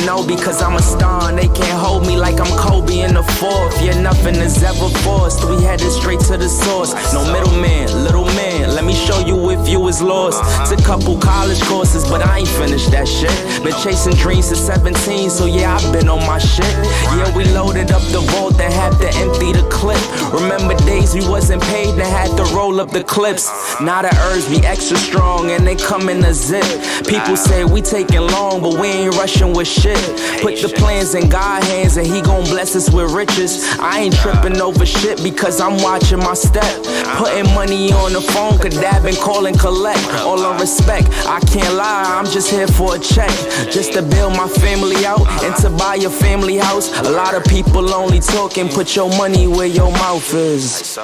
know because I'm a star and they can't hold me like I'm Kobe in the fourth. Yeah, nothing is ever forced. We headed straight to the source. No middleman, little man. Let me show you if you was lost. It's a couple college courses, but I ain't finished that shit. Been chasing dreams since 17, so yeah, I've been on my shit. Yeah, we loaded up the vault and had to empty the clip. Remember days we wasn't paid and had to roll up the clips. Now the herbs be extra strong and they come in a zip. People say we taking long, but we ain't rushing with shit. Put the plans in God's hands and he gon' bless us with riches. I ain't tripping over shit because I'm watching my step. Putting money on the phone, could dab and call and collect. All on respect, I can't lie, I'm just here for a check. Just to build my family out and to buy a family house. A lot of people only talking, put your money where your mouth is.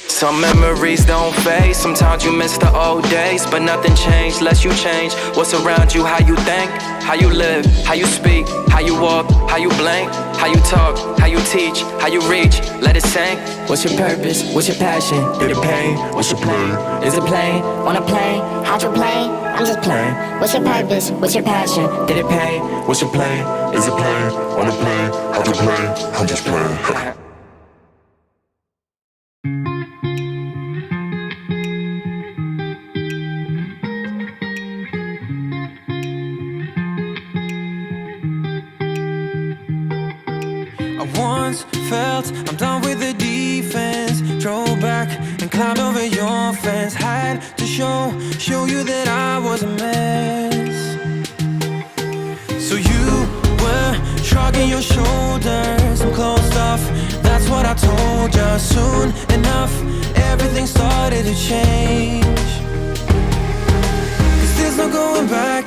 Some memories don't fade, sometimes you miss the old days. But nothing changed unless you change what's around you, how you think, how you live, how you speak, how you walk, how you blink, how you talk, how you teach, how you reach, let it sink. What's your purpose, what's your passion, did it pain, what's your plan, is it playing, on a plane, how'd you play, I'm just playing. What's your purpose, what's your passion, did it pain, what's your plan, is it playing, on a plane, how'd you play, I'm just playing. Once felt I'm done with the defense. Drove back and climbed over your fence. Had to show you that I was a mess. So you were shrugging your shoulders and closed off. That's what I told you. Soon enough, everything started to change. 'Cause there's no going back,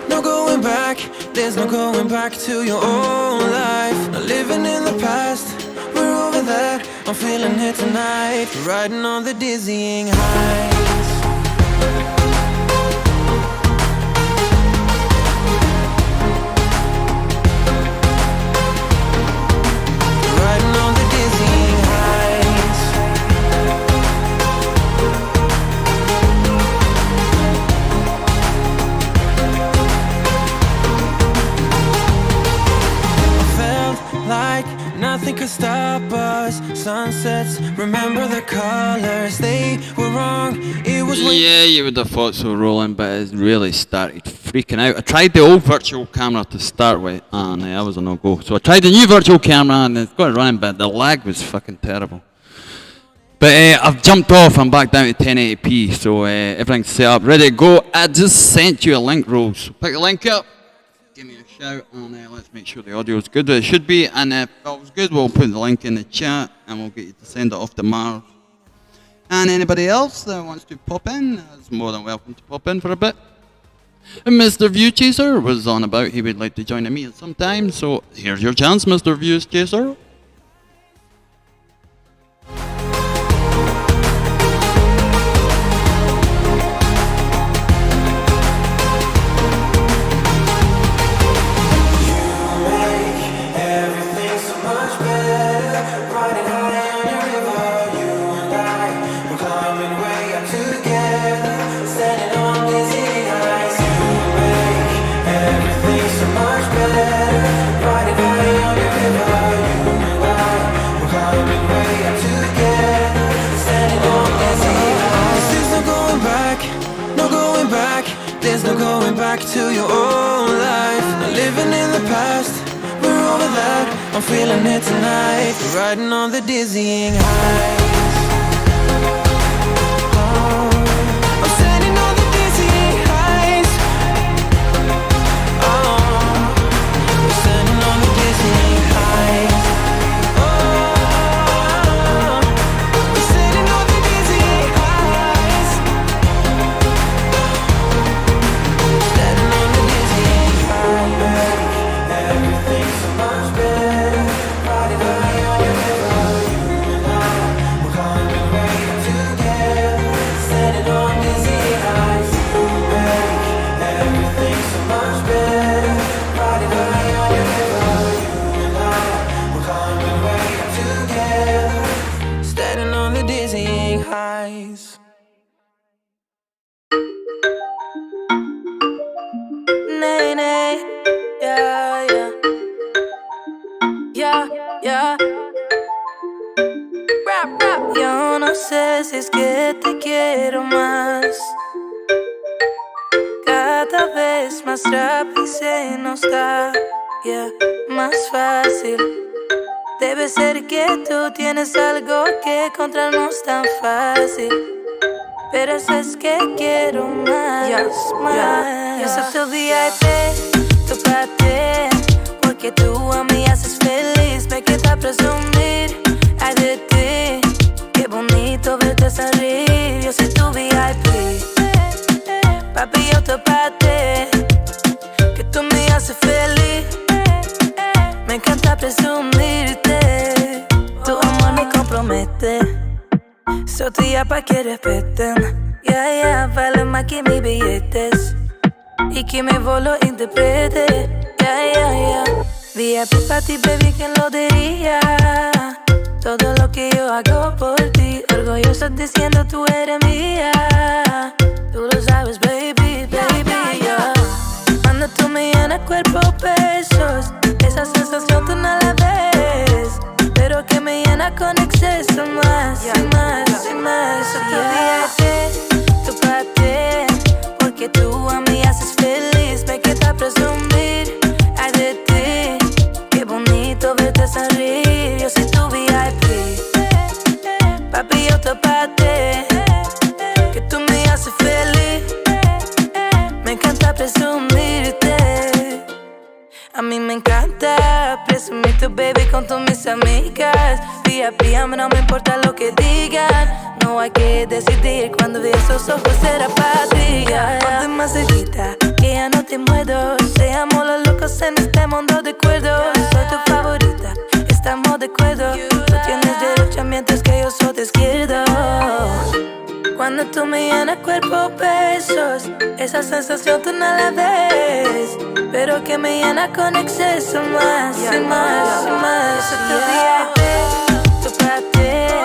no going back. There's no going back to your old life. Not living in the past, we're over that. I'm feeling it tonight, riding on the dizzying heights. Riding on the dizzying heights. Like nothing could stop us. Sunsets, remember the colors. They were wrong, it was yeah, you would have thought so, Roland, but it really started freaking out. I tried the old virtual camera to start with, and that was a no-go. So I tried the new virtual camera, and it's got it running, but the lag was fucking terrible. But I've jumped off, I'm back down to 1080p, so everything's set up, ready to go. I just sent you a link, Rose. So pick the link up. Give me a shout, and let's make sure the audio is good. It should be, and if it was good, we'll put the link in the chat, and we'll get you to send it off to Mars. And anybody else that wants to pop in is more than welcome to pop in for a bit. And Mr. View Chaser was on about he would like to join me at some time, so here's your chance, Mr. View Chaser. To your old life, not living in the past, we're over that. I'm feeling it tonight, riding on the dizzying heights. Oh, I'm standing on the dizzying heights. Oh, I'm standing on the dizzying heights. Oh, I'm standing on the dizzying heights. Everything's so much better. Riding high on your river, you and I, we're Nay, nay. Yeah, yeah. Yeah, yeah. Rap, rap. Yo no sé si es que te quiero más. Cada vez más rápido se nos da, yeah, más fácil. Debe ser que tú tienes algo que encontrarnos tan fácil. Pero eso es que quiero más, más. Yo soy tu VIP, tu parte, porque tú a mí haces feliz. Me queda presumir, ay de ti. Qué bonito verte sonreír. Yo soy tu VIP, papi, yo te parte, que tú me haces feliz. Me encanta presumirte, tu amor me compromete. Soy tuya pa' que respeten. Yeah, yeah, vale más que mis billetes y que mi voz lo interprete. Yeah, yeah, yeah. VIP pa' ti, baby, ¿quién lo diría? Todo lo que yo hago por ti, orgulloso diciendo tú eres mía. Tú lo sabes, baby, baby, yeah. Cuando tú me llenas cuerpo besos, esa sensación tú no la ves, pero que me llena con exceso más, y más, y más. Yo te tu parte, porque tú a mí haces feliz. Me queda presumir, ay de ti. Qué bonito verte sonreír. Yo soy tu VIP, papi, yo te parte, que tú me haces feliz. Me encanta presumirte. A mí me encanta presumir tu baby con todas mis amigas. VIP, a mí no me importa lo que digan. No hay que decidir, cuando vi esos ojos era para ti. Ponte más cerquita, que ya no te muero. Seamos los locos en este mundo de cuerdos. Soy tu favorita, estamos de acuerdo. Tú tienes derecha mientras que yo soy de izquierda. Cuando tú me llenas cuerpo besos, esa sensación tú no la ves, pero que me llena con exceso más, y más, y más. Tu parte,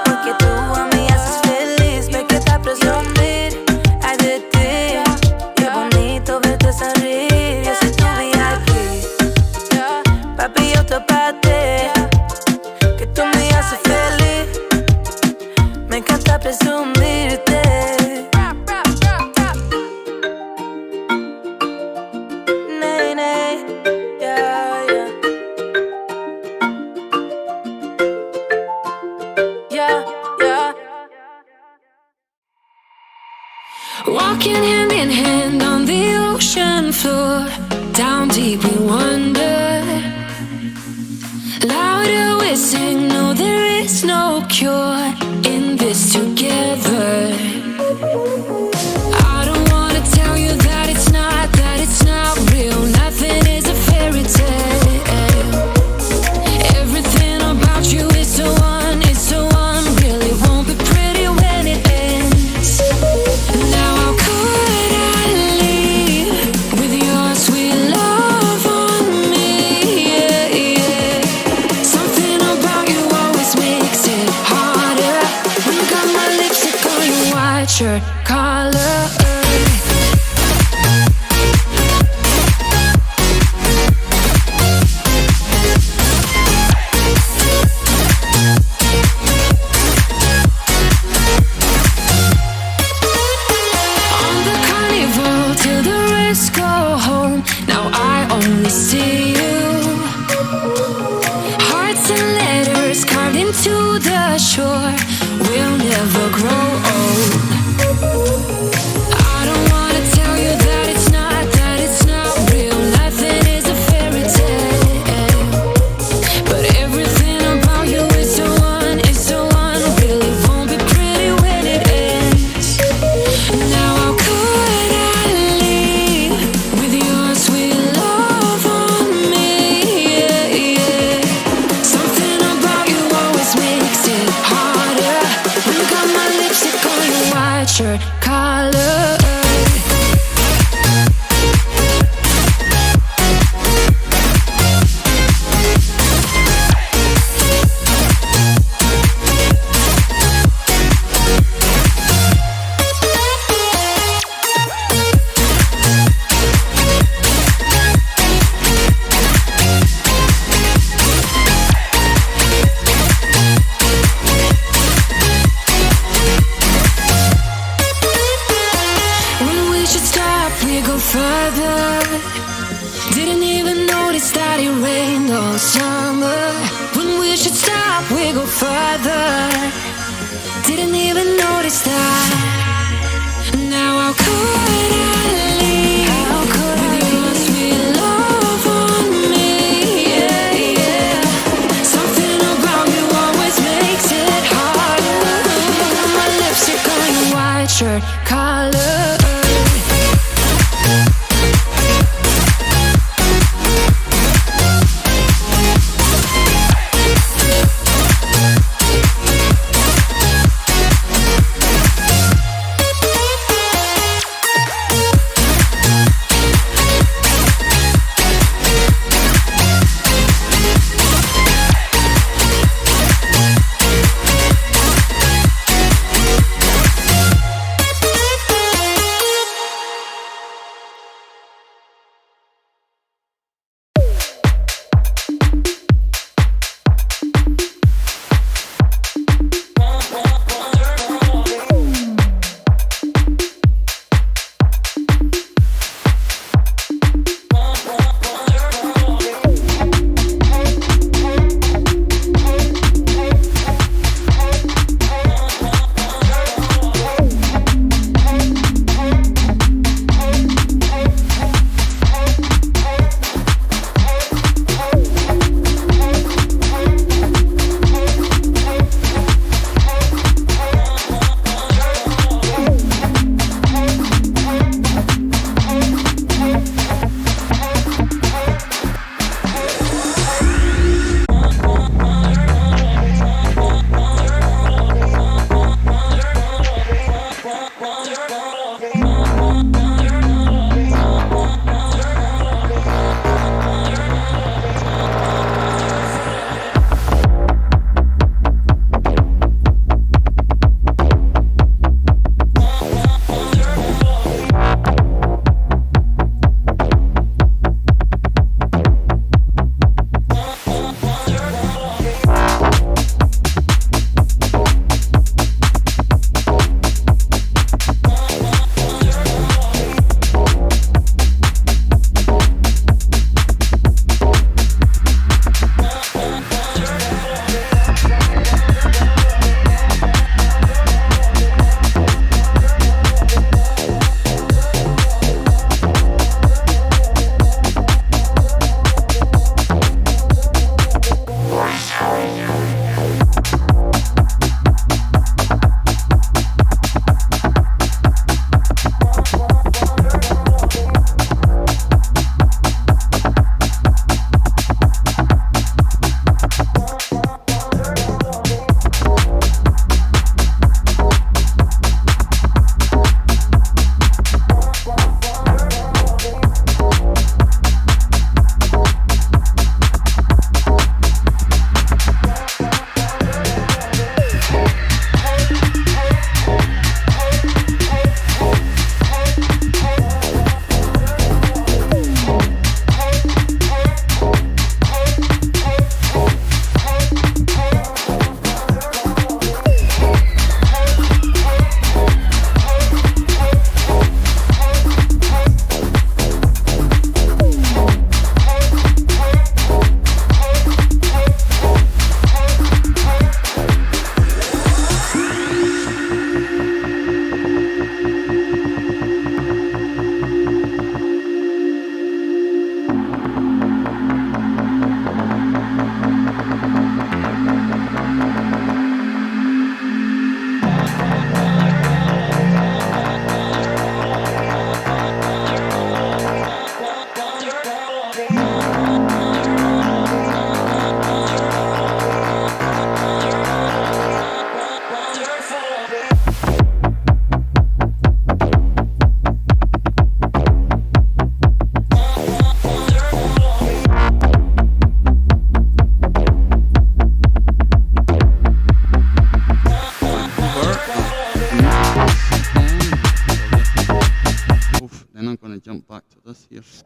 porque tú a mí haces feliz. Me queda presumir, ay de ti. Qué bonito verte sonreír. Yo soy tu VIP, papi, yo te parte, que tú me haces feliz. Me encanta presumirte. Nay, nay, yeah, yeah. Yeah, yeah. Walking hand in hand on the ocean floor, down deep we wonder. Louder we sing, no there is no cure in this together. I don't wanna tell you that it's not real. Nothing is a fairy tale. Everything about you is so unreal. It won't be pretty when it ends. Now how could I leave with your sweet love on me? Yeah, yeah. Something about you always makes it harder. When you got my lipstick on your white shirt collar. See you. Hearts and letters carved into the shore. We'll never grow old. I don't wanna tell you that it's not real. Nothing is a fairy tale. But everything about you is so unreal. It won't be pretty when it ends. Now how could I leave with your sweet love on me? Yeah, yeah. Something about you always makes it harder. go further. Didn't even notice that it rained all summer. When we should stop, we go further. Didn't even notice that. Now how could I leave? With your sweet love on me? Yeah, yeah. Something about you always makes it harder. My lipstick on your white shirt collar.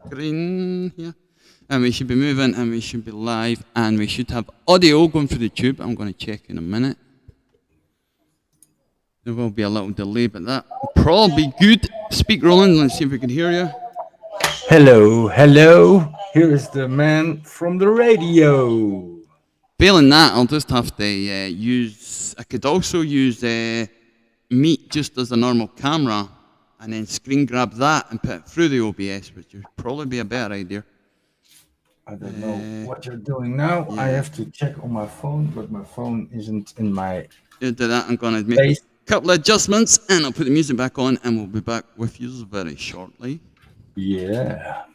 screen here. And we should be moving and we should be live and we should have audio going through the tube. I'm going to check in a minute. There will be a little delay, but that will probably be good. Speak, Roland, let's see if we can hear you. Hello, hello. Here is the man from the radio. Failing that, I'll just have to use. I could also use Meet just as a normal camera, and then screen grab that and put it through the OBS, which would probably be a better idea. I don't know what you're doing now. I have to check on my phone, but my phone isn't in my. You do that. I'm gonna make a couple of adjustments, and I'll put the music back on, and we'll be back with you very shortly. Yeah.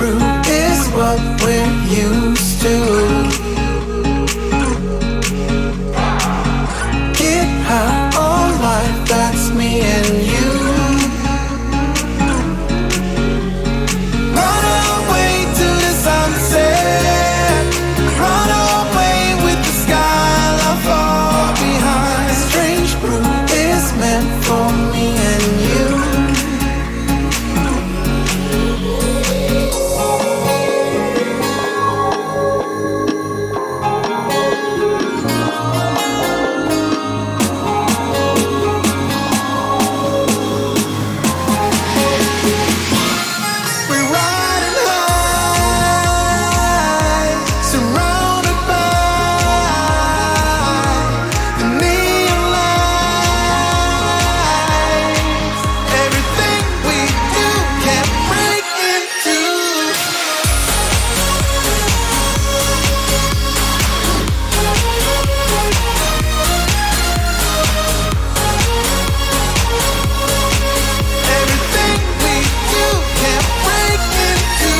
brew is what we're used to. Get high on life, that's me and you. Run away to the sunset. Run away with the sky left far behind. Strange brew is meant for me and you. We're riding high, surrounded by the neon lights. Everything we do can break into. Everything we do can break into.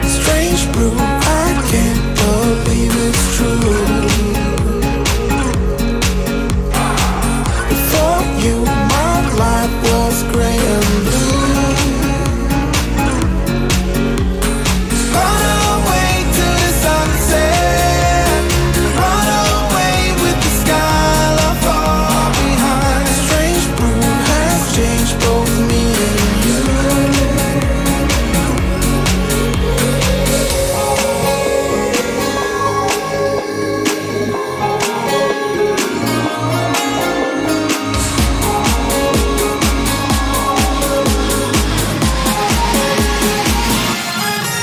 Strange brew, I can't believe it's true. Before you, my life was gray and blue. Run away to the sunset. Run away with the sky left far behind. Strange brew has changed both me and you.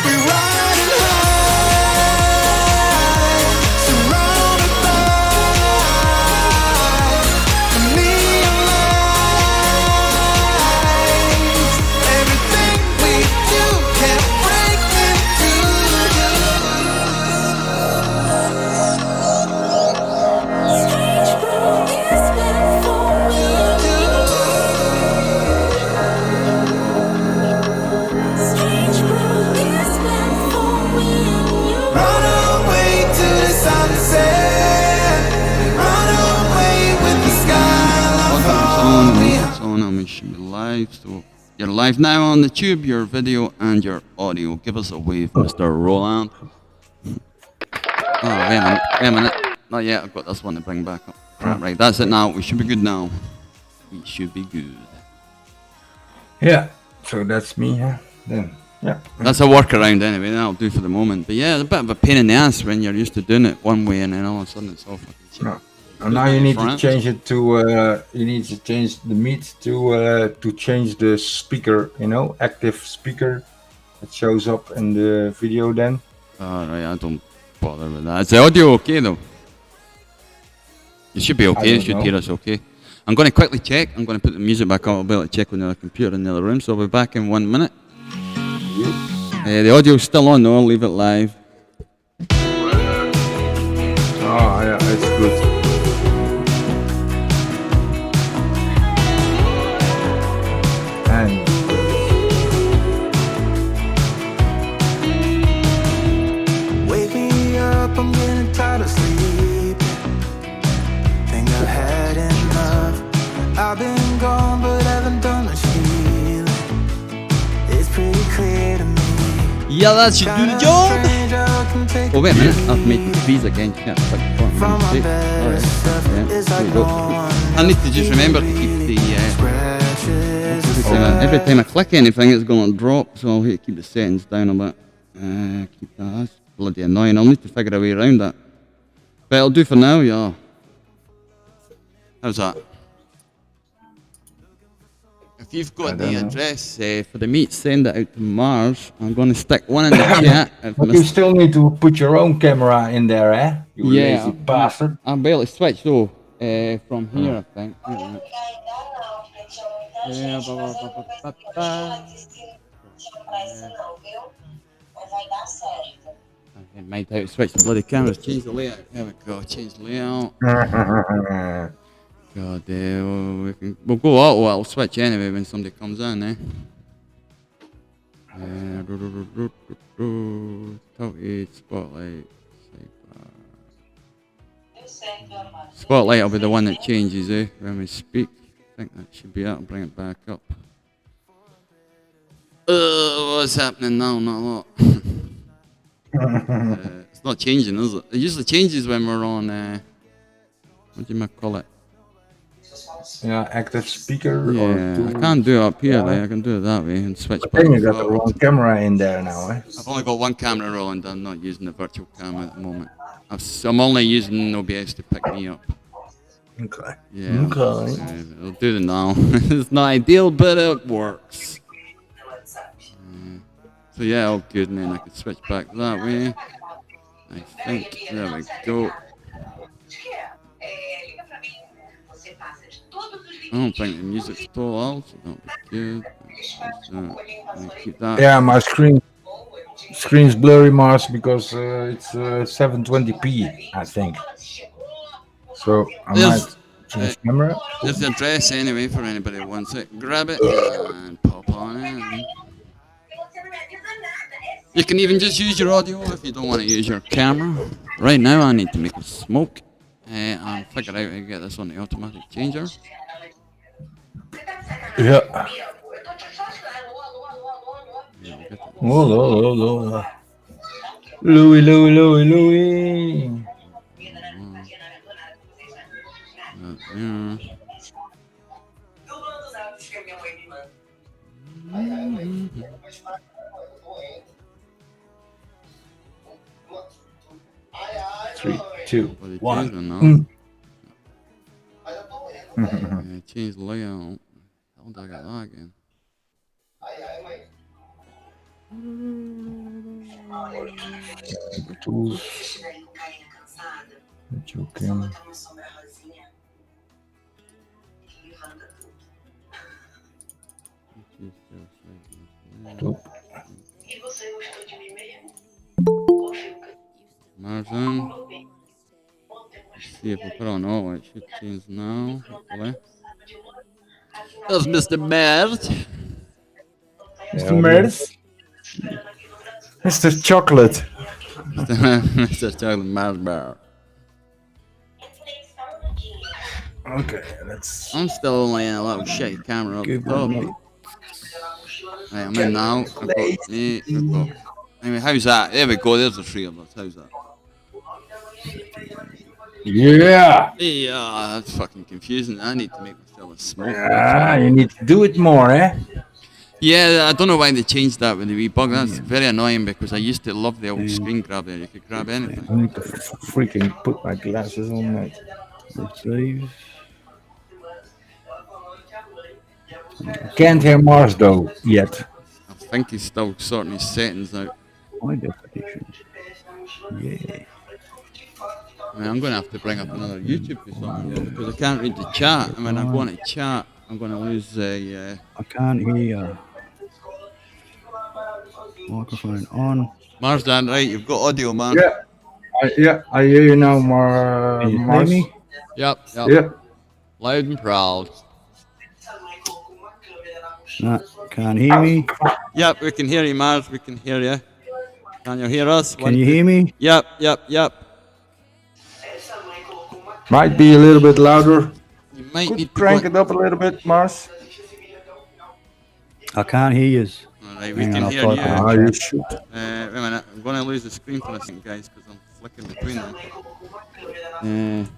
We're riding high, surrounded by the neon lights. Everything we do can break into. Strange brew is meant for me. Strange brew is meant for me. Run away to the sunset. Run away with the sky left far behind. It's on, and we should be live. So you're live now on the tube, your video and your audio. Give us a wave, Mr. Roland. Oh, wait a minute. Not yet, I've got this one to bring back up. Right, that's it now. We should be good now. We should be good. Yeah. So that's me, huh? Then, yeah. That's a workaround anyway, that'll do for the moment. But yeah, it's a bit of a pain in the ass when you're used to doing it one way and then all of a sudden it's all fucking shit. No. And now you need to France. change it to. You need to change the meet to change the speaker. You know, active speaker. It shows up in the video then. Alright, I don't bother with that. Is the audio okay though? It should be okay, don't it should know. hear us okay. I'm going to quickly check. I'm going to put the music back on. I'll be able to check on the computer in the other room, so I'll be back in 1 minute. The audio's still on though, I'll leave it live. Oh yeah, it's good. And Wake me up, I'm getting tired of sleep. Think I've had enough. I've been gone, but haven't done much healing. It's pretty clear to me. Yeah, that should do the job! Strange how it can take Oh wait a minute, I've made the fees again. Yeah, from my best stuff. It's there like we go. I need to just remember to keep the every time I click anything it's going to drop, so I'll keep the settings down a bit. Keep that. That's bloody annoying. I'll need to figure a way around that. But it'll do for now, yeah. How's that? If you've got the address for the meet, send it out to Mars. I'm going to stick one in the chat. but you still need to put your own camera in there, eh? You lazy bastard. I'm barely switched though from here, I think. Wait a minute. Yeah, blah, blah, blah, blah, blah, blah. Fucking mind how to switch the bloody cameras. Change the layout. There we go. Change the layout. God, we'll go auto. I'll switch anyway when somebody comes in, eh? Tilted spotlight. Spotlight will be the one that changes, eh? When we speak. I think that should be it. I'll bring it back up. What's happening now? Not a lot. It's not changing, is it? It usually changes when we're on, what do you call it? Yeah, active speaker. Yeah, or I can't do it up here, like, I can do it that way and switch back then you and got the forward. wrong camera in there now, eh? I've only got one camera rolling, I'm not using the virtual camera at the moment. I'm only using OBS to pick me up. Okay. Yeah, Okay. It'll do it now. It's not ideal, but it works. So yeah, all good, and then I can switch back that way. I think, there we go. I don't think the music's still out, so that'll be good. Keep that. Yeah, my screen's blurry, Mars, because it's 720p, I think. So I might change camera. There's the address anyway for anybody who wants it. Grab it and pop on it. You can even just use your audio if you don't want to use your camera. Right now I need to make a smoke and figure out how to get this on the automatic changer. Yeah. Hello. Louis. Yeah. 3, 2, Well, they 1. changed it now. Yeah, change the layout. How did I get that again? Tools. Virtual camera. Stop. Margin. Let's see if we put on auto, it should change now, hopefully. There's Mr. Mert. Mr. Mers. Mr. Chocolate. Mr. Chocolate Mars Bar. Okay, let's I'm still only in a little shitty camera up give top. one. Right, I'm in now. I've got me. I've got. Anyway, how's that? There we go. There's the three of us. How's that? Yeah. Yeah, that's fucking confusing. I need to make myself a smoke. Ah, you need to do it more, eh? Yeah, I don't know why they changed that with the wee bug. That's very annoying because I used to love the old screen grab there. You could grab anything. I need to freaking put my glasses on, mate. Save. Can't hear Mars though yet. I think he's still sorting his settings out. High definition. Yeah. I mean, I'm going to have to bring up another YouTube for something because I can't read the chat. And when I go into chat, I'm going to lose I can't hear you. Microphone on. Marsdan, right? You've got audio, man. Yeah, I hear you now, Can you hear Mars. me? Yep. Yeah. Loud and proud. No, can't hear me. Yep, we can hear you, Mars. We can hear you. Can you hear us? Can you hear me? Yep. Might be a little bit louder. You might Could need to crank go- it up a little bit, Mars. I can't hear you. Alright, we Hang can on, hear I'll you. type Ah, you should. Wait a minute, I'm going to lose the screen for a second, guys, because I'm flicking between them.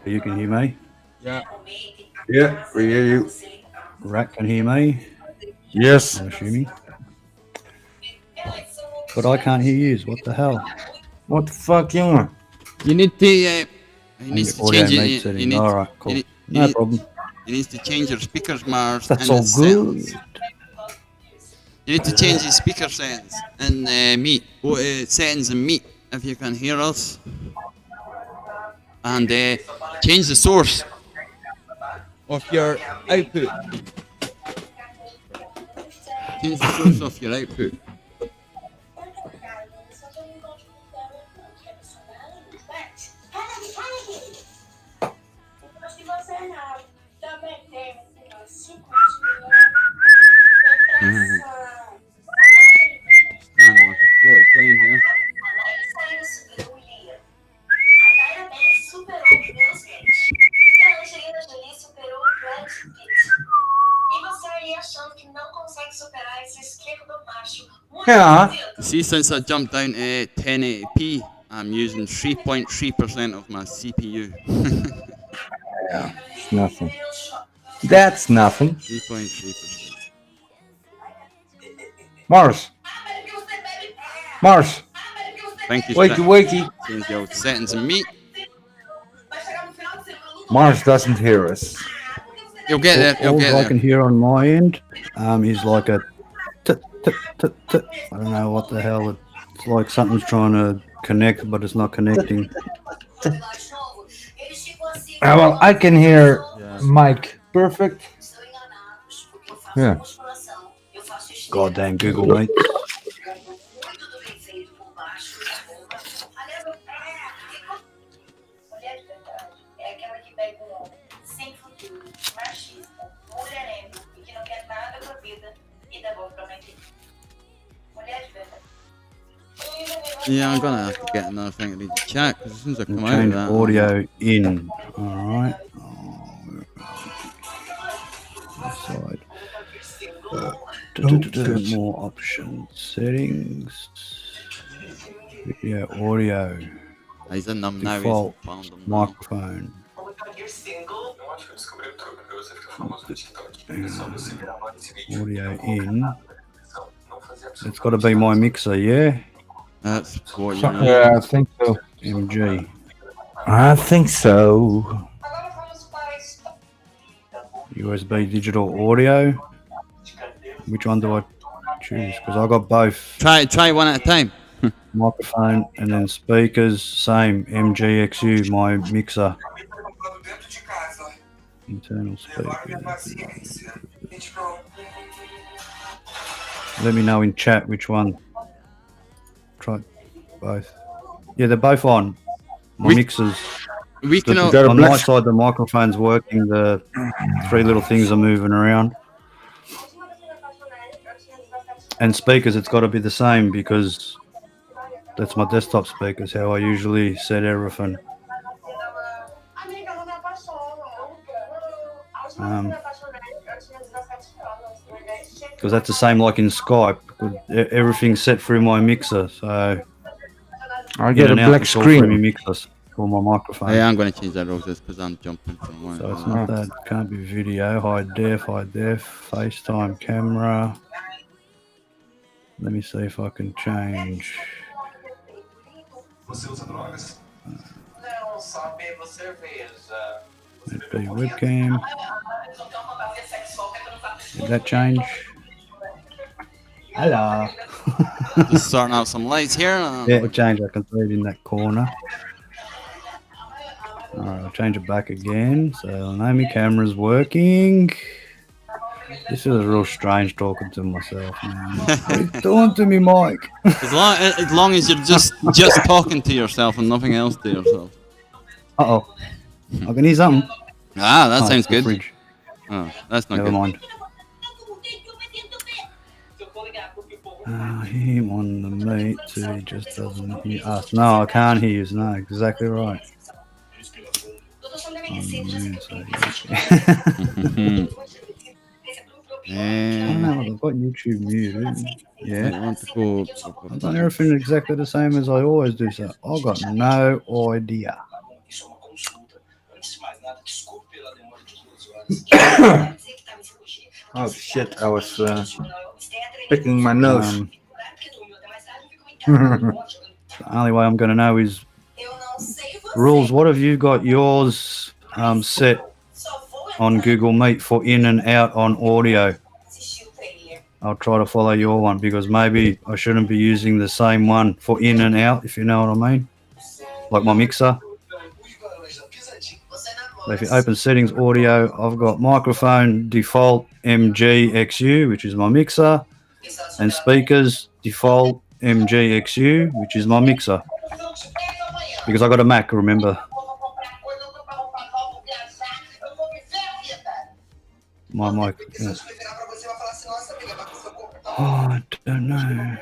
You can hear me. Yeah, we hear you. Rat can hear me. Yes. I'm assuming. But I can't hear you. What the hell? What the fuck, jongen? You need to, he needs to Audio change mate it. setting. All right, cool. No problem. You need to change your speakers, Mars. That's and all the good. settings. You need to change the speaker settings and Meet. Settings and Meet. if you can hear us. And change the source of your output. Change the source of your output. Playing here. Yeah. See, since I jumped down to 1080p, I'm using 3.3% of my CPU. It's nothing. That's nothing. 3.3%. Mars. Mars. Thank you. Wakey. Change the old settings and meet. Mars doesn't hear us. You'll get there. You'll All get I there. can hear on my end is like a tut, tut, tut, tut. I don't know what the hell. It's like something's trying to connect, but it's not connecting. Well, I can hear Mike perfect. Yeah. Goddamn Google Meet. Yeah, I'm gonna have to get another thing to read the chat because as soon as I come out of Change that, audio in. Alright. Side. More options. Settings. Video audio. He's in them now. Default. He's found them now. Microphone. Audio in. It's got to be my mixer, yeah? That's what you're Yeah, I think so. MG. I think so. USB digital audio. Which one do I choose? Because I got both. Try one at a time. Microphone and then speakers. Same. MGXU, my mixer. Internal speakers. Let me know in chat which one. Try both. Yeah, they're both on. My mixers. We can. On my side, the microphone's working. The three little things are moving around. And speakers, it's got to be the same because that's my desktop speakers, how I usually set everything. Because that's the same like in Skype. Everything's set through my mixer, so I get a black Through my screen. mixer for my microphone. Yeah, I'm going to change that roses because I'm jumping from one. So it's not that. Can't be video. High def. FaceTime camera. Let me see if I can change. It'd be webcam. Did that change? Hello. Just sorting out some lights here. Yeah, it changed. I can see it in that corner. Alright, I'll change it back again. So now my camera's working. This is real strange talking to myself, man. What are you doing to me, Mike? As long as you're just talking to yourself and nothing else to yourself. Uh-oh. I can hear something. Ah, that sounds it's the good. Fridge. Oh, that's not Never good. mind. Him on the meat, so he just doesn't hear us. No, I can't hear you. No, exactly right. On the moon, so I don't know, I've got YouTube muted. I Yeah. want to go. I've done everything exactly the same as I always do, so I've got no idea. Oh shit, I was picking my nose. The only way I'm going to know is rules. What have you got yours set on Google Meet for in and out on audio? I'll try to follow your one because maybe I shouldn't be using the same one for in and out, if you know what I mean. Like my mixer. So if you open settings, audio, I've got microphone default MGXU, which is my mixer, and speakers default MGXU, which is my mixer. Because I got a Mac, remember. My mic. Yeah. Oh, I don't know.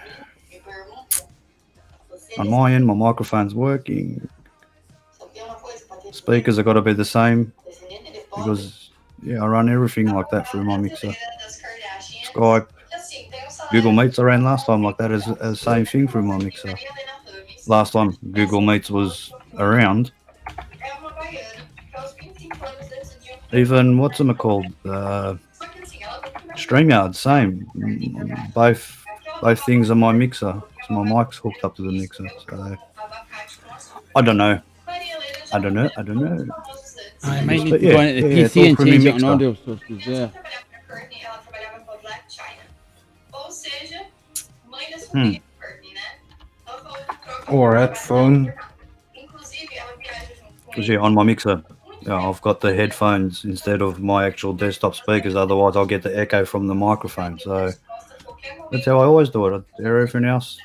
On my end, my microphone's working. Speakers have got to be the same because, yeah, I run everything like that through my mixer. Skype, Google Meets I ran last time like that as the same thing through my mixer. Last time Google Meets was around. Even, what's it called? StreamYard, same. Both things are my mixer. So my mic's hooked up to the mixer. So I don't know. I might need to But go yeah, into the yeah, it's PC all and from change your it on mixer. audio sources, yeah. Or headphone. Because yeah, on my mixer, I've got the headphones instead of my actual desktop speakers. Otherwise, I'll get the echo from the microphone. So that's how I always do it. Everything else,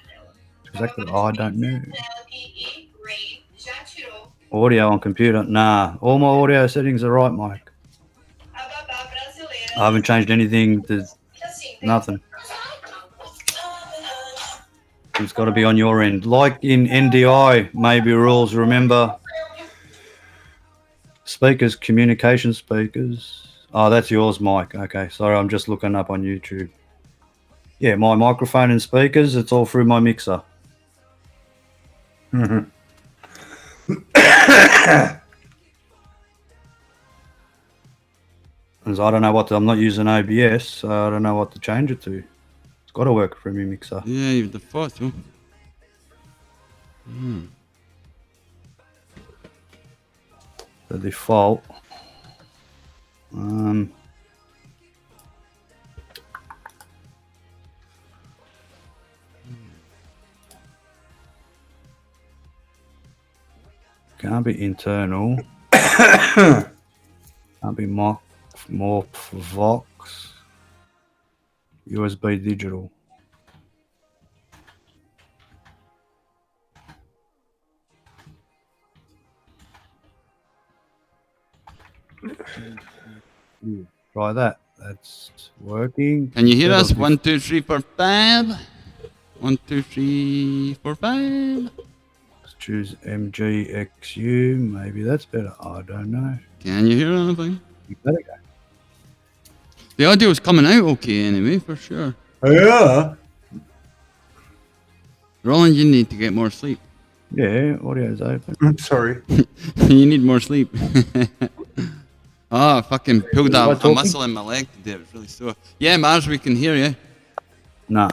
exactly. I don't know. Audio on computer, nah. All my audio settings are right, Mike. I haven't changed anything. There's nothing. It's got to be on your end. Like in NDI, maybe rules. Remember, speakers, communication speakers. Oh, that's yours, Mike. Okay, sorry, I'm just looking up on YouTube. Yeah, my microphone and speakers, it's all through my mixer. Because I don't know what I'm not using OBS, so I don't know what to change it to. It's got to work through my mixer. Yeah, you've the thought so. The default. Can't be internal. Can't be morph Vox. USB digital. Try that. That's working. Can you hear us? That'll be- 1, 2, 3, 4, 5. 1, 2, 3, 4, 5. Let's choose MGXU. Maybe that's better. I don't know. Can you hear anything? You better go. The audio's coming out okay anyway, for sure. Yeah. Roland, you need to get more sleep. Yeah, audio's open. Sorry. You need more sleep. Oh, I fucking pulled Am I a talking? muscle in my leg today. It was really sore. Yeah, Mars, we can hear you. Nah.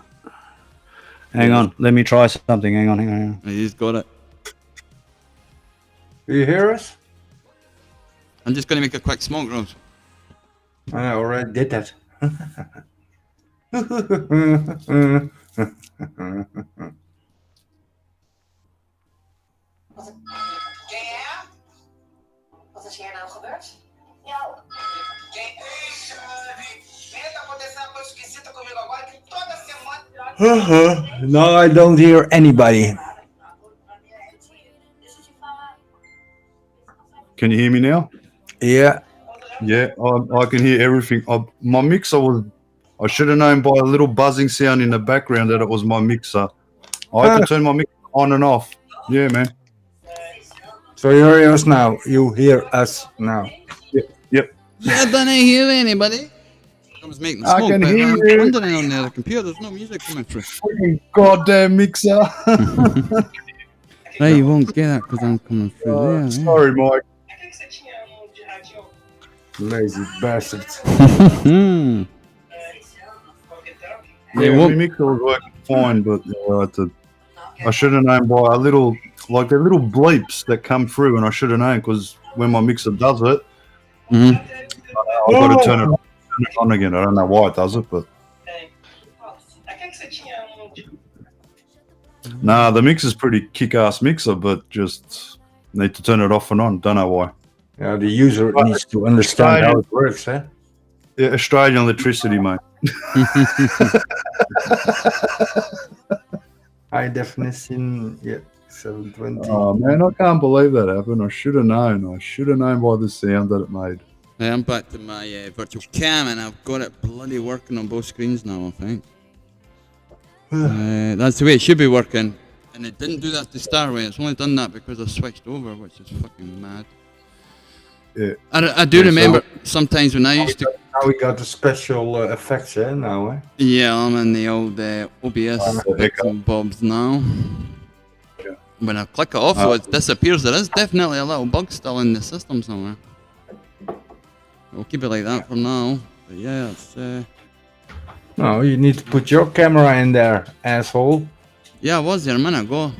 Hang on. Let me try something. Hang on. He's got it. Do you hear us? I'm just going to make a quick smoke, Rose. I already did that. Wat is hier nou gebeurd? No, I don't hear anybody. Can you hear me now? Yeah. Yeah, I can hear everything. My mixer was... I should have known by a little buzzing sound in the background that it was my mixer. I had to turn my mixer on and off. Yeah, man. So you hear us now. You hear us now. Yep. Yeah, don't I hear anybody? I was making I smoke, can but hear I'm you. wondering on the other computer, there's no music coming through. Fucking goddamn mixer. Right, you won't get that because I'm coming through there. Yeah. Sorry, Mike. Lazy bastard. Yeah, what- my mixer was working fine, but I should have known by a little, like the little bleeps that come through, and I should have known because when my mixer does it, Mhm. I've got to turn it on again. I don't know why it does it, but Nah, the mixer's pretty kick-ass mixer, but just need to turn it off and on. Don't know why. Yeah, the user needs to understand how it works, eh? Yeah, Australian electricity, mate. High definition, yeah, 720. Oh man, I can't believe that happened. I should have known. I should have known by the sound that it made. Hey, I'm back to my virtual cam and I've got it bloody working on both screens now, I think. That's the way it should be working. And it didn't do that to start with. It's only done that because I switched over, which is fucking mad. Yeah. I do remember sometimes when I used to... Now we got the special effects, eh? Now, eh? Yeah, I'm in the old OBS bits and bobs now. Yeah. When I click it off, so it disappears. There is definitely a little bug still in the system somewhere. We'll keep it like that for now. But yeah, it's... No, you need to put your camera in there, asshole. Yeah, I was there a minute ago.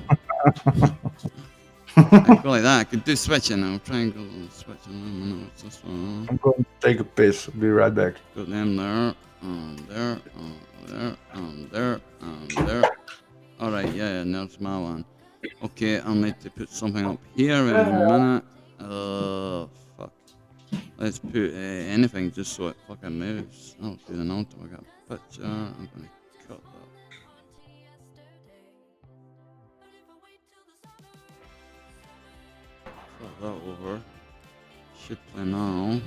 I go like that. I could do switching. I'll try and go switching. What's this one? I'm going to take a piss. I'll be right back. Got them there, there, there, there, there. Alright, yeah, and there's my one. Okay, I'll need to put something up here in a minute. Fuck. Let's put anything just so it fucking moves. I'll do the now until I got a picture. I'm gonna cut that. Cut that over. Should play now.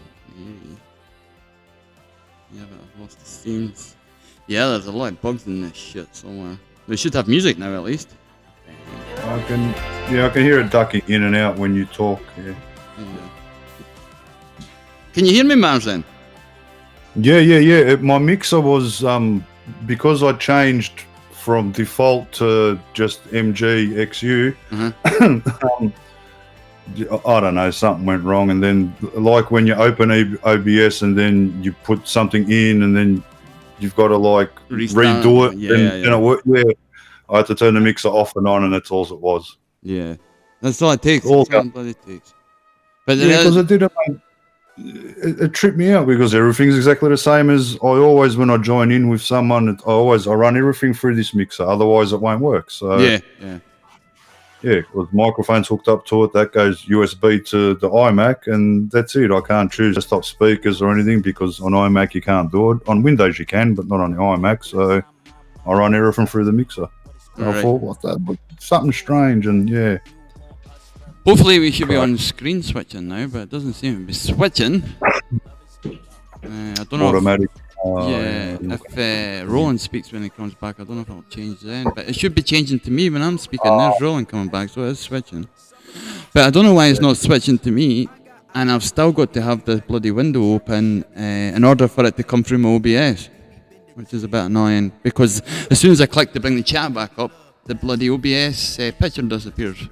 Yeah, but I've lost the scenes. Yeah, there's a lot of bugs in this shit somewhere. They should have music now at least. I can hear it ducking in and out when you talk. Yeah. Can you hear me, Marzin? Yeah. My mixer was because I changed from default to just MGXU. I don't know, something went wrong, and then like when you open OBS and then you put something in, and then you've got to like redo it. Yeah. I had to turn the mixer off and on, and that's all it was. Yeah, that's all it takes. That's all it takes. But because it tripped me out because everything's exactly the same as I always when I join in with someone. I run everything through this mixer, otherwise it won't work. So yeah, with microphones hooked up to it, that goes USB to the iMac, and that's it. I can't choose desktop speakers or anything because on iMac you can't do it. On Windows you can, but not on the iMac. So I run everything through the mixer. I thought, what's that? But something strange, and yeah. Hopefully we should be on screen switching now, but it doesn't seem to be switching. I don't know. Automatic. If Roland speaks when he comes back, I don't know if it'll change then, but it should be changing to me when I'm speaking. There's Roland coming back, so it is switching. But I don't know why it's not switching to me, and I've still got to have the bloody window open in order for it to come through my OBS, which is a bit annoying, because as soon as I click to bring the chat back up, the bloody OBS picture disappears.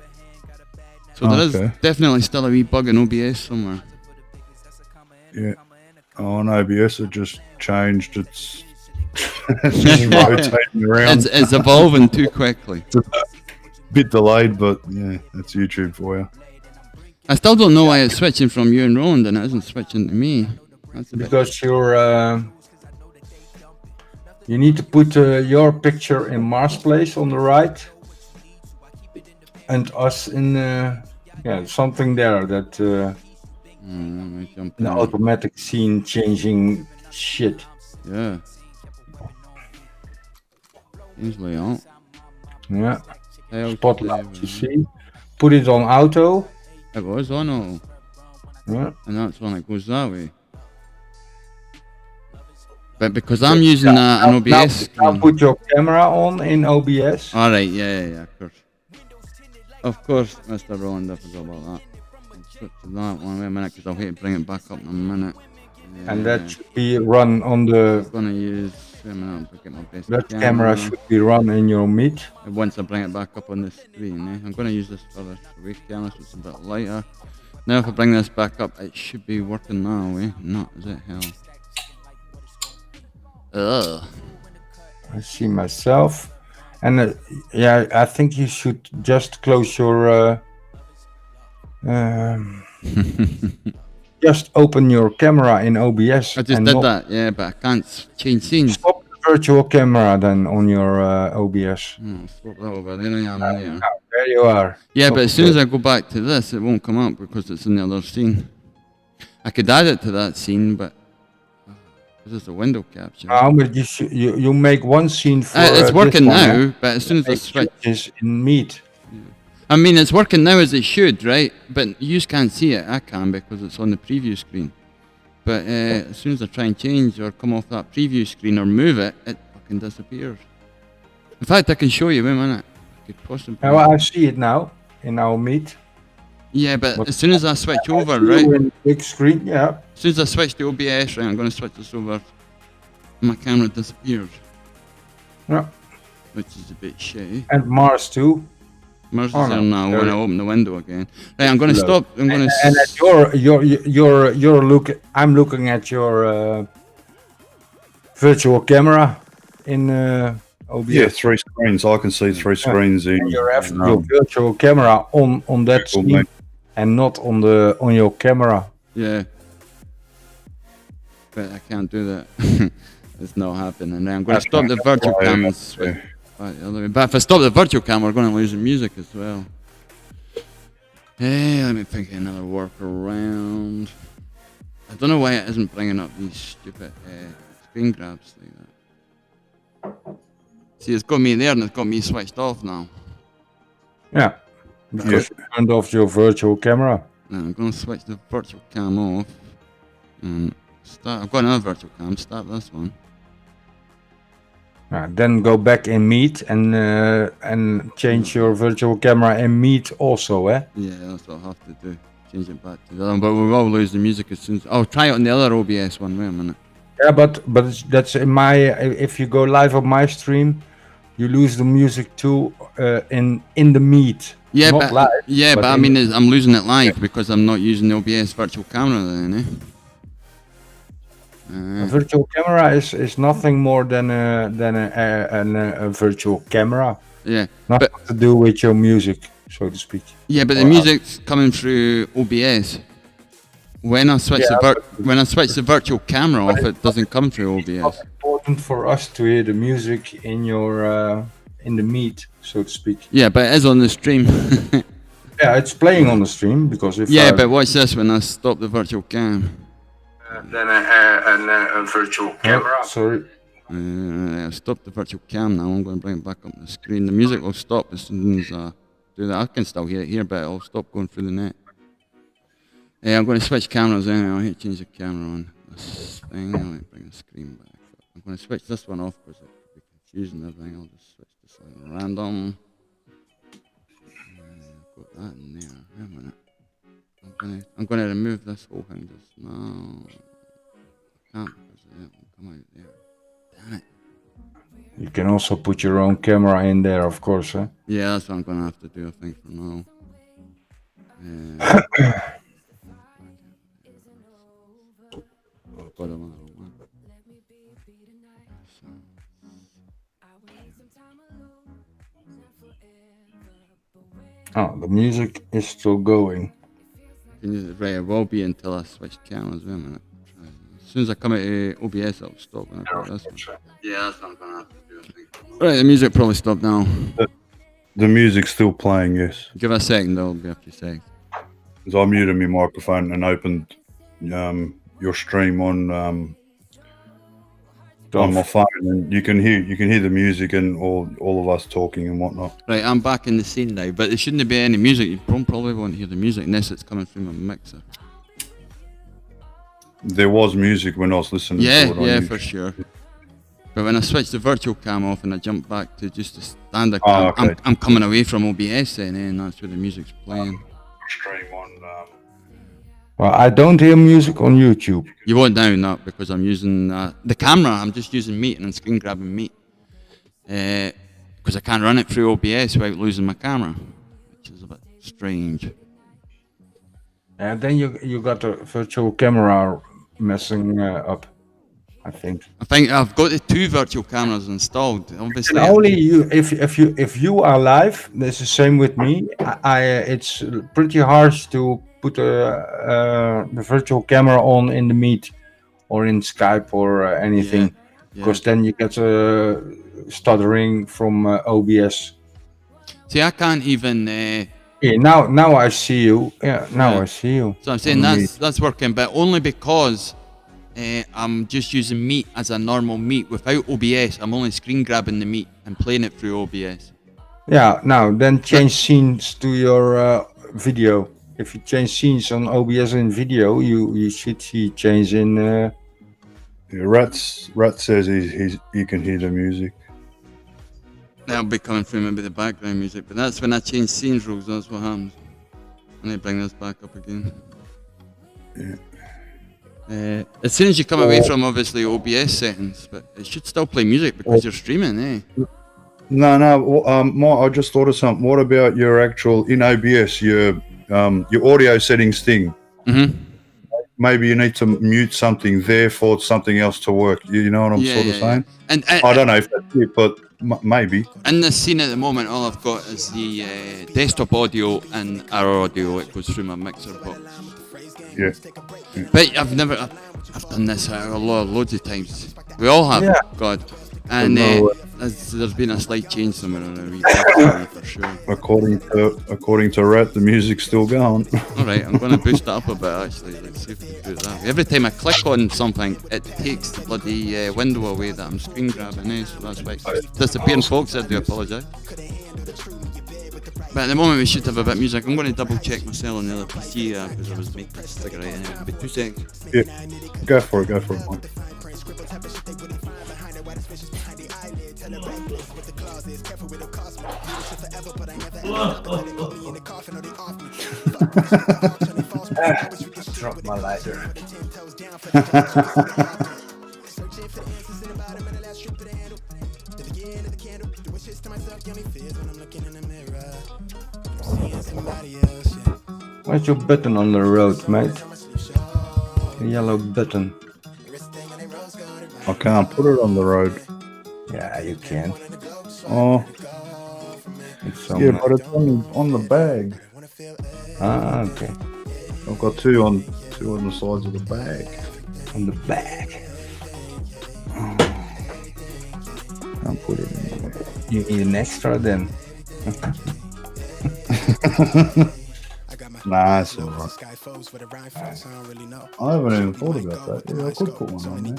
So there is definitely still a wee bug in OBS somewhere. Yeah. On OBS it just changed. It's just rotating around. It's evolving too quickly. It's a bit delayed, but yeah, that's YouTube for you. I still don't know why it's switching from you and Roland and it isn't switching to me. That's because you need to put your picture in Mars place on the right, and us in something there that. An automatic scene changing shit. Yeah. Easily on. Yeah. Spotlight, you see. Put it on auto. It was on auto. Yeah. And that's when it goes that way. But because I'm using an OBS. Now put your camera on in OBS. Alright, yeah, of course. Of course, Mr. Roland, I forgot about that. Switch to that one. Wait a minute, because I'll hate to bring it back up in a minute. And that should be run on the. I'm gonna use. Wait a minute, I'll get my best that camera should be run in your Meet. And once I bring it back up on the screen, I'm gonna use this for the wake camera, so it's a bit lighter. Now, if I bring this back up, it should be working now, eh? Not, is it hell? Ugh. I see myself, and I think you should just close your. Just open your camera in OBS. I just did that, yeah, but I can't change scenes. Stop the virtual camera then on your OBS. Swap that over. There I am there. There you are. Yeah, but as soon as I go back to this, it won't come up because it's in the other scene. I could add it to that scene, but this is a window capture. But you make one scene for. It's working this one, now, but as soon as I switch, is in Meet. I mean, it's working now as it should, right? But you just can't see it. I can because it's on the preview screen. But as soon as I try and change or come off that preview screen or move it, it fucking disappears. In fact, I can show you. Wait a minute. I could possibly. Oh, I see it now in our Meet. Yeah, but as soon as I switch over, You right? in big screen, yeah. As soon as I switch to OBS, right, I'm going to switch this over. My camera disappears. Yeah. Which is a bit shitty. And Mars too. Mars is there now when I open the window again. Right, I'm going to Hello. stop. I'm going to. And at your look, I'm looking at your virtual camera in OBS. Yeah, 3 screens. I can see 3 screens in. You have your virtual camera on that screen and not on your camera. Yeah. But I can't do that. It's not happening. I'm going to stop the virtual camera and switch back the other way. But if I stop the virtual camera, we're going to lose the music as well. Hey, let me think of another workaround. I don't know why it isn't bringing up these stupid screen grabs like that. See, it's got me there and it's got me switched off now. Yeah, because you turned off your virtual camera. Now I'm going to switch the virtual cam off and start. I've got another virtual cam. Start this one. Then go back in Meet and change your virtual camera in Meet also, eh? Yeah, that's what I'll have to do. Change it back to the other one, but we will lose the music as soon as. I'll try it on the other OBS one. Wait a minute. Yeah, but that's in my. If you go live on my stream, you lose the music too in the Meet. Yeah, not but live, yeah, but I mean, I'm losing it live because I'm not using the OBS virtual camera then, eh? A virtual camera is nothing more than a virtual camera. Yeah, nothing to do with your music, so to speak. Yeah, but the music's coming through OBS. When I switch the virtual camera off, it doesn't come through OBS. It's important for us to hear the music in your in the Meet, so to speak. Yeah, but it is on the stream. Yeah, it's playing on the stream because if but watch this when I stop the virtual cam. Then a virtual camera. Oh, sorry. I've stopped the virtual cam now. I'm going to bring it back up on the screen. The music will stop as soon as I do that. I can still hear it here, but it'll stop going through the net. I'm going to switch cameras anyway. I'll change the camera on this thing. I might bring the screen back. I'm going to switch this one off because it could be confusing everything. I'll just switch this one random. I've got that in there. Wait a minute. I'm going to remove this whole thing just now. I can't because it won't come out there. Damn it. You can also put your own camera in there, of course. Eh? Yeah, that's what I'm going to have to do, I think, for now. I've got another one. Oh, the music is still going. Right, it will be until I switch cameras. Wait a minute. As soon as I come out of OBS, it'll stop. When I put this one. Yeah, that's what I'm going to have to do, I think. Right, the music probably stopped now. The music's still playing, yes. Give it a second, though. It'll be a few seconds. Because I muted my microphone and opened your stream on my phone, and you can hear the music and all of us talking and whatnot. Right, I'm back in the scene now, but there shouldn't be any music. You probably won't hear the music unless it's coming through my mixer. There was music when I was listening to it. Yeah, for sure. But when I switch the virtual cam off and I jump back to just the standard cam, okay. I'm coming away from OBS then, and that's where the music's playing. Stream on. Well, I don't hear music on YouTube. You won't now, not because I'm using the camera. I'm just using Meet and screen grabbing Meet because I can't run it through OBS without losing my camera, which is a bit strange. And then you got the virtual camera messing up, I think. I think I've got the 2 virtual cameras installed. Obviously, and only you. If you are live, it's the same with me. It's pretty harsh to put the virtual camera on in the Meet or in Skype or anything. because then you get stuttering from OBS. See, I can't even. Yeah, now I see you. Yeah, now Yeah. I see you. So I'm saying that's working, but only because I'm just using Meet as a normal Meet without OBS. I'm only screen grabbing the Meet and playing it through OBS. Yeah, now then change scenes to your video. If you change scenes on OBS in video, you should see change in. Yeah, Rat says he can hear the music. That'll be coming through maybe the background music, but that's when I change scenes rules. That's what happens. I need to bring this back up again. Yeah. As soon as you come away from obviously OBS settings, but it should still play music because you're streaming, eh? No. I just thought of something. What about your actual in OBS your audio settings thing? Mm-hmm. Maybe you need to mute something there for something else to work. You know what I'm sort of saying? And I don't know if that's it, but maybe. In this scene at the moment, all I've got is the desktop audio and our audio. It goes through my mixer box. Yeah. But I've done this loads of times. We all have, God. And there's been a slight change somewhere on a for sure. According to Rat, the music's still going. Alright, I'm going to boost it up a bit actually. Let's see if we can do that. Every time I click on something, it takes the bloody window away that I'm screen grabbing, eh? So that's why it's disappearing, folks. I do apologise. But at the moment we should have a bit of music. I'm going to double check myself on the other PC because I was making this figure right anyway. But 2 seconds. Yeah, go for it, Mike. Drop my lighter. Where's your button on the road, mate? The yellow button. I can't put it on the road. Yeah, you can. Oh, It's yeah, but it's on the bag. Ah, okay. I've got two on the sides of the bag. On the back. Can't put it in there. You need an extra then. Nah, it's alright. I haven't even thought about that. Yeah, I could put one on there.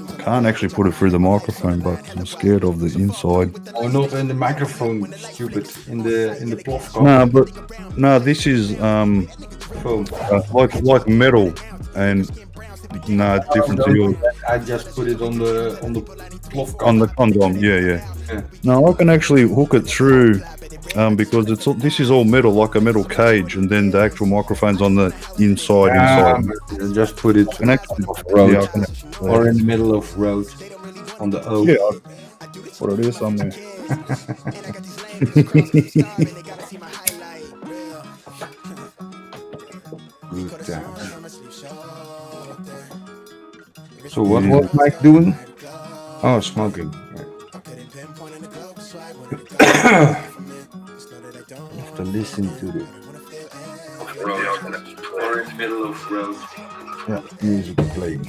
I can't actually put it through the microphone, but I'm scared of the inside. Oh, not in the microphone, stupid. In the cloth cover. No, this is Phone. like metal, and no, it's different to yours. I just put it on the cloth cover. On the condom, yeah. No, I can actually hook it through. Because this is all metal, like a metal cage, and then the actual microphone's on the inside. Just put it And actually, road. Or in the middle of road on the O. Yeah, what it is somewhere. Good. So what was Mike doing? Oh, smoking. You have to listen to the road. Or in the middle of road. Yeah, Music playing.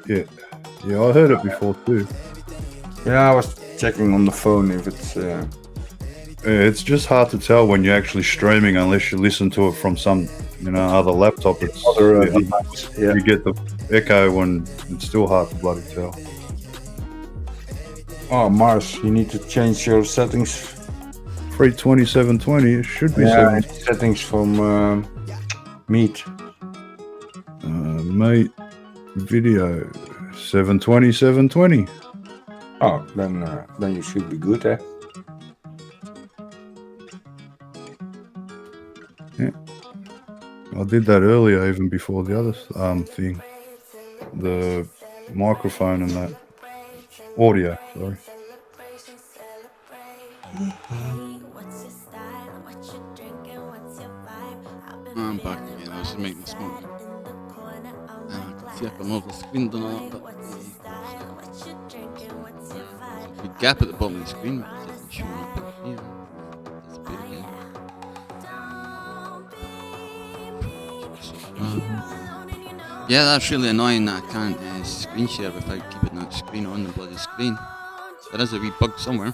yeah. I heard it before too. Yeah, I was checking on the phone if it's. It's just hard to tell when you're actually streaming unless you listen to it from some, other laptop. It's you get the echo and it's still hard to bloody tell. Oh, Mars, you need to change your settings. 32720, it should be Settings from Meet. Mate, video 720. Oh, then you should be good, eh? Yeah, I did that earlier, even before the other thing, the microphone and that audio. Sorry. I'm back again. I was just making the smoke. I can see I come over the screen done a lot, but the gap at the bottom of the screen isn't showing up here. That's a bit again. Yeah, that's really annoying that I can't screen share without keeping that screen on the bloody screen. There is a wee bug somewhere.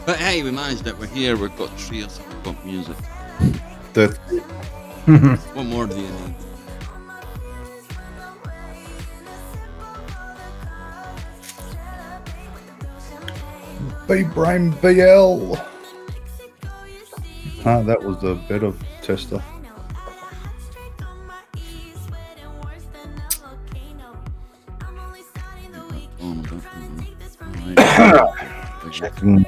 But hey, we managed it. We're here. We've got trees. We've got music. That What more do you need? B-Brain BL. Ah, that was the beta tester. Oh, my God. Checking.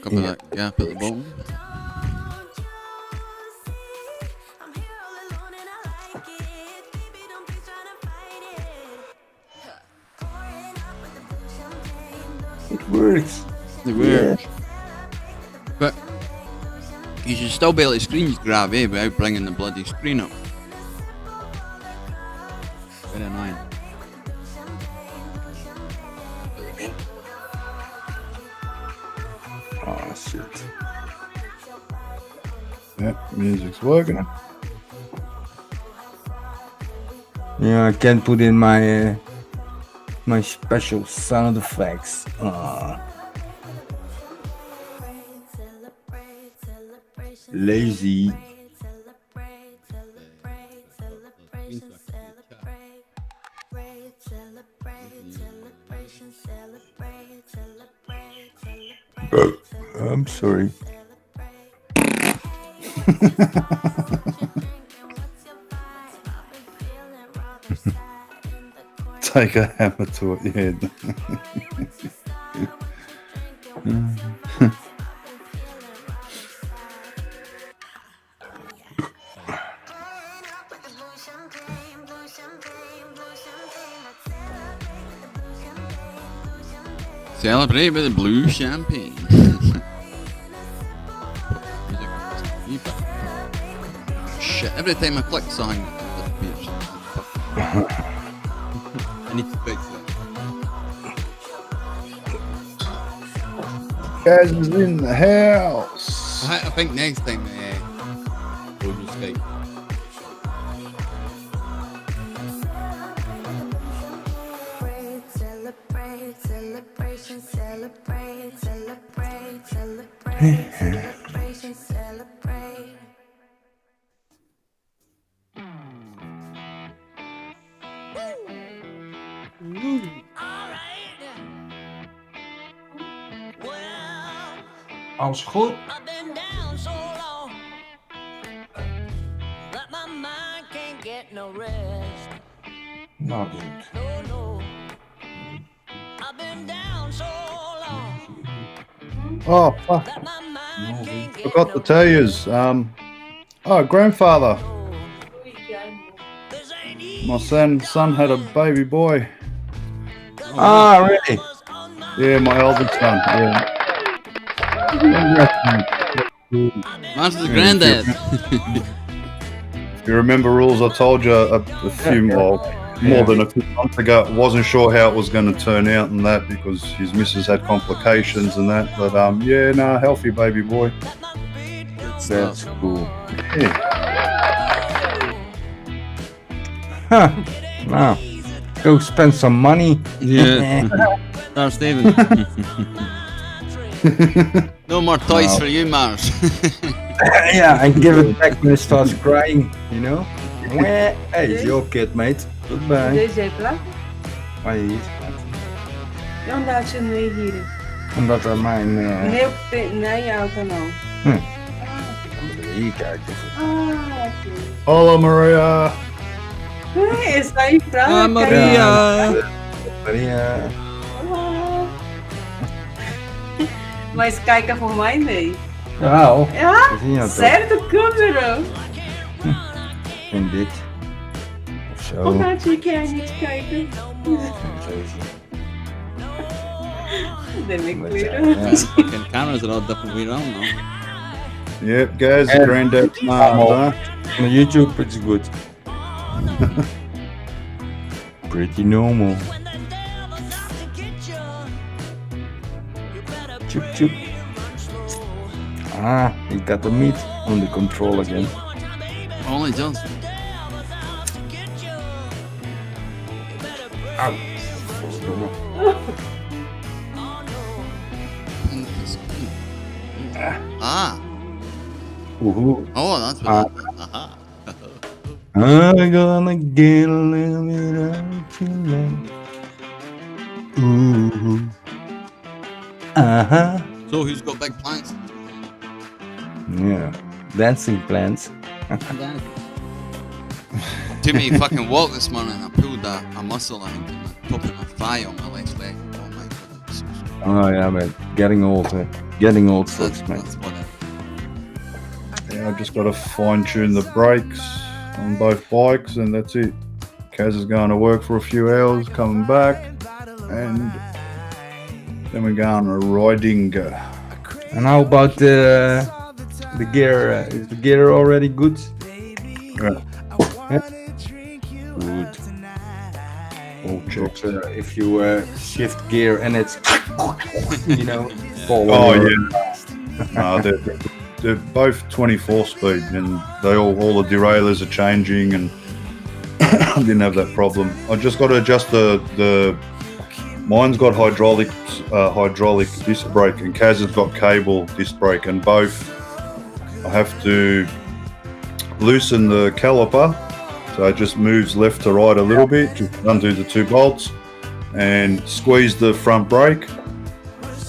Cover that gap at the bottom. It works. They work. But you should still be able to screen grab without bringing the bloody screen up. Very annoying. Oh shit. Yeah, music's working. Yeah, I can't put in my my special sound effects. Lazy. I'm sorry. Take a hammer to your head. Celebrate with the blue champagne. Shit, every time I click something, it disappears. I need to fix it. Guys is in the house. I think next time we'll just Skype. Alles goed? Nou goed. Oh, fuck. Forgot to tell yous. Grandfather. My son had a baby boy. Ah, really? Yeah, my eldest son. Yeah. That's his granddad. If you remember, rules, I told you a few more than a few months ago. Wasn't sure how it was going to turn out and that because his missus had complications and that. But healthy baby boy. That's cool. Yeah. Huh. Now, go spend some money. Yeah. Start saving. No more toys for you, Mars. Yeah, and give it back when it starts crying, you know? Hey, it's your kid, mate. Goodbye. Deze heeft laat. Maar je niet. Ja, omdat ze mee hier is. Omdat er mijn... Nee, jouw kanaal. Hier kijken. Ah, Hola, Maria. oké. Is dat je vrouw? Ah, Maria. Maria. Maar eens kijken voor mij mee. Wow. Ja? We zien jou toch? Certo, camera. In dit. Of zo. Of laat je jij niet kijken? Then ik weer. Fucking cameras are all different way around now. Yep, guys, And- granddad's mom, huh? On YouTube, it's good. Pretty normal. Chip, chip. Ah, he got the meat under control again. Only Johnson. Ah. Woohoo. Oh, that's what. Aha. I'm gonna get a little bit of feeling. Ooh. Uh-huh. So who's got big plans? Yeah. Dancing plans. Timmy fucking walked this morning. I pulled a muscle I think in the top of my thigh on my left leg. Oh my goodness. Oh yeah, man. Getting old, man. Getting old sucks, man. That's what it. Yeah, I've just got to fine tune the brakes on both bikes, and that's it. Kaz is going to work for a few hours, coming back, and then we're going riding. And how about the gear? Is the gear already good? Yeah. Good. All checked. But, if you shift gear and it's, forward. Oh yeah. No, they're both 24 speed, and all the derailleurs are changing, and I didn't have that problem. I just got to adjust the mine's got hydraulic disc brake, and Kaz has got cable disc brake, and both I have to loosen the caliper, so it just moves left to right a little bit, just undo the 2 bolts and squeeze the front brake,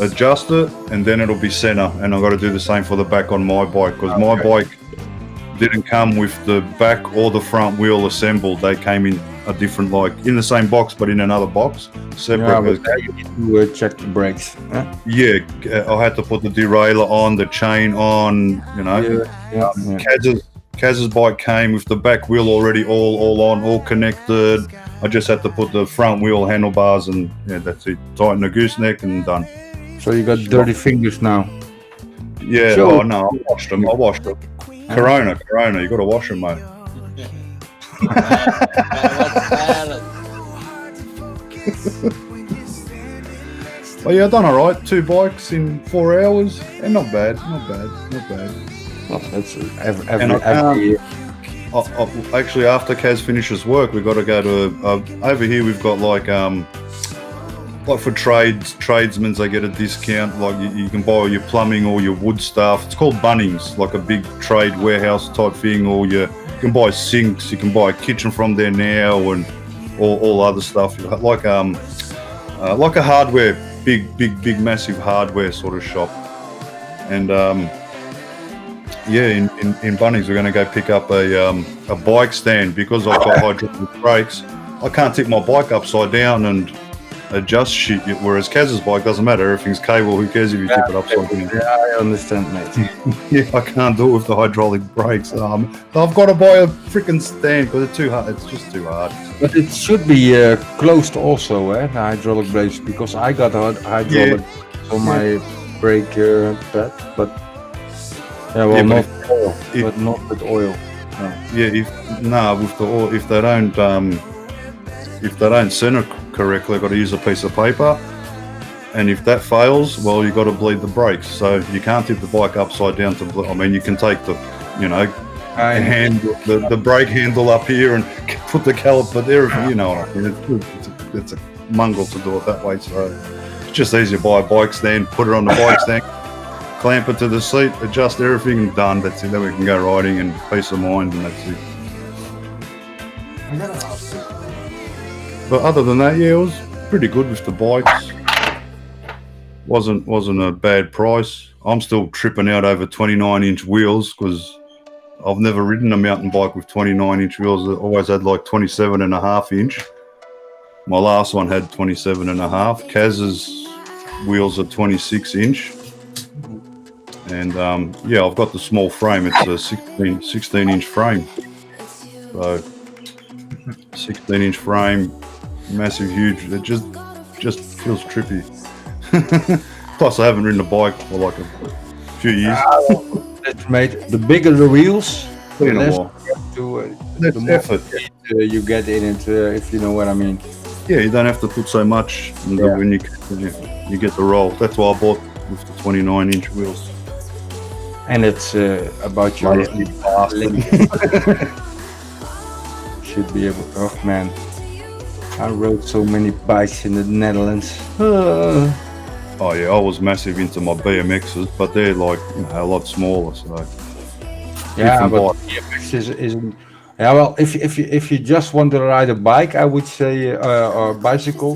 adjust it, and then it'll be center. And I've got to do the same for the back on my bike, because my bike didn't come with the back or the front wheel assembled. They came in a different, in the same box but in another box, separate. You check the brakes. Huh? Yeah, I had to put the derailleur on, the chain on, Kaz's bike came with the back wheel already all on, all connected. I just had to put the front wheel handlebars, and that's it. Tighten the gooseneck and done. So you got dirty fingers now. Yeah, Sure. oh no, I washed them. Corona, you got to wash them, mate. But yeah, I done all right. 2 bikes in 4 hours, and not bad. Well, that's every And actually, after Kaz finishes work, we got to go to over here. We've got like for tradesmen, they get a discount. Like you can buy your plumbing or your wood stuff. It's called Bunnings, like a big trade warehouse type thing. Or you can buy sinks. You can buy a kitchen from there now, and all other stuff. Like a hardware, big, massive hardware sort of shop. And in Bunnings, we're going to go pick up a bike stand, because I've got hydraulic brakes. I can't tip my bike upside down and adjust shit, whereas Kaz's bike doesn't matter. Everything's cable. Who cares if you tip it upside down? Yeah, I understand, mate. Yeah, I can't do it with the hydraulic brakes. So I've got to buy a freaking stand, because it's too hard. It's just too hard. But it should be closed also, the hydraulic brakes, because I got hydraulic on my brake pad, but not oil, but not with oil. No. Yeah, with the oil, if they don't center correctly, I've got to use a piece of paper, and if that fails, well, you got to bleed the brakes. So you can't tip the bike upside down to bleed. I mean, you can take the the brake handle up here and put the caliper there, what I mean. It's a mongrel to do it that way, so it's just easier to buy a bike stand, put it on the bike stand, clamp it to the seat, adjust everything, and done. That's it. Then we can go riding and peace of mind, and that's it. But other than that, yeah, it was pretty good with the bikes. Wasn't a bad price. I'm still tripping out over 29-inch wheels, because I've never ridden a mountain bike with 29-inch wheels. I always had like 27.5-inch. My last one had 27.5. Kaz's wheels are 26-inch. And I've got the small frame. It's a 16-inch frame. So 16-inch frame, massive, huge. It just feels trippy. Plus, I haven't ridden a bike for like a few years. Mate, the bigger the wheels, the less That's effort. you get in it, if you know what I mean. Yeah, you don't have to put so much when you get the roll. That's why I bought with the 29-inch wheels. And it's about your Lazy bastard. should be able. Oh man, I rode so many bikes in the Netherlands. Oh yeah, I was massive into my BMXs, but they're like a lot smaller. So Yeah, different but bike. BMX isn't. Yeah, well, if you just want to ride a bike, I would say or bicycle,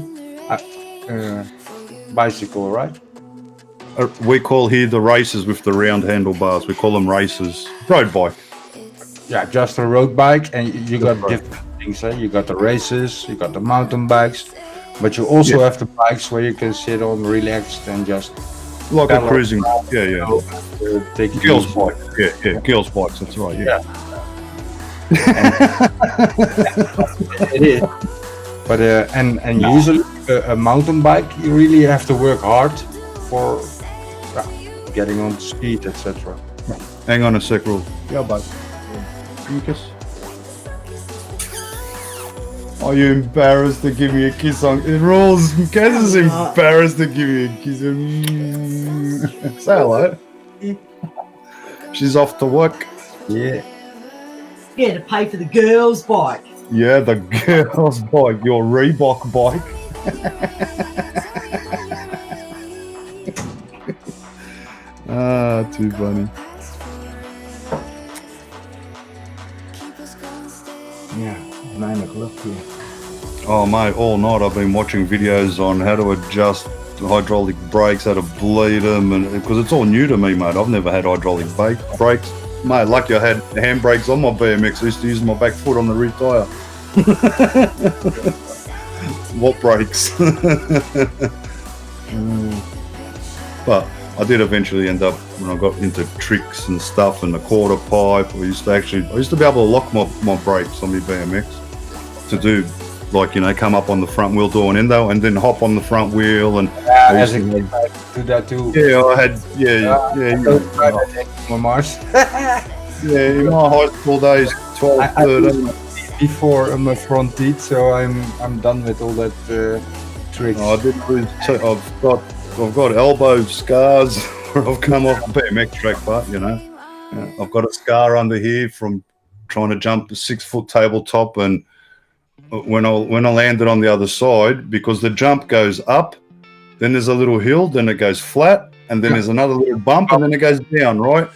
bicycle, right? We call here the races with the round handlebars. We call them races. Road bike. Yeah, just a road bike, and you got Right. different things. You got the races, you got the mountain bikes, but you also have the bikes where you can sit on, relaxed, and just Like a pedal cruising. around, Yeah. take it Girls' easy. bike. Yeah. Girls' bikes. That's right. Yeah. It is. But and usually a mountain bike, you really have to work hard for getting on speed, etc. Hang on a sec, Rule. Yeah, bud. Kiss. Are you embarrassed to give me a kiss on Rules? Kaz is embarrassed to give me a kiss. Say hello. She's off to work. Yeah. Yeah, to pay for the girls' bike. Yeah, the girl's bike, your Reebok bike. Too funny. Yeah, 9 o'clock here. Oh mate, all night I've been watching videos on how to adjust hydraulic brakes, how to bleed them, and because it's all new to me, mate. I've never had hydraulic brakes. Mate, lucky I had handbrakes on my BMX. I used to use my back foot on the rear tyre. What brakes? But I did eventually end up, when I got into tricks and stuff and the quarter pipe, I used to be able to lock my brakes on my BMX to do, like, you know, come up on the front wheel door and endo and then hop on the front wheel. And As a kid, I do that too. yeah, I had, Mars. yeah, in my high school days, 12, I 13. Before my front teeth, so I'm done with all that tricks. I didn't lose. I've got elbow scars where I've come off the BMX track, but you know, I've got a scar under here from trying to jump a 6-foot tabletop, and when I landed on the other side, because the jump goes up, then there's a little hill, then it goes flat, and then there's another little bump, and then it goes down, right?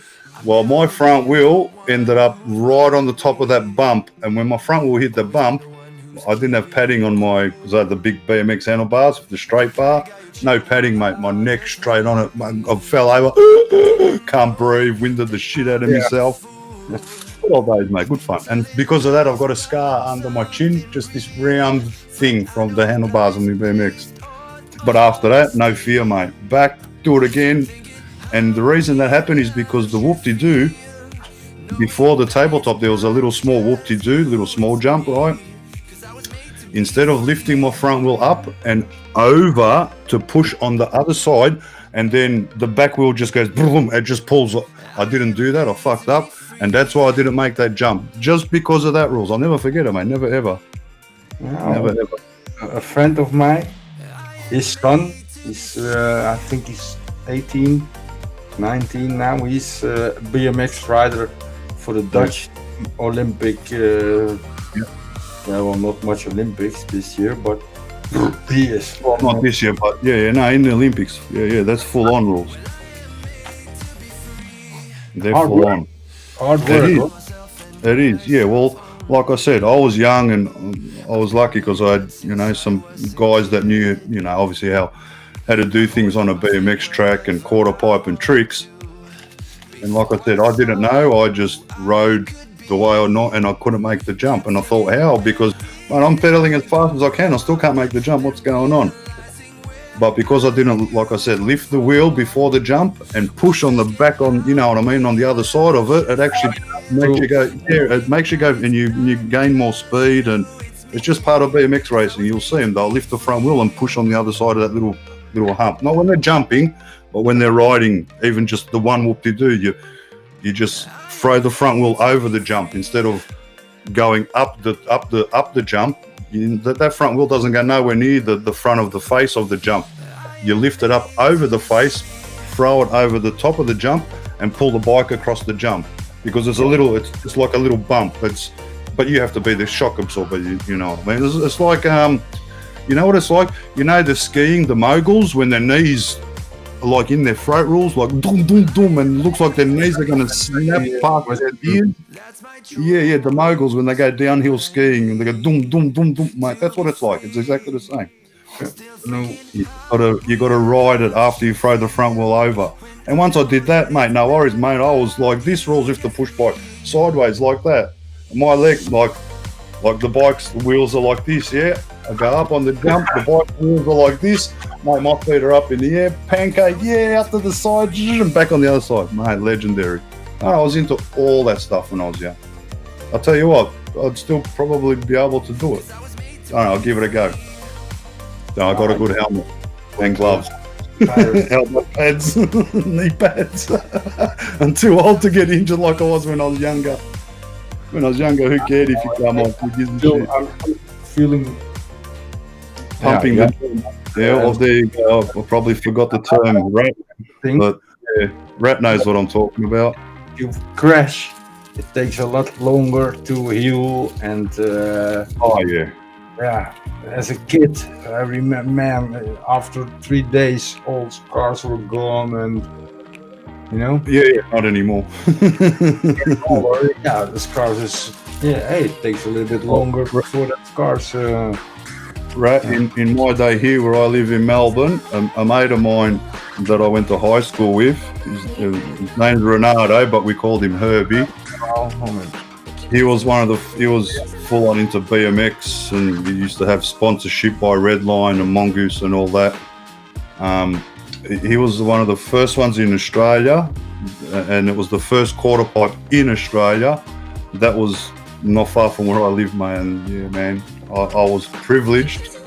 Well, my front wheel ended up right on the top of that bump, and when my front wheel hit the bump, I didn't have padding on because I had the big BMX handlebars with the straight bar. No padding, mate. My neck straight on it. I fell over. Can't breathe. Winded the shit out of myself. Good old days, mate. Good fun. And because of that, I've got a scar under my chin. Just this round thing from the handlebars on the BMX. But after that, no fear, mate. Back, do it again. And the reason that happened is because the whoop-de-doo, before the tabletop, there was a little small whoop-de-doo, little small jump, right? Instead of lifting my front wheel up and over to push on the other side, and then the back wheel just goes boom, it just pulls up. I didn't do that. I fucked up, and that's why I didn't make that jump. Just because of that rules. I'll never forget it, mate. Never ever. Never ever. A friend of mine, his son, I think he's 18, 19 now. He's a BMX rider for the Dutch Olympic. Well, not much Olympics this year, but he is. Well, not this year, but in the Olympics. Yeah, that's full on rules. They're Hard full work. on. Hard work. It is. Yeah, well, like I said, I was young and I was lucky because I had, some guys that knew, obviously how to do things on a BMX track and quarter pipe and tricks. And like I said, I didn't know. I just rode the way or not, and I couldn't make the jump. And I thought, how? Because I'm pedaling as fast as I can. I still can't make the jump. What's going on? But because I didn't, like I said, lift the wheel before the jump and push on the back on, you know what I mean, on the other side of it, it actually makes you go, it makes you go, and you gain more speed. And it's just part of BMX racing. You'll see them, they'll lift the front wheel and push on the other side of that little hump. Not when they're jumping, but when they're riding, even just the one whoop-de-doo, you just throw the front wheel over the jump instead of going up the jump. That front wheel doesn't go nowhere near the front of the face of the jump. You lift it up over the face, throw it over the top of the jump and pull the bike across the jump because it's like a little bump. But you have to be the shock absorber. You know what I mean? It's like you know what it's like. You know the skiing, the moguls when their knees are like in their throat rolls, like dum dum dum, and it looks like their knees are going to snap past their ears. Yeah, the moguls when they go downhill skiing and they go dum dum dum dum, mate. That's what it's like. It's exactly the same. You got to ride it after you throw the front wheel over. And once I did that, mate, no worries, mate. I was like this rolls if the push bike sideways like that. And my leg, like the bike's wheels are like this, yeah. I go up on the jump, the bike wheels are like this. Mate, my feet are up in the air, pancake, yeah, out to the side, and back on the other side. Mate, legendary. I was into all that stuff when I was young. I'll tell you what, I'd still probably be able to do it. I don't know, I'll give it a go. No, I got a good helmet and gloves. Helmet pads, knee pads. I'm too old to get injured like I was when I was younger. When I was younger, who cared if you come off? I'm feeling pumping the well, there you go. I probably forgot the term rat, but yeah, rat knows what I'm talking about. You crash, it takes a lot longer to heal, and yeah. As a kid, I remember, man, after 3 days, all scars were gone, and you know. Yeah, not anymore. Yeah, the scars is. Yeah, hey, it takes a little bit longer before that scars. Right, in my day here where I live in Melbourne, a mate of mine that I went to high school with, his name's Renato, but we called him Herbie. He was full on into BMX, and he used to have sponsorship by Redline and Mongoose and all that. He was one of the first ones in Australia, and it was the first quarter pipe in Australia. That was not far from where I live, man. Yeah, man. I was privileged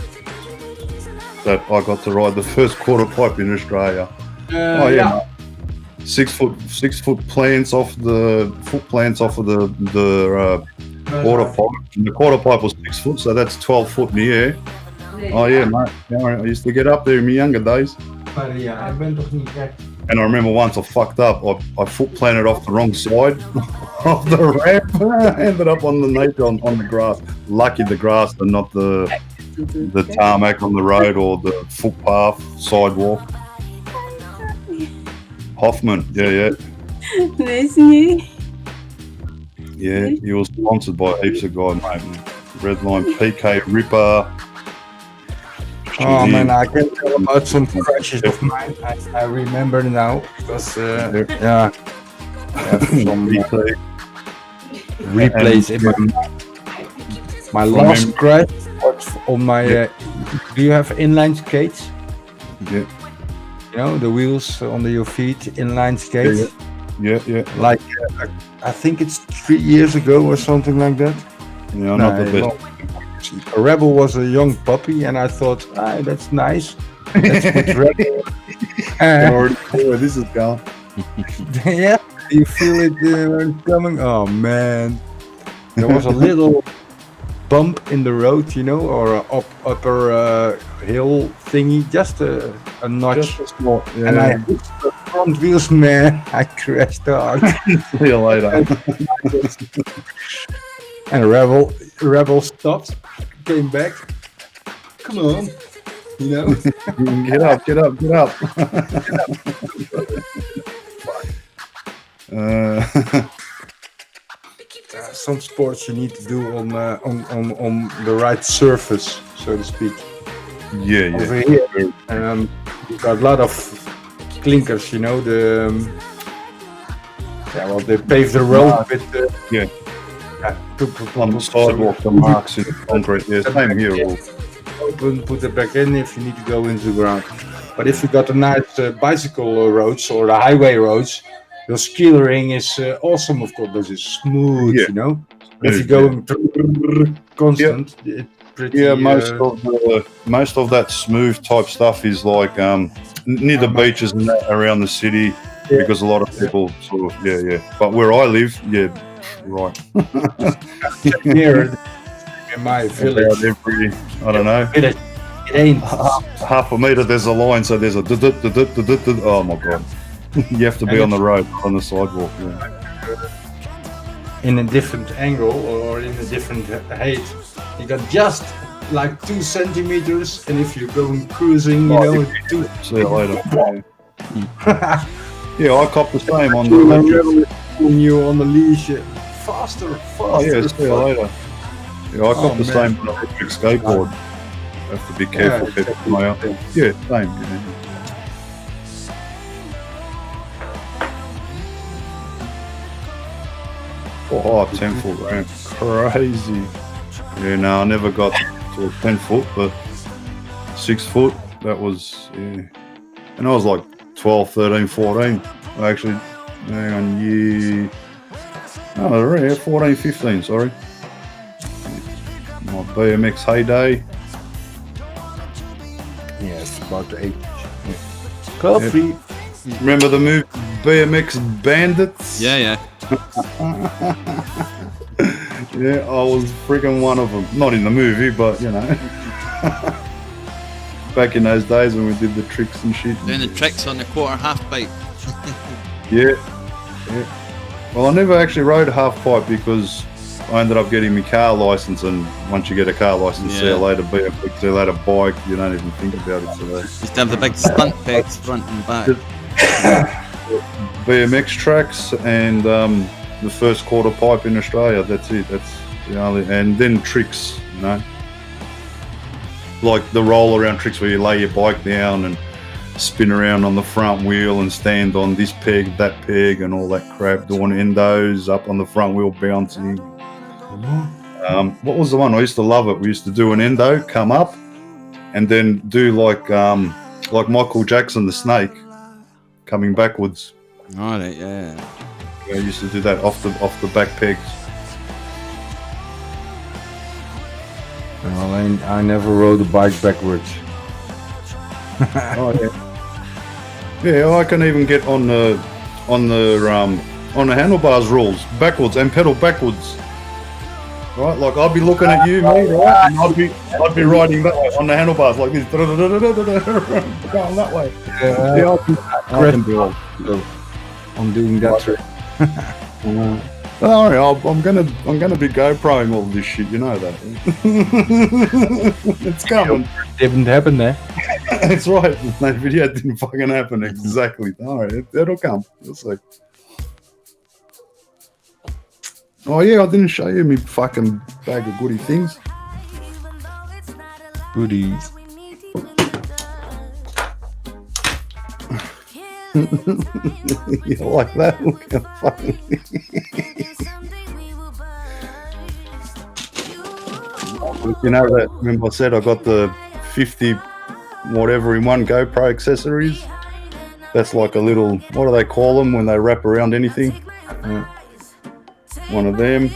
that I got to ride the first quarter pipe in Australia. Yeah. 6 foot plants off the quarter pipe. And the quarter pipe was 6 foot, so that's 12 foot in the air. Oh yeah, mate. Yeah, I used to get up there in my younger days. And I remember once I fucked up. I foot planted off the wrong side of the ramp. Ended up on the nature on the grass. Lucky the grass and not the tarmac on the road or the footpath sidewalk. Hoffman, yeah. Yeah, he was sponsored by heaps of guys, mate. Redline, PK Ripper. Oh man, I can tell about some crashes of mine. I remember now because some replays in my last crash was on my. Do you have inline skates? Yeah. You know the wheels under your feet, inline skates. Yeah. Like I think it's 3 years ago or something like that. Yeah, not the best. A Rebel was a young puppy, and I thought, that's nice. Let's put Rebel. This is gone. Yeah, you feel it coming? Oh man, there was a little bump in the road, you know, or an upper hill thingy, just a notch. Just a small, yeah. And I hit the front wheels, man. I crashed hard. See you later. And Rebel stopped, came back. Come on, you know. Get up. Some sports you need to do on the right surface, so to speak. Yeah. Over here, you've got a lot of clinkers, you know. They pave the road with the on the sidewalk, the marks in the concrete. Yeah, same here. Open, put it back in if you need to go into the ground. But if you got the nice bicycle roads or the highway roads, the skillering is awesome, of course, because it's smooth, you know. But if you're going constant, it's pretty. Yeah, most of that smooth type stuff is like near the beaches and that around the city, because a lot of people sort of But where I live, right. Here in my village, I don't know. It ain't. half a meter, there's a line, so there's a oh my god. You have to be on the road, on the sidewalk. Yeah. In a different angle or in a different height. You got just like 2 centimeters, and if you're going cruising, you know, see you later. Yeah, I cop the same on the electric. When you're on the leash, faster. Oh yeah, see you later. Yeah, I cop the same on the electric skateboard. Have to be careful. Yeah, same. Yeah. Oh, 10-foot ramp. Crazy. Yeah, no, I never got to a 10-foot, but 6-foot, that was, yeah. And I was like 12, 13, 14. Actually, hang on, yeah, 14, 15, sorry. My BMX heyday. Yes, about 8. Coffee. Yeah. Remember the movie BMX Bandits? Yeah. Yeah, I was freaking one of them. Not in the movie, but you know. Back in those days when we did the tricks and shit. Doing the tricks on the quarter half pipe. Yeah. Well, I never actually rode a half pipe because I ended up getting my car license, and once you get a car license, see you later BMX, see you later bike, you don't even think about it. So just have the big stunt pegs front and back. BMX tracks and the first quarter pipe in Australia. That's it. That's the only, and then tricks, you know, like the roll around tricks where you lay your bike down and spin around on the front wheel and stand on this peg, that peg, and all that crap. Doing endos up on the front wheel, bouncing. What was the one? I used to love it. We used to do an endo, come up, and then do like Michael Jackson, the Snake, coming backwards. All right, yeah. I used to do that off the back pegs. Well, I never rode a bike backwards. Oh yeah. Yeah, I can even get on the handlebars rules backwards and pedal backwards. Right, like I'd be looking at you, mate, right? And I'd be riding that way on the handlebars like this, going that way. Yeah, I can do it. I'm doing that trick. All right, I'm gonna be GoProing all this shit. You know that. It's coming. Didn't happen there. That's right. That video didn't fucking happen. Exactly. All right, it'll come. You'll see. Oh yeah, I didn't show you me fucking bag of goodie things. Goodies. You like that? Look how fucking. You know that? Remember I said I got the 50 whatever in one GoPro accessories? That's like a little. What do they call them when they wrap around anything? One of them.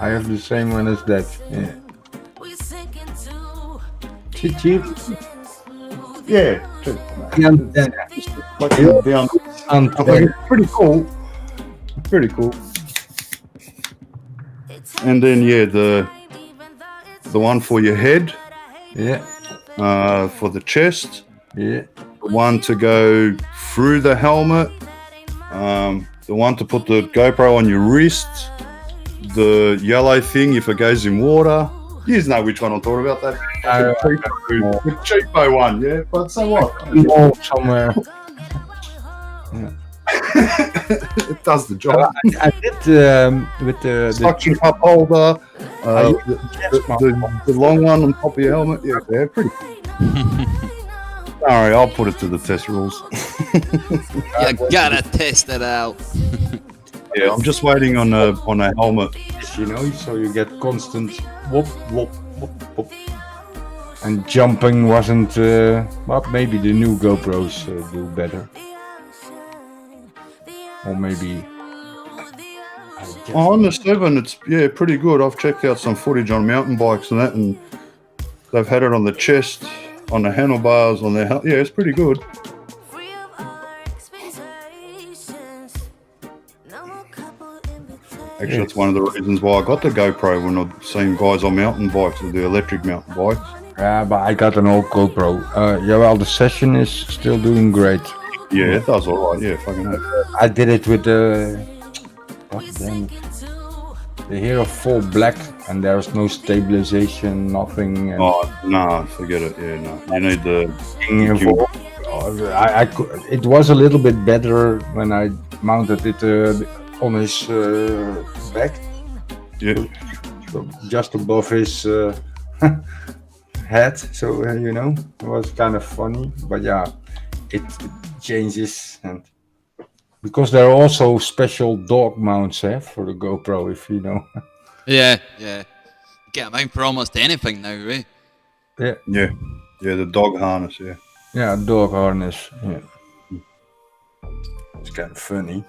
I have the same one as that. Yeah. Cheap. Yeah. Pretty cool. Pretty cool. And then yeah, the one for your head. Yeah. For the chest. Yeah. The one to go through the helmet. The one to put the GoPro on your wrist. The yellow thing if it goes in water. You know which one I'm talking about. That the cheapo one, yeah. But so what? Somewhere. Yeah. It does the job. I did with the suction cup holder, the long one on top of your helmet. Yeah, they're pretty cool. Sorry, I'll put it to the test rules. You gotta test it out. Yeah, I'm just waiting on a helmet. You know, so you get constant whoop, whoop, whoop, whoop. And jumping wasn't, well, maybe the new GoPros do better. Or maybe... On the 7, it's, yeah, pretty good. I've checked out some footage on mountain bikes and that, and they've had it on the chest, on the handlebars, on the... Yeah, it's pretty good. Actually, that's one of the reasons why I got the GoPro when I've seen guys on mountain bikes with the electric mountain bikes. Yeah, but I got an old GoPro. Yeah, well, the session is still doing great. Yeah, it does all right. Yeah, fucking hell. I did it with the Hero 4 Black, and there's no stabilization, nothing. And Oh, no, forget it. Yeah, no. You need the... it was a little bit better when I mounted it on his back. Yeah. So just above his head, so it was kind of funny, but yeah, it changes, and because there are also special dog mounts for the GoPro, if you know. Yeah. You get a mount for almost anything now, right? Yeah, the dog harness, yeah. Yeah, dog harness, yeah. It's kind of funny.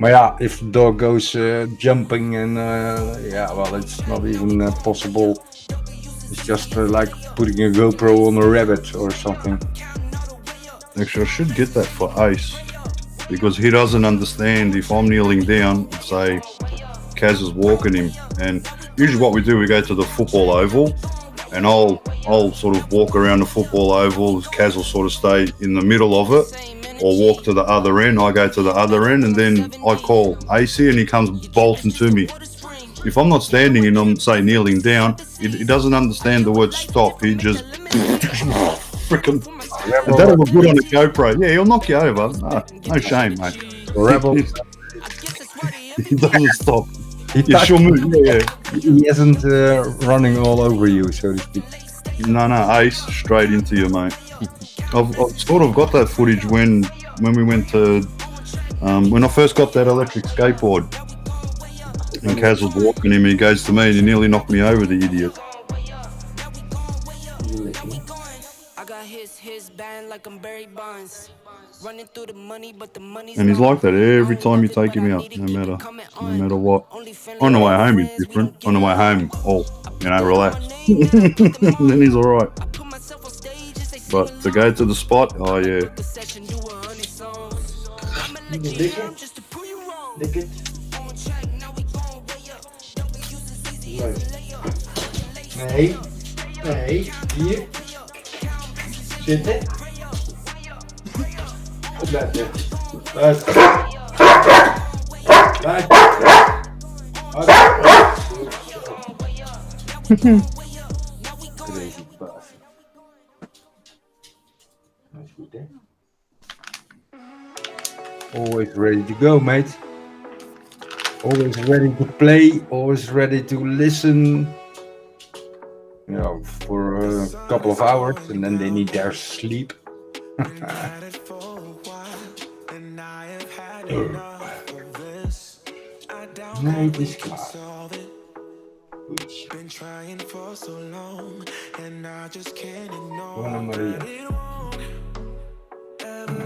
But yeah, if the dog goes jumping and well, it's not even possible. It's just like putting a GoPro on a rabbit or something. Actually, I should get that for Ace, because he doesn't understand if I'm kneeling down, say Kaz is walking him, and usually what we do, we go to the football oval, and I'll sort of walk around the football oval, Kaz will sort of stay in the middle of it, or walk to the other end, I go to the other end, and then I call AC and he comes bolting to me. If I'm not standing and I'm, say, kneeling down, he doesn't understand the word stop. He just freaking... And that'll look good on the GoPro. Yeah, he'll knock you over. No shame, mate. Rebel. He doesn't stop. He move. Yeah. He isn't running all over you, so to speak. No, Ace, straight into you, mate. I've sort of got that footage when we went to... when I first got that electric skateboard, and Kaz was walking him, he goes to me and he nearly knocked me over, the idiot. And he's like that every time you take him out, no matter what. On the way home he's different. On the way home, relax. Then he's alright. But to go to the spot, oh yeah. Lick it. Nee, hier. Zitten. Blijf Crazy bastard. That's good, eh? Always ready to go, mate. Always ready to play, always ready to listen. For a couple of hours, and then they need their sleep. Nee, het is klaar. Gewoon Maria.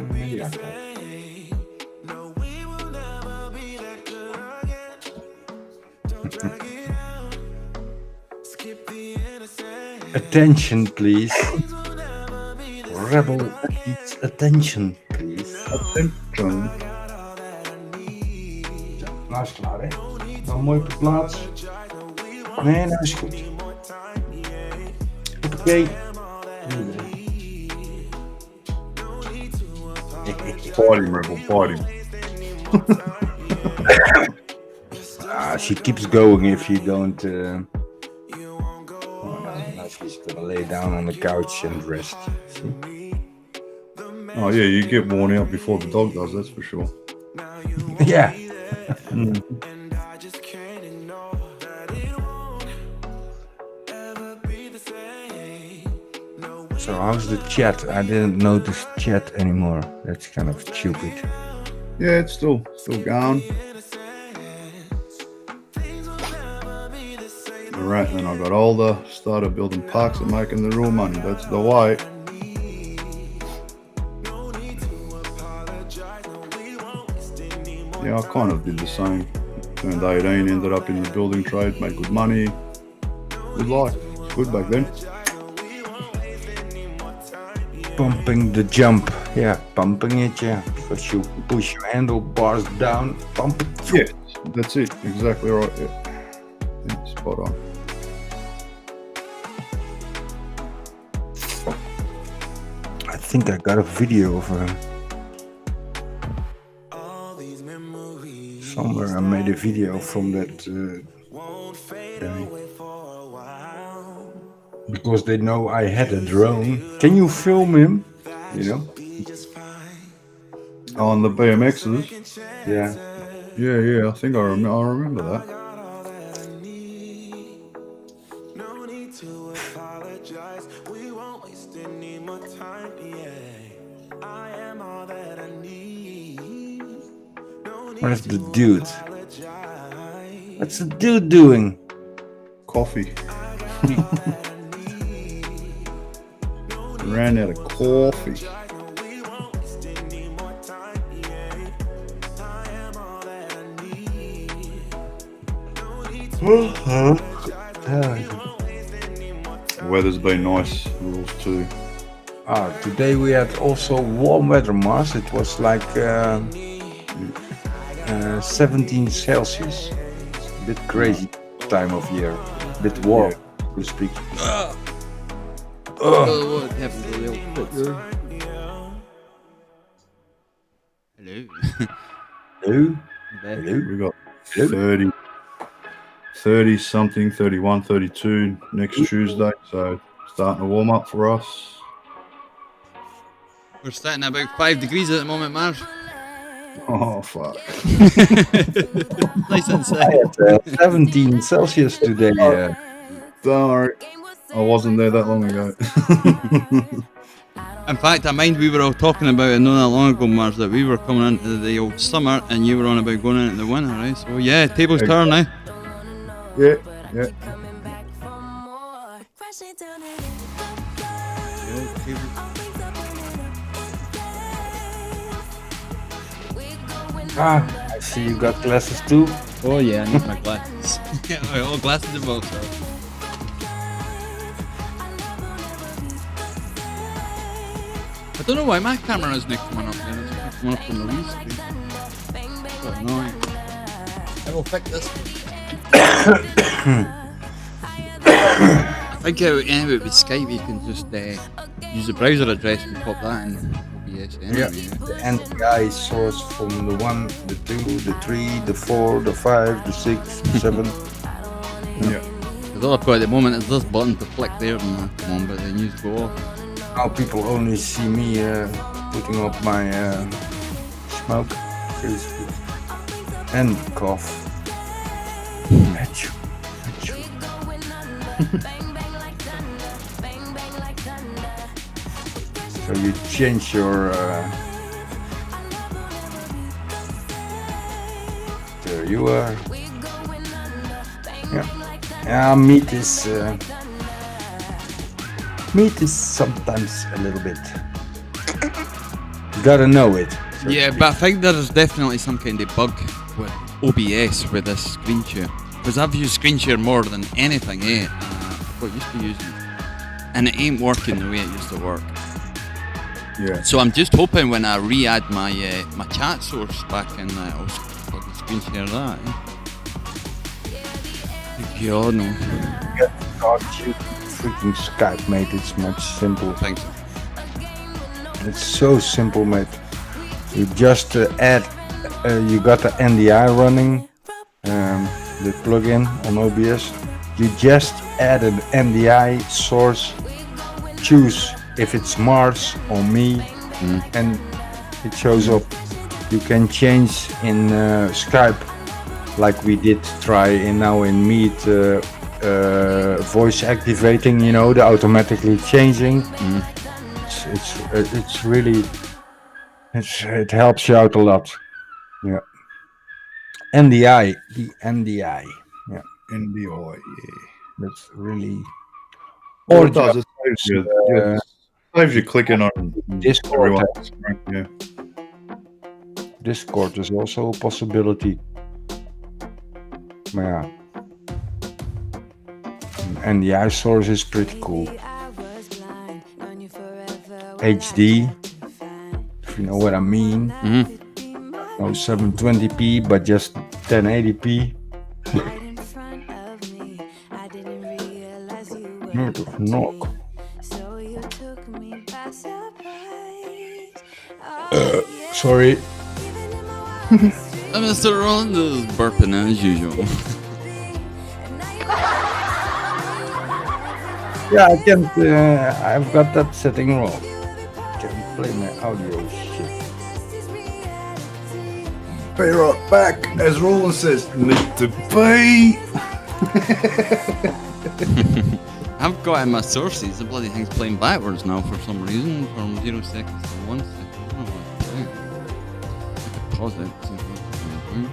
Maria. Attention, please. Rebel needs attention, please. Attention. Nou is het klaar, hè? Dan mooi op de plaats. Nee, nou is goed. Oké. Party, Rebel, party. She keeps going if you don't... She's gonna lay down on the couch and rest. Oh yeah, you get worn out before the dog does, that's for sure. Yeah. So how's the chat? I didn't notice chat anymore. That's kind of stupid. Yeah, it's still going. Right, and I got older, started building parks and making the real money. That's the way. Yeah, I kind of did the same. Turned 18, ended up in the building trade, made good money. Good life. Good back then. Pumping the jump. Yeah, pumping it, yeah. because you push your handlebars down, pump it. Yeah, that's it. Exactly right. Yeah, spot on. I think I got a video of somewhere. I made a video from that day. Because they know I had a drone. Can you film him? You know? On the BMXs. Yeah. Yeah. I think I remember that. Where's the dude? What's the dude doing? Coffee. Ran out of coffee. Weather's been nice, rules too. Today we had also warm weather, Mars. It was like 17 Celsius. It's a bit crazy time of year. A bit warm, to speak. What happened to the old picture? Hello. Hello? Hello. We got 30 something, 31, 32 next Tuesday. So starting to warm up for us. We're starting at about 5 degrees at the moment, Marv. Oh, fuck. Nice I inside. had 17 Celsius today. Don't worry. I wasn't there that long ago. In fact, I mind we were all talking about it not that long ago, Mars, that we were coming into the old summer and you were on about going into the winter, right? So yeah, tables turn now. Yeah. I see you got glasses too. Oh yeah, I need my glasses. All glasses involved, so. I don't know why my camera isn't coming up there. It's coming up on the wee screen. So annoying. I will fix this. I think anyway with Skype you can just use the browser address and pop that in OBS anyway. Yeah, the NPI source from the 1, the 2, the 3, the 4, the 5, the 6, the 7. Yeah. Because all I've got at the moment is this button to flick there and come on, but the news go off. Now people only see me putting up my smoke and cough. Achoo, achoo. So you change your there you are. Yeah, meat is sometimes a little bit. You gotta know it. Yeah, but I think there's definitely some kind of bug with OBS with this screen share. Because I've used screen share more than anything, I used to use it. And it ain't working the way it used to work. Yeah. So I'm just hoping when I re-add my my chat source back in, I'll fucking screen share that. God, no. God, you freaking Skype, mate. It's much simpler. Thanks. It's so simple, mate. You just add, you got the NDI running, the plugin on OBS. You just add an NDI source, choose if it's Mars or me, and it shows up. You can change in Skype, like we did try now in Meet, voice activating, you know, the automatically changing. It's really, it helps you out a lot. Yeah. NDI, the NDI. Yeah. NDI, yeah. That's really. Or it does. It saves you clicking on Discord. Yeah. Discord is also a possibility. Yeah. And the source is pretty cool. HD, if you know what I mean. No 720p, but just 1080p. Heart of Knock. Sorry. Mr. Roland is burping as usual. Yeah, I can't. I've got that setting wrong. Can't play my audio shit. Be right back, as Roland says, need to pee. I've got in my sources, the bloody thing's playing backwards now for some reason, from 0 seconds to 1 second. I don't know what it's doing. I could pause it. See what it's doing.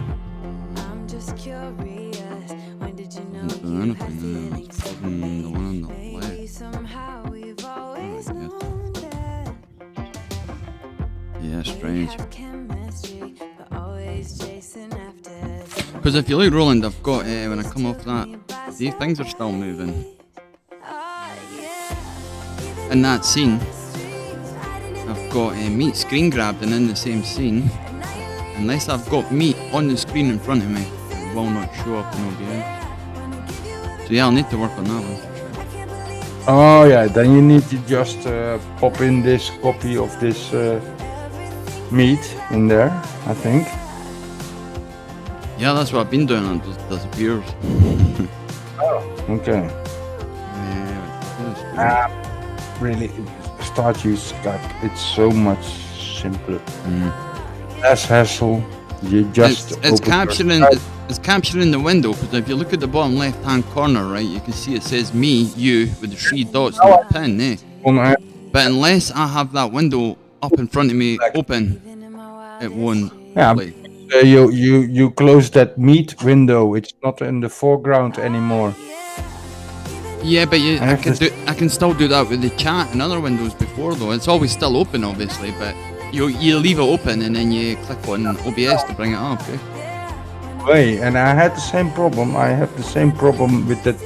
I'm just curious. When did you know Doesn't do anything now. It's closing the one on the left. somehow we've always Yes. known that Yeah, strange. chemistry, but always chasing after. Because if you look, Roland, I've got, when I come off that, these things are still moving. In that scene, I've got meat screen grabbed and in the same scene. Unless I've got meat on the screen in front of me, it will not show up in OBS. So yeah, I'll need to work on that one. Oh yeah, then you need to just pop in this copy of this meat in there, I think. Yeah, that's what I've been doing, and it just disappears. Okay. Really, start use Skype. It's so much simpler. Less hassle. You just it's open capturing your Skype. it's capturing the window, because if you look at the bottom left hand corner, right, you can see it says me, you, with the 3 dots and the pin, eh? But unless I have that window up in front of me open, it won't play. You close that meat window. It's not in the foreground anymore. Yeah, but I can still do that with the chat and other windows before though. It's always still open, obviously, but you leave it open and then you click on OBS to bring it up. Okay? Wait, and I had the same problem. I had the same problem with that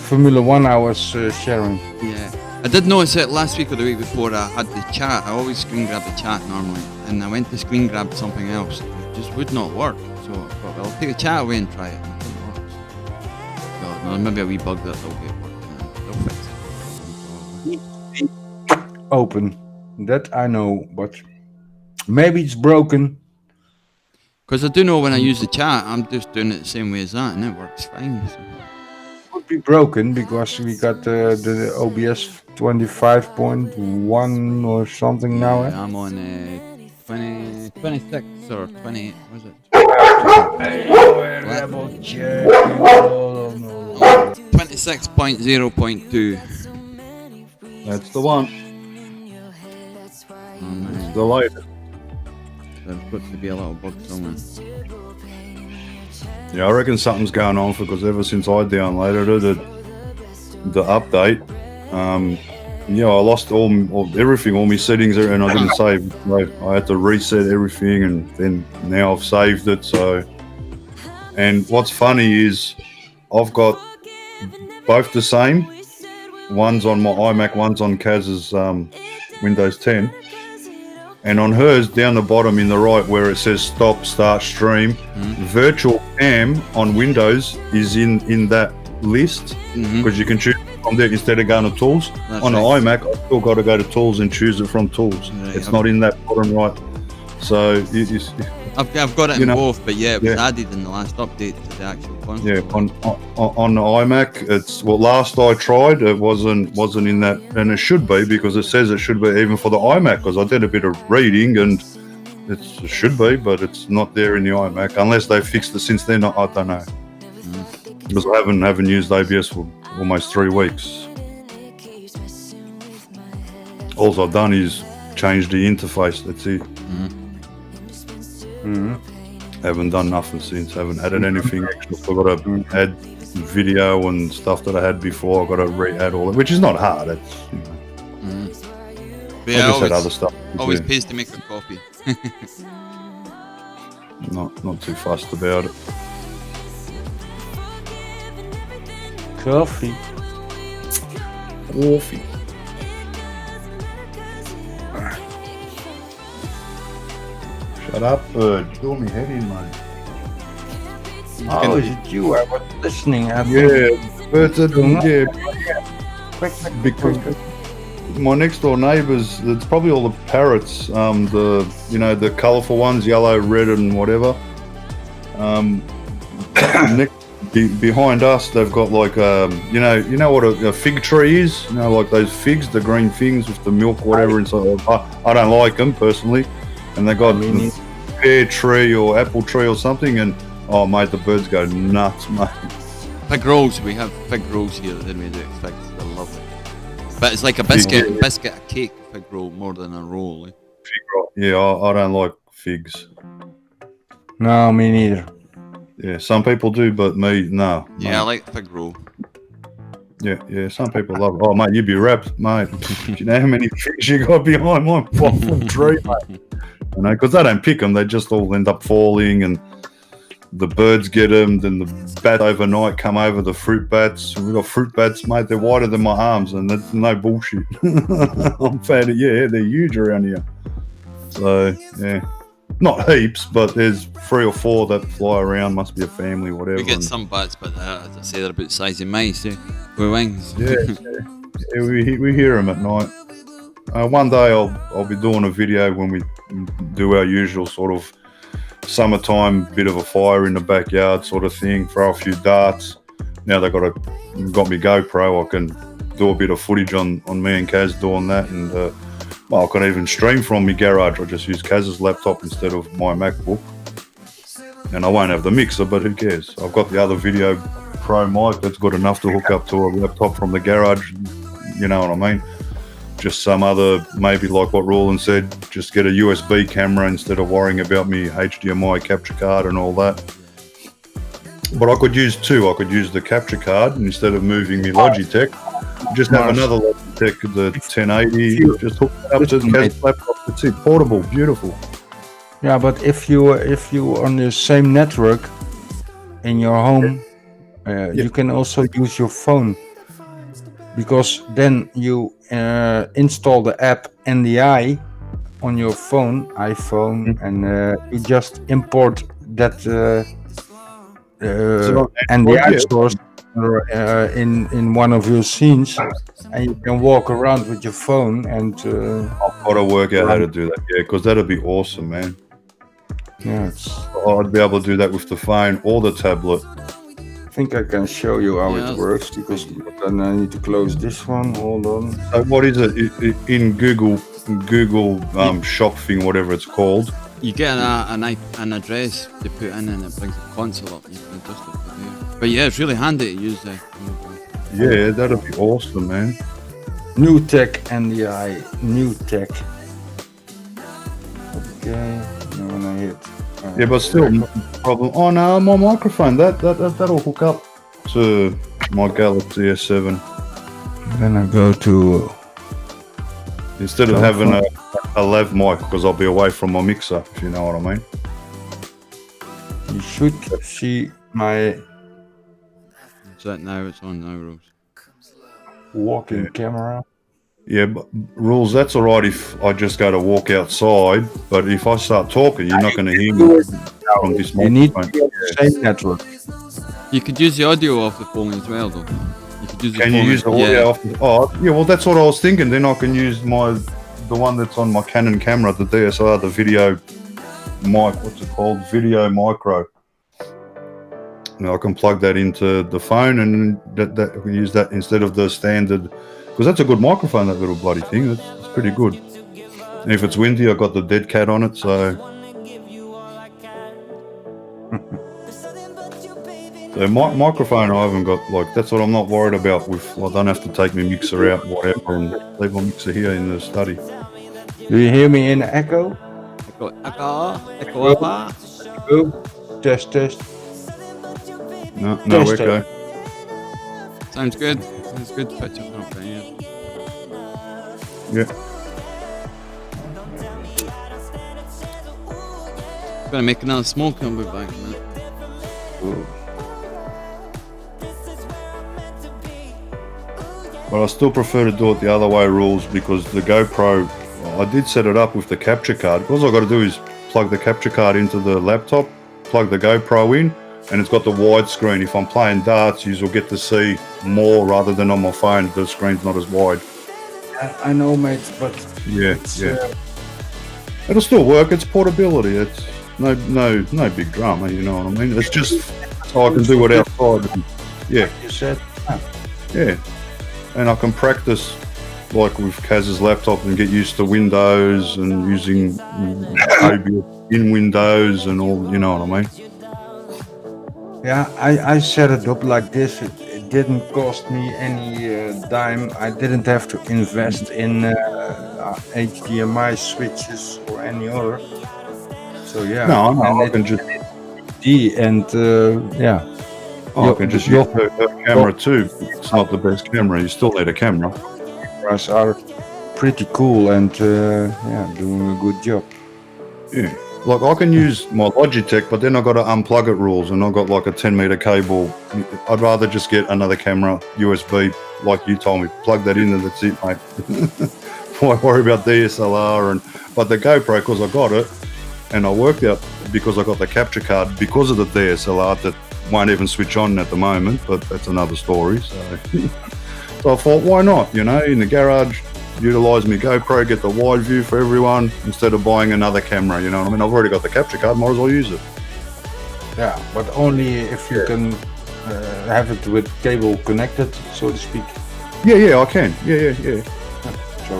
Formula 1 I was sharing. Yeah, I did notice it last week or the week before. I had the chat. I always screen grab the chat normally, and I went to screen grab something else. It just would not work. So I thought, I'll take the chat away and try it. And it didn't work. So, no, maybe a wee bug that they'll get working. And they'll fix it. Open. That I know, but maybe it's broken. Because I do know when I use the chat, I'm just doing it the same way as that, and it works fine. So. Could be broken because we got the OBS 25.1 or something now. Yeah, I'm on 26 or 28. What is it? 26.0.2. That's the one. It's the latest. There's got to be a little bug somewhere. Yeah, I reckon something's going on because ever since I downloaded it, the update, yeah, I lost everything, all my settings, and I didn't save. I had to reset everything, and then now I've saved it. So, and what's funny is I've got both the same. One's on my iMac, one's on Kaz's Windows 10. And on hers, down the bottom in the right where it says stop, start, stream, virtual cam on Windows is in that list because you can choose from there instead of going to tools. That's on right. an iMac, I've still got to go to tools and choose it from tools. Right, it's not in that bottom right. So I've got it in know, both, but yeah, it was yeah. added in the last update to the actual console. Yeah, on the iMac, it's last I tried, it wasn't in that, and it should be because it says it should be even for the iMac. Because I did a bit of reading and it should be, but it's not there in the iMac unless they fixed it since then. I don't know because I haven't used ABS for almost 3 weeks. All I've done is change the interface. That's it. Haven't done nothing since. Haven't added anything extra. I've got to add video and stuff that I had before. I've got to re-add all it, which is not hard. It's, But yeah, I just had other stuff. always Yeah. pays to make a copy. Not too fussed about it. Coffee. Shut up, bird. You're doing me head in, mate. Oh, is it you? I was listening. Birds are doing, because my next door neighbours, it's probably all the parrots, the colourful ones, yellow, red and whatever. Behind us they've got like you know what a fig tree is, like those figs, the green things with the milk whatever inside. I don't like them personally, and they got pear tree or apple tree or something, and oh mate, the birds go nuts, mate. Fig rolls, we have fig rolls here, then we do figs. I love it. But it's like a biscuit, a cake fig roll more than a roll. Eh? Fig roll. Yeah, I don't like figs. No, me neither. Yeah, some people do, but me, no. Yeah, mate. I like fig roll. Yeah, some people love it. Oh, mate, you'd be wrapped, mate. Do you know how many figs you got behind my fucking tree, mate? You know, because they don't pick them, they just all end up falling, and the birds get them. Then the bat overnight come over, the fruit bats. We've got fruit bats, mate. They're wider than my arms, and that's no bullshit. I'm fan of, they're huge around here. So, yeah. Not heaps, but there's 3 or 4 that fly around. Must be a family, whatever. We get some bats, but as I say, they're about the size of mice, with wings. Yeah, we hear them at night. One day I'll be doing a video when we do our usual sort of summertime bit of a fire in the backyard sort of thing. Throw a few darts. Now they've got me GoPro. I can do a bit of footage on me and Kaz doing that, and I can even stream from my garage. I just use Kaz's laptop instead of my MacBook. And I won't have the mixer, but who cares? I've got the other Video Pro mic that's good enough to hook up to a laptop from the garage. You know what I mean? Just some other, maybe like what Roland said, just get a USB camera instead of worrying about me HDMI capture card and all that. But I could use 2. I could use the capture card instead of moving my Logitech. Just have another Logitech, the 1080. Just hook it up to Kaz's laptop. It's it, portable, beautiful. Yeah, but if you on the same network in your home, you can also use your phone, because then you install the app NDI on your iPhone, and you just import that NDI source in one of your scenes, and you can walk around with your phone and I've got to work out how to do that, because that'd be awesome, man. Yeah, I'd be able to do that with the phone or the tablet. I think I can show you how it works, because then I need to close this one. Hold on. So what is it in Google shop thing, whatever it's called? You get an address to put in, and it brings a console up. You can adjust it from there. But yeah, it's really handy to use that. Yeah, that'd be awesome, man. New tech NDI, new tech. Okay, now when I hit. Yeah, but still, problem. Oh no, my microphone that'll hook up to my Galaxy S7. Then I go to. Instead of having a lav mic, because I'll be away from my mixer, if you know what I mean. You should see my. Is that now? It's on now, Rose. Walking camera. Yeah, but Rules, that's all right if I just go to walk outside, but if I start talking, you're not going to hear me from this microphone. You need to be on the same network. You could use the audio off the phone as well, though. You could use the Can phone you use the audio off the... Oh, yeah, well, that's what I was thinking. Then I can use the one that's on my Canon camera, the DSLR, the video mic, what's it called? Video micro. Now I can plug that into the phone, and that I can use that instead of the standard, because that's a good microphone, that little bloody thing. It's pretty good. And if it's windy, I've got the dead cat on it, so. So microphone, I haven't got, like, that's what I'm not worried about with. I don't have to take my mixer out, whatever, and leave my mixer here in the study. Do you hear me in echo? Echo. Test. No Test echo. Sounds good. Sounds good. Picture up there, yeah. Yeah. Gonna make another smoke, and I'll be back in a minute. Ooh. But I still prefer to do it the other way, Rules, because the GoPro, I did set it up with the capture card. All I got to do is plug the capture card into the laptop, plug the GoPro in, and it's got the widescreen. If I'm playing darts, you'll get to see more rather than on my phone. The screen's not as wide. I know, mate, but Yeah. It'll still work. It's portability. It's no big drama. You know what I mean? It's just so I can do it outside. And, yeah. You said, Yeah. And I can practice like with Kaz's laptop and get used to Windows and using OBS in Windows and all. You know what I mean? yeah, I set it up like this. It didn't cost me any dime. I didn't have to invest in HDMI switches or any other. So yeah. No, And I can just. yeah. I can just use her camera too. It's not the best camera. You still need a camera. Cameras are pretty cool and doing a good job. Yeah. Like I can use my Logitech, but then I got to unplug it rules, and I got like a 10-meter cable. I'd rather just get another camera, USB, like you told me. Plug that in, and that's it, mate. Why worry about DSLR but the GoPro, because I got it, and I worked out because I got the capture card because of the DSLR that won't even switch on at the moment, but that's another story. So, so I thought, why not? You know, in the garage, utilize my GoPro, get the wide view for everyone instead of buying another camera. You know what I mean? I've already got the capture card, might as well use it. Yeah, but only if you can have it with cable connected, so to speak. Yeah, I can. Yeah. So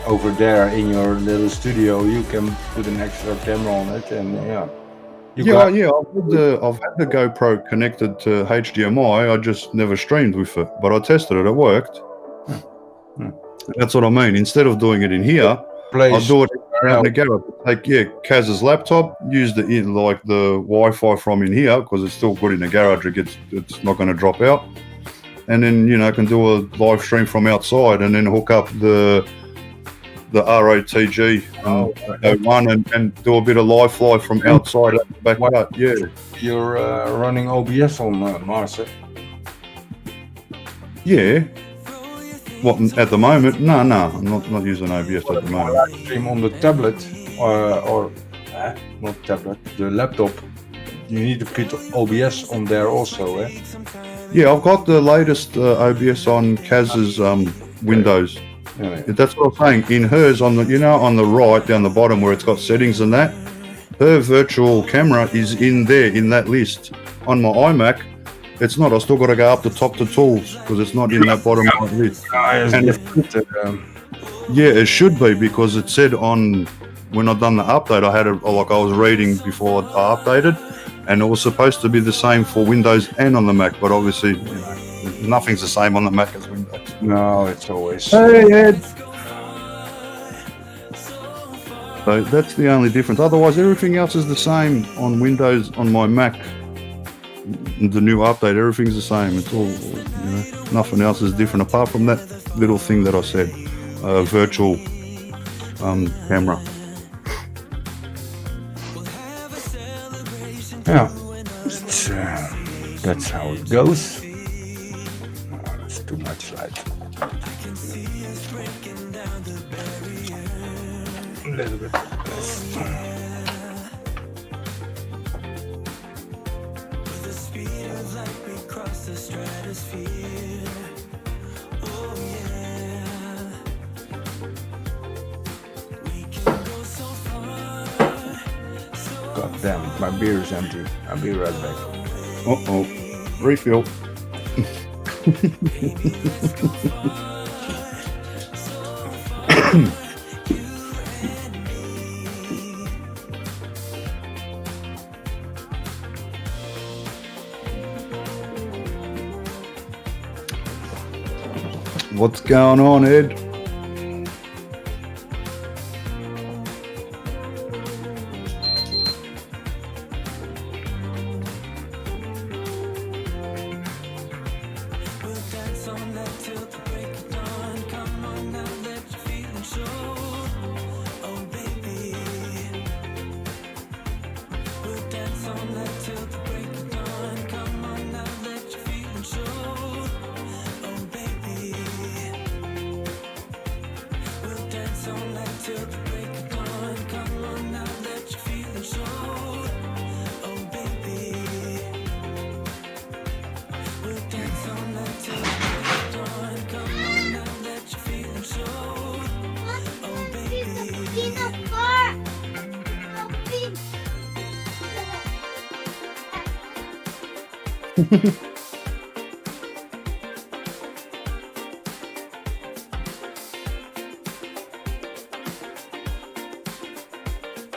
over there in your little studio, you can put an extra camera on it, and I've had the GoPro connected to HDMI. I just never streamed with it, but I tested it. It worked. That's what I mean. Instead of doing it in here, I'll do it out in the garage. Take Kaz's laptop, use the Wi-Fi from in here because it's still good in the garage. It's not going to drop out, and then I can do a live stream from outside, and then hook up the ROTG one and do a bit of live fly from outside at the backyard. Yeah. You're running OBS on Mars, eh? Yeah. What at the moment? No, I'm not using OBS at the moment. Live stream on the tablet or not tablet, the laptop. You need to put OBS on there also, eh? Yeah, I've got the latest OBS on Kaz's Windows. Yeah. That's what I'm saying. In hers, on the right down the bottom where it's got settings and that, her virtual camera is in there in that list. On my iMac, it's not. I still got to go up the top to tools because it's not in that bottom right list. And it should be because it said on when I done the update, I had it like I was reading before I updated, and it was supposed to be the same for Windows and on the Mac, but obviously nothing's the same on the Mac as Windows. No, it's always. Hey, Ed. So that's the only difference. Otherwise, everything else is the same on Windows, on my Mac. The new update, everything's the same. It's all, nothing else is different apart from that little thing that I said, virtual camera. Yeah, that's how it goes. It's too much light. A little bit less. God damn it, my beer is empty. I'll be right back. Uh-oh. Refill. What's going on, Ed?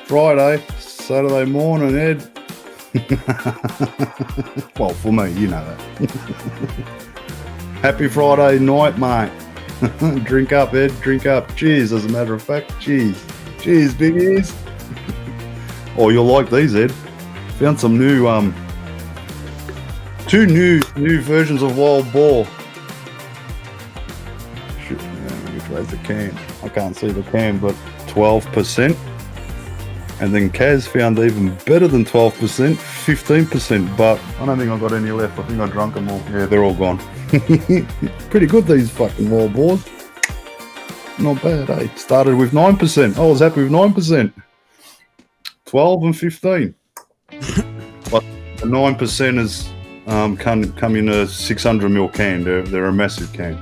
Friday, Saturday morning, Ed. Well, for me, you know that. Happy Friday night, mate. Drink up, Ed, drink up. Cheers, as a matter of fact. Cheers. Cheers, biggies. Oh, you'll like these, Ed. Found some new, two new versions of Wild Boar. Shit, which way's the can? I can't see the can, but 12%. And then Kaz found even better than 12%, 15%, but I don't think I got any left. I think I drunk them all. Yeah, they're all gone. Pretty good, these fucking Wild Boars. Not bad, eh? Started with 9%. I was happy with 9%. 12 and 15. But the 9%ers come in a 600ml can. They're a massive can.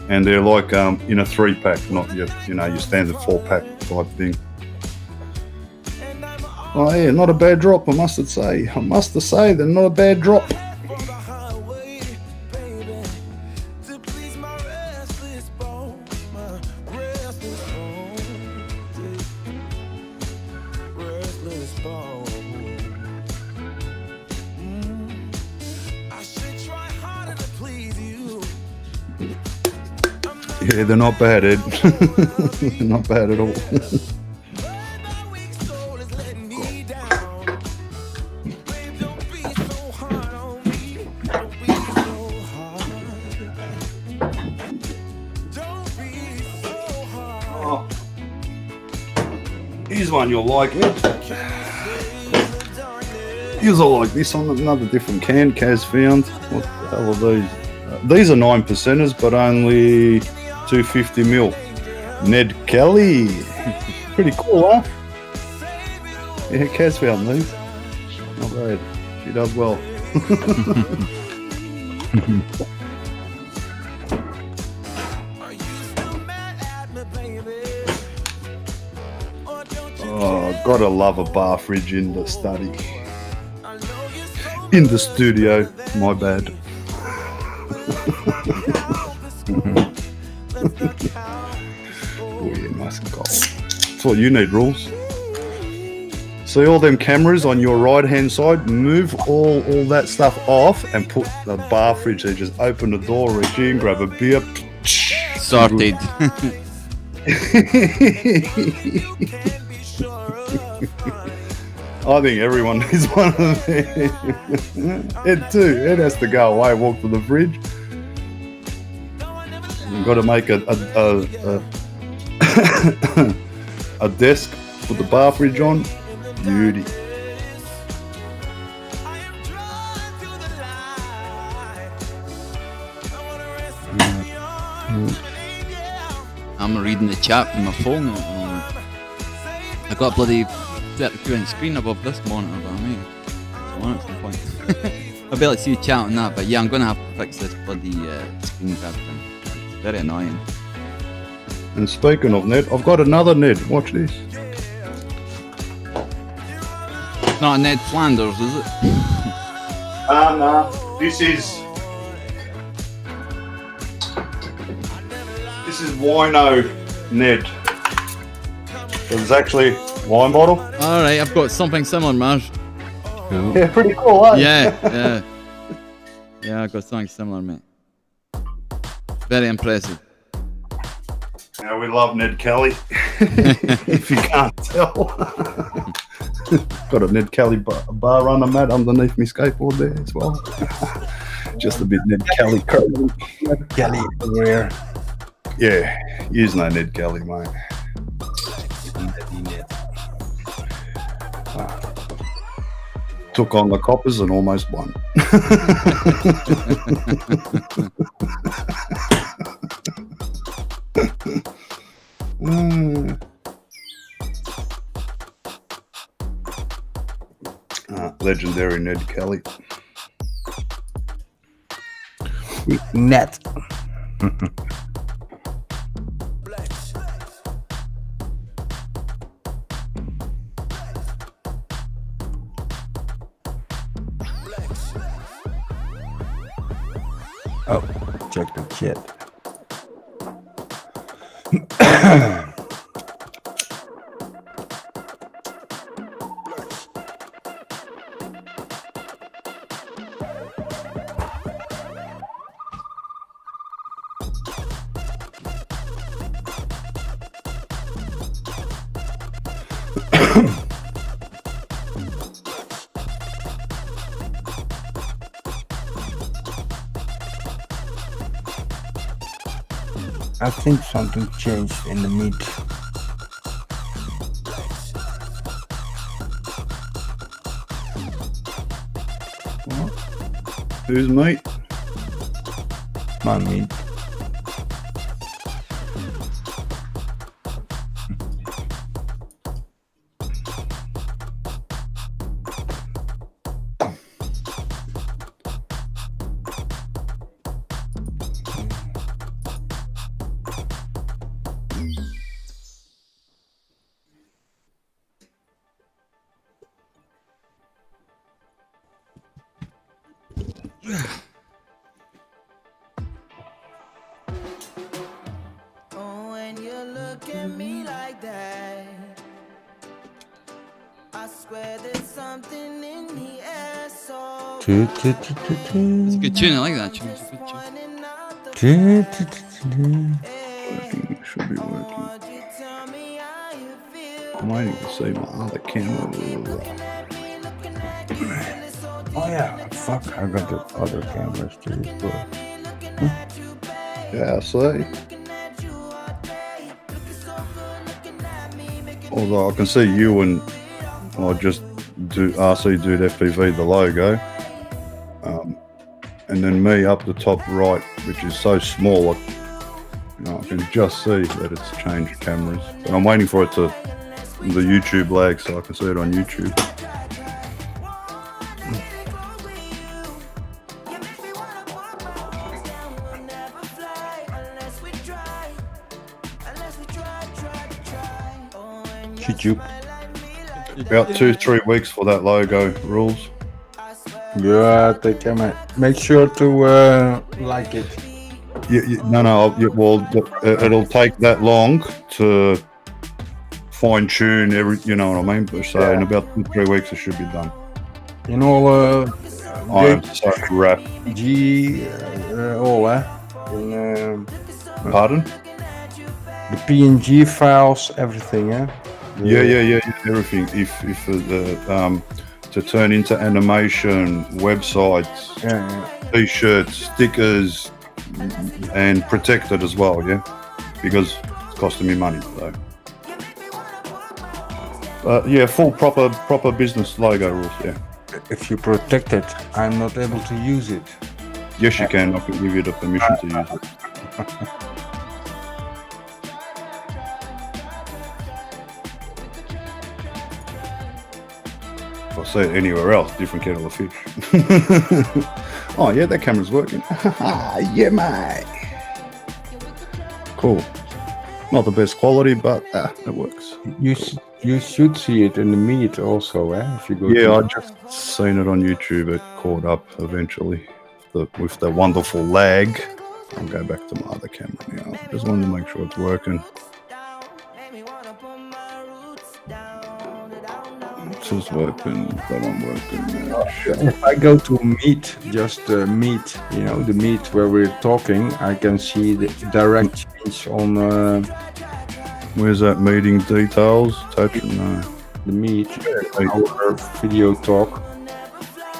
And they're like in a 3-pack, not your standard 4-pack type thing. Oh yeah, not a bad drop, I must say. They're not a bad drop. Yeah, they're not bad, Ed. They're not bad at all. Here's one you'll like, Ed. Here's all like this on another different can Kaz found. What the hell are these? These are 9%ers, but only 250ml. Ned Kelly. Pretty cool, huh? Yeah, Kaz found these. Not bad. She does well. Oh, gotta love a bar fridge in the study. In the studio, my bad. Oh yeah, nice and cold. That's what you need, rules. See all them cameras on your right hand side? Move all that stuff off and put the bar fridge there. Just open the door, reach in, grab a beer. Sorted. I think everyone needs one of them. Ed too. Ed has to go away, walk to the fridge. You've got to make a desk, put the bar fridge on. Beauty. I'm reading the chat from my phone. I got a bloody 32-inch screen above this monitor, but I mean, it's on at some point. I'll be able to see you chat on that, but yeah, I'm going to have to fix this bloody screen grab thing. It's very annoying. And speaking of Ned, I've got another Ned. Watch this. It's not a Ned Flanders, is it? No. This is Wino Ned. It's actually wine bottle. Alright, I've got something similar, Marge. Cool. Yeah, pretty cool, eh? Yeah. Yeah, I've got something similar, mate. Very impressive. Yeah, we love Ned Kelly. If you can't tell. Got a Ned Kelly bar runner mat underneath my skateboard there as well. Just a bit Ned Kelly crazy. Ned Kelly everywhere. Yeah, you know Ned Kelly, mate. Took on the coppers and almost won. Legendary Ned Kelly. Net. Oh, check the chat. I think something changed in the meat. Who's meat? My meat. Oh, when you look at me like that, I swear there's something in the air. So It's a good tune. I like that tune. It's a good tune. Working, should be working. I'm waiting to see my other camera. Oh yeah, fuck, I got the other cameras too. Yeah, I see. Although I can see you and I just do RC Dude FPV, the logo, and then me up the top right, which is so small, I can just see that it's changed cameras. But I'm waiting for it to the YouTube lag so I can see it on YouTube. YouTube. About 2-3 weeks for that logo, Rules. Yeah, they can make sure to like it. It'll take that long to fine tune every, you know what I mean? So in about 2-3 weeks it should be done. In all I'm so wrapped. all Pardon? the PNG files, everything, Yeah, everything. If to turn into animation, websites, t-shirts, stickers, and protect it as well, because it's costing me money. So, full proper business logo rules. If you protect it, I'm not able to use it. Yes, you can. I can give you the permission to use it. If I see it anywhere else, different kettle of fish. Oh yeah, that camera's working. Yeah, mate. Cool. Not the best quality, but it works. You should see it in the meat also, If you go. Yeah, I just seen it on YouTube. It caught up eventually with the wonderful lag. I'll go back to my other camera now. Just wanted to make sure it's working. This is working. That one working. If I go to meat, just meat, the meat where we're talking, I can see the direct change on Where's that meeting details? Touch it? No. the meat, our video talk.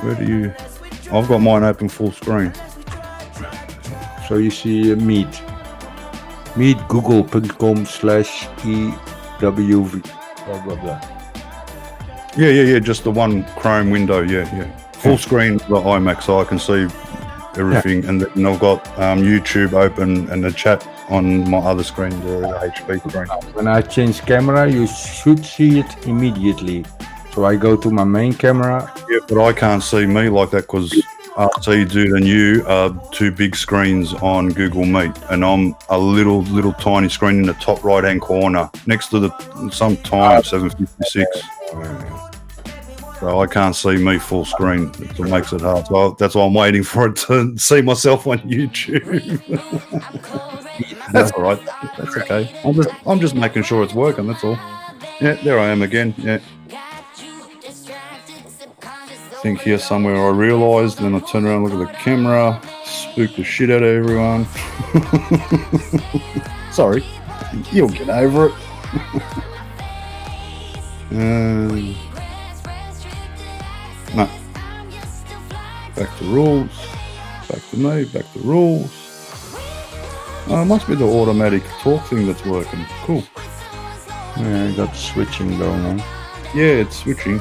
Where do you? I've got mine open full screen. So you see meat. Meetgoogle.com/EWV. Blah blah blah. Yeah. Just the one Chrome window. Yeah. Full screen the iMac, so I can see everything, and then I've got YouTube open and the chat on my other screen, the HP screen. When I change camera, you should see it immediately. So I go to my main camera. Yeah, but I can't see me like that because RC Dude and you are two big screens on Google Meet, and I'm a little tiny screen in the top right hand corner next to the sometimes 756. So I can't see me full screen. It makes it hard. So that's why I'm waiting for it to see myself on YouTube. That's all right. That's okay. I'm just making sure it's working. That's all. Yeah, there I am again. Yeah. I think here somewhere I realised. Then I turn around, look at the camera, spook the shit out of everyone. Sorry, you'll get over it. No. Back to rules. Back to me. Back to rules. Oh, it must be the automatic talk thing that's working. Cool. Yeah, you got switching going on. Yeah, it's switching.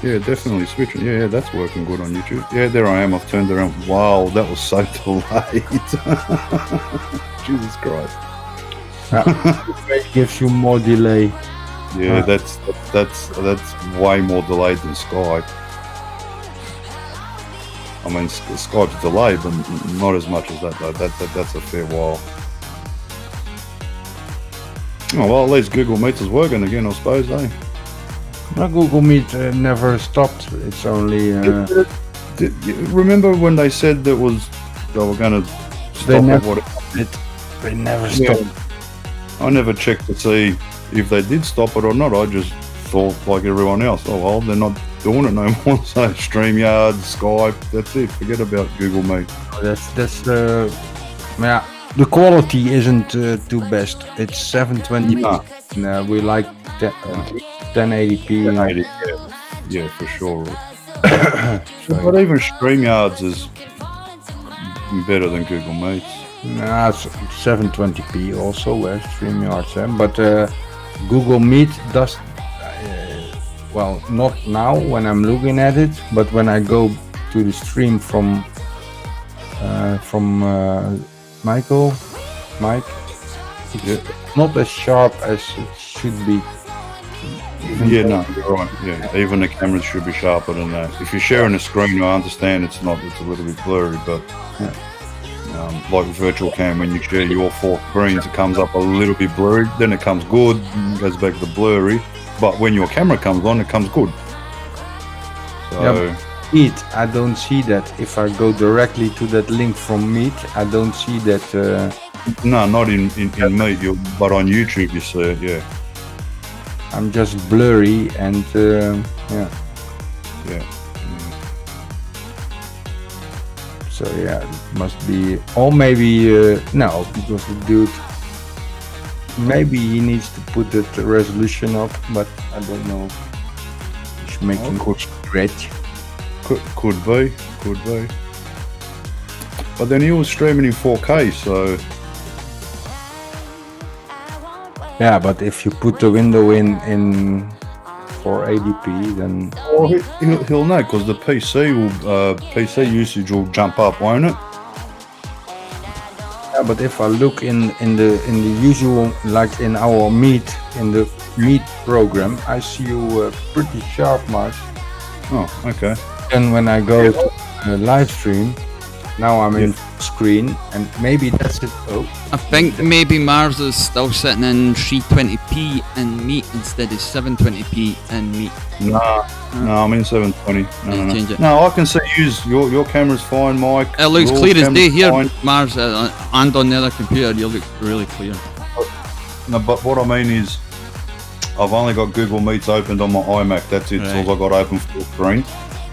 Yeah, definitely switching. Yeah, that's working good on YouTube. Yeah, there I am. I've turned around. Wow, that was so delayed. Jesus Christ. It gives you more delay. Yeah, that's way more delayed than Skype. I mean, Skype's delayed, but not as much as that, though. That's a fair while. Oh, well, at least Google Meet is working again, I suppose, eh? No, Google Meet never stopped. It's only... remember when they said they were going to stop They never stopped. I never checked to see if they did stop it or not. I just thought, like everyone else, oh, well, they're not doing it no more. So StreamYard, Skype, that's it. Forget about Google Meet. That's yeah. The quality isn't too best. It's 720p. No, we like 1080p. 1080, yeah, for sure. But even StreamYards is better than Google Meet. Nah, it's 720p also, StreamYards, but Google Meet does, well, not now when I'm looking at it, but when I go to the stream from Mike, it's not as sharp as it should be. Yeah, no, you're right. Yeah, even the cameras should be sharper than that. If you're sharing a screen, I understand it's a little bit blurry, but like virtual cam, when you share your 4 screens, it comes up a little bit blurry, then it comes good, goes back to blurry, but when your camera comes on, it comes good. So, Meet, I don't see that. If I go directly to that link from Meet, I don't see that. No, not in Meet, but on YouTube you see it, yeah. I'm just blurry and yeah. So yeah, it must be, or maybe no, because the dude, maybe he needs to put that resolution up, but I don't know. He's making good stretch. Could be. But then he was streaming in 4K, so. Yeah, but if you put the window in 480p, then. Well, he'll know because the PC usage will jump up, won't it? Yeah, but if I look in the usual, like in our Meet, in the Meet program, I see you pretty sharp, Mars. Oh, okay. And when I go to the live stream, now I'm in screen, and maybe that's it. Oh, I think maybe Mars is still sitting in 320p in Meet instead of 720p in Meet. No, I'm in 720. Change it. No, I can see your camera's fine, Mike. It looks Your clear as day camera's here, fine. Mars, and on the other computer, you look really clear. No, but what I mean is, I've only got Google Meets opened on my iMac. That's it. Right. All I got open full screen,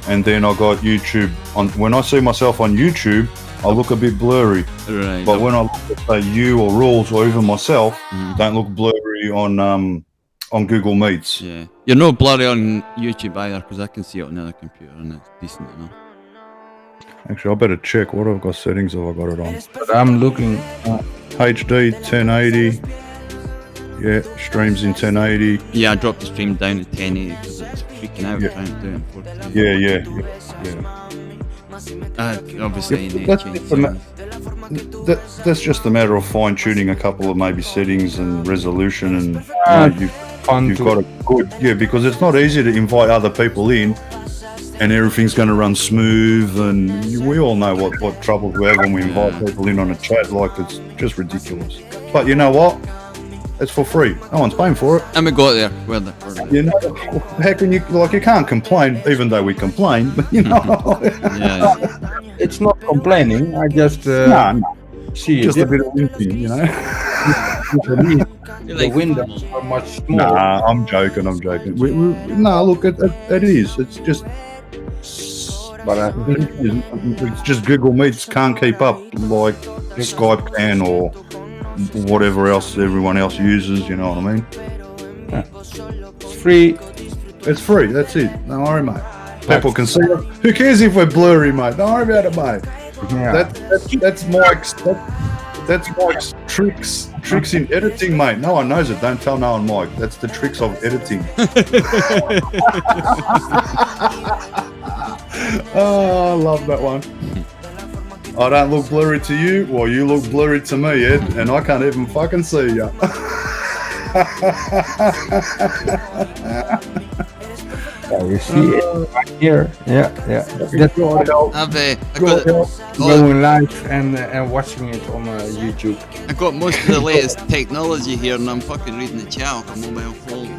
and then I got YouTube on. When I see myself on YouTube, I look a bit blurry. Right. But when I look at say you or Rules or even myself, don't look blurry on Google Meets. Yeah, you're not blurry on YouTube either because I can see it on the other computer and it's decent enough. Actually, I better check what I've got settings have I got it on. but I'm looking. HD 1080. Yeah, streams in 1080. Yeah, I dropped the stream down to 1080 because it's freaking out trying to do it in 4K. Yeah. Obviously, you need That's to change just that's just a matter of fine tuning a couple of maybe settings and resolution, and you've got it good. Yeah, because it's not easy to invite other people in, and everything's going to run smooth. And we all know what troubles we have when we invite people in on a chat. Like, it's just ridiculous. But you know what? It's for free. No one's paying for it. And we got there. Where the? You know, how can you you can't complain, even though we complain. You know, Yeah. It's not complaining. I just see just it. a bit of winking, you know. The windows are much smaller. Nah, I'm joking. No, look, it is. It's just. But it's just Google Meets can't keep up like Skype can or whatever else everyone else uses. You know what I mean? It's free. It's free. That's it. Don't worry, mate. People can see it. Who cares if we're blurry, mate? Don't worry about it, mate. Yeah. That's Mike's. That's Mike's tricks in editing, mate. No one knows it. Don't tell no one, Mike. That's the tricks of editing. Oh, I love that one. I don't look blurry to you, well, you look blurry to me, Ed, and I can't even fucking see you. You see it right here. Yeah. That's why I got going live and watching it on YouTube. I got most of the latest technology here, and I'm fucking reading the chat off a mobile phone.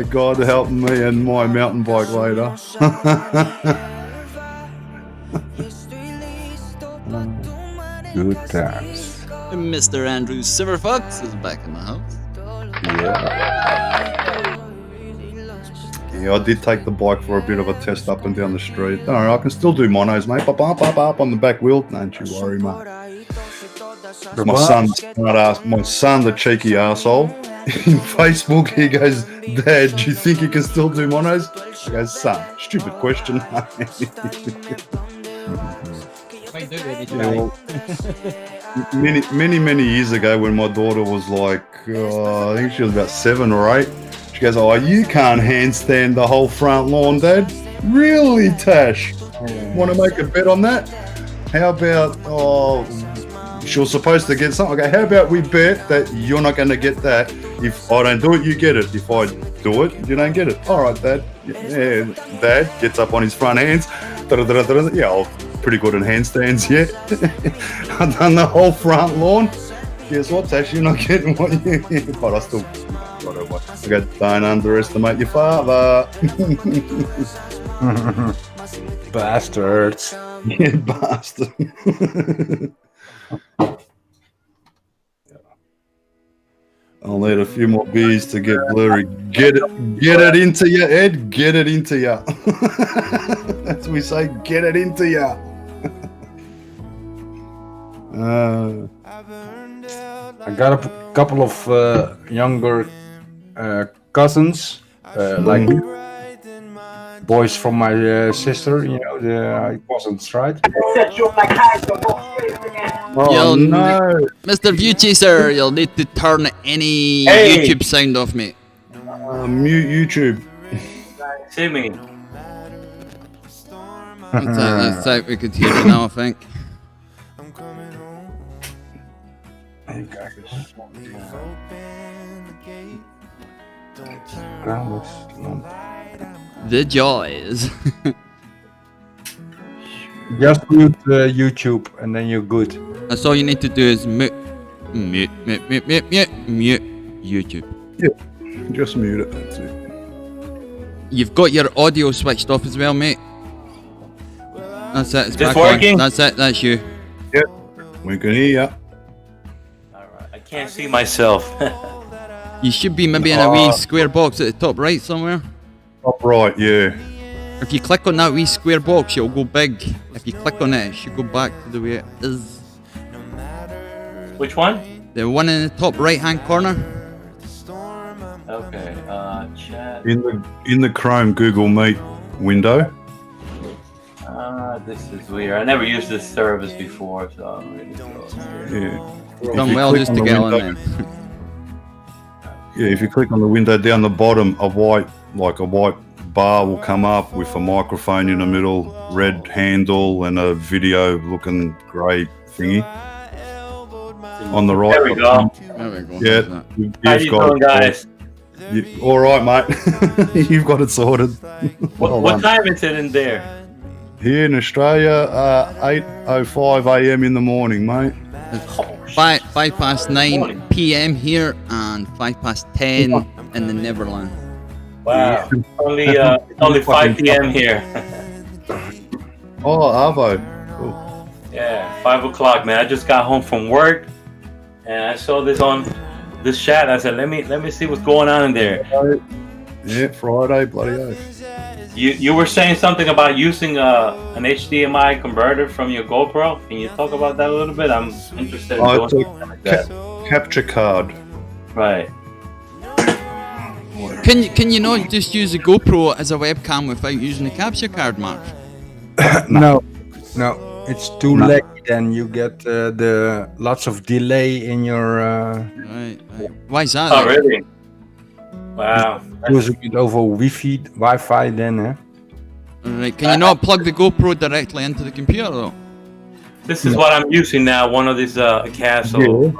God help me and my mountain bike later. Good times. Mr. Andrew Silverfox is back in the house. Yeah, I did take the bike for a bit of a test up and down the street. Don't worry, I can still do monos, mate. Up on the back wheel. Don't you worry, mate. My son, the cheeky arsehole, in Facebook, he goes, Dad, do you think you can still do monos? I go, son, stupid question. Many years ago when my daughter was like, I think she was about 7 or 8, she goes, oh, you can't handstand the whole front lawn, Dad? Really, Tash? Want to make a bet on that? How about, she was supposed to get something. Okay, how about we bet that you're not going to get that? If I don't do it, you get it. If I do it, you don't get it. All right, Dad. Yeah, Dad gets up on his front hands. Yeah, I'm pretty good at handstands, yeah. I've done the whole front lawn. Guess what, Tash? You're not getting what you get. But I still, whatever. I go, don't underestimate your father. Bastards. Yeah, bastard. I'll need a few more beers to get blurry. Get it into you, Ed. Get it into you. As we say, get it into you. I got a couple of younger cousins, like boys from my sister. You know, the cousins, right? Oh, no. Mr. View Chaser, you'll need to turn any YouTube sound off, mate. Mute YouTube. See me. That's it, we could hear you now, I think. The joys. Just mute YouTube and then you're good. That's all you need to do is mute YouTube. Yeah, just mute it, that's it. You've got your audio switched off as well, mate. That's it, it's Just back working? on. That's it, that's you. Yep, we can hear you. Alright, I can't see myself. You should be maybe in a wee square box at the top right somewhere. Top right, yeah. If you click on that wee square box, it'll go big. If you click on it, it should go back to the way it is. Which one? The one in the top right hand corner. Okay, chat. In the Chrome Google Meet window. This is weird. I never used this service before, so I'm really close. Yeah. Done well just to get on then. Yeah, if you click on the window down the bottom, a white bar will come up with a microphone in the middle, red handle, and a video looking grey thingy. On the right. There we go. There we go. Yeah. How you doing, guys? All right, mate. You've got it sorted. What time is it in there? Here in Australia, 8:05 a.m. in the morning, mate. It's 5:05 p.m. here and 10:05 in the Netherlands. Wow. Only 5 p.m. here. Oh, Arvo. Cool. Yeah, 5 o'clock, man. I just got home from work and I saw this on this chat. I said, let me see what's going on in there. Yeah, Friday, bloody oath. You were saying something about using an HDMI converter from your GoPro. Can you talk about that a little bit? I'm interested in doing something like that. Capture card. Right. Can you not just use a GoPro as a webcam without using the capture card, Mark? No, it's too laggy. Then you get the lots of delay in your. Right. Why is that? Oh, really? Wow. Using it over Wi-Fi then, eh? Right. Can you not plug the GoPro directly into the computer though? This is what I'm using now. One of these Castle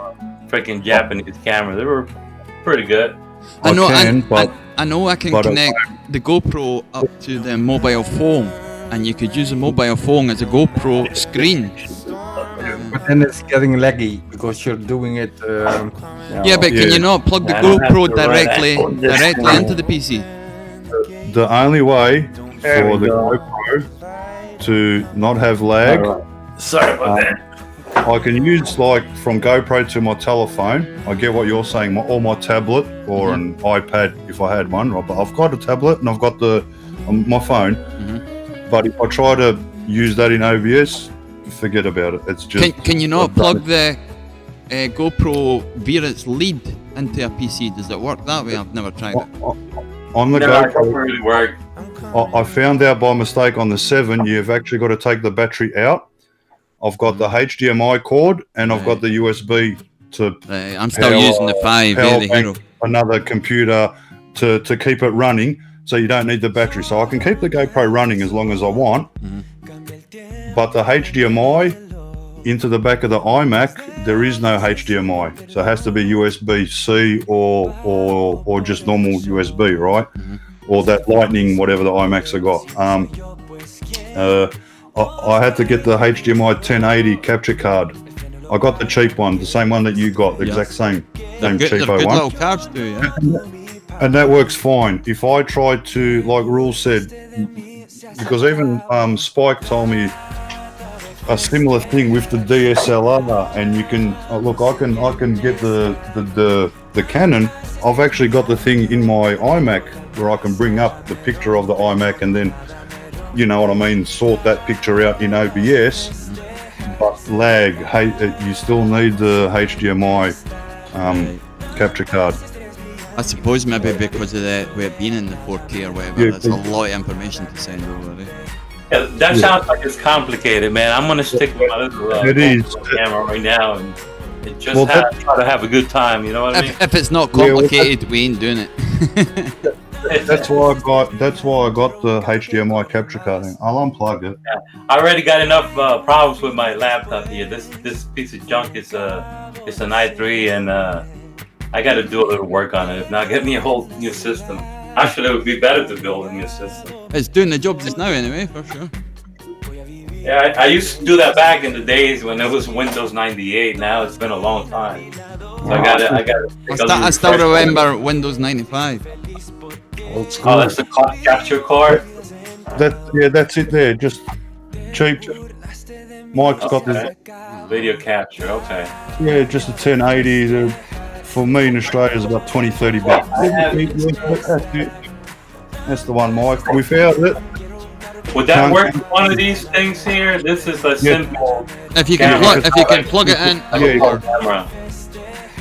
freaking Japanese cameras. They were pretty good. I know I can connect the GoPro up to the mobile phone, and you could use a mobile phone as a GoPro screen. But then it's getting laggy because you're doing it. Yeah, but can you not plug the GoPro directly into the PC? The only way for the GoPro to not have lag. Sorry about that. I can use like from GoPro to my telephone. I get what you're saying, or my tablet or an iPad if I had one. Right, but I've got a tablet and I've got my phone. But if I try to use that in OBS, forget about it. It's just. Can you not plug the GoPro via its lead into a PC? Does it work that way? I've never tried it. On the GoPro, really work. I found out by mistake on the 7. You've actually got to take the battery out. I've got the HDMI cord and I've got the USB to. I'm still using the 5. Yeah, the Hero. Another computer to keep it running, so you don't need the battery. So I can keep the GoPro running as long as I want. But the HDMI into the back of the iMac, there is no HDMI, so it has to be USB-C or just normal USB, right? Or that Lightning, whatever the iMacs have got. I had to get the HDMI 1080 capture card. I got the cheap one, the same one that you got, the exact same cheapo good one. little cards too, yeah. And that works fine. If I try to, like Rule said, because even Spike told me a similar thing with the DSLR, and you can look. I can get the Canon. I've actually got the thing in my iMac where I can bring up the picture of the iMac and then, you know what I mean, sort that picture out in OBS. But lag, you still need the HDMI capture card. I suppose maybe because of the way it being in the 4K or whatever, that's a lot of information to send over. Yeah, that sounds like it's complicated, man. I'm gonna stick with my little camera right now and just try to have a good time. You know what I mean? If it's not complicated, we ain't doing it. That's why I got the HDMI capture card. I'll unplug it. Yeah. I already got enough problems with my laptop here. This piece of junk is it's an i3, and I got to do a little work on it. If not, get me a whole new system. Actually, it would be better to build a new system. It's doing the job just now, anyway, for sure. Yeah, I used to do that back in the days when it was Windows 98. Now it's been a long time. So I still remember Windows 95. Old school. Oh, that's the capture card? That's it there. Just cheap. Mike's got this. Video capture, okay. Yeah, just a 1080. For me in Australia is about 20-30 bucks. That's the one, Mike. We found it. Would that work with one of these things here? This is a simple. If you can plug it in. Camera.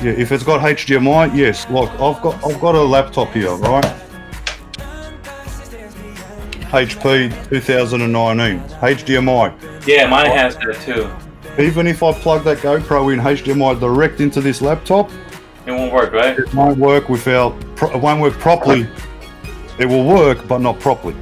Yeah, if it's got HDMI, yes. Look, I've got a laptop here, right? HP 2019 HDMI. Yeah, mine has that too. Even if I plug that GoPro in HDMI direct into this laptop, it won't work, right? It won't work it won't work properly. It will work, but not properly.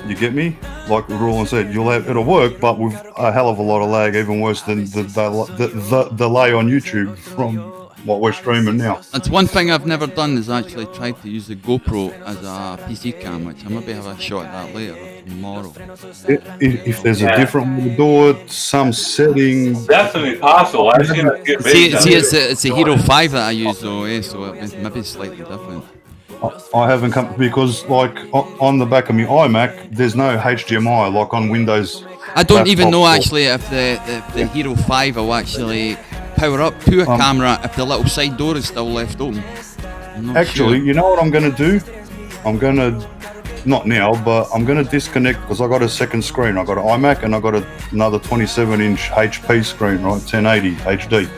You get me? Like Roland said, it'll work, but with a hell of a lot of lag, even worse than the delay on YouTube from what we're streaming now. That's one thing I've never done is actually tried to use the GoPro as a PC cam, which I maybe have a shot at that later or tomorrow. If there's a different way to do it, some settings. Definitely possible. I've seen a good video. See, it's a Hero 5 that I use though, so it's maybe slightly different. I haven't come because like on the back of my iMac, there's no HDMI like on Windows. I don't even know laptops. actually if the Hero 5 will actually power up to a camera if the little side door is still left open. Actually, you know what I'm going to do? I'm going to, not now, but I'm going to disconnect because I got a second screen. I got an iMac and I got another 27-inch HP screen, right? 1080 HD.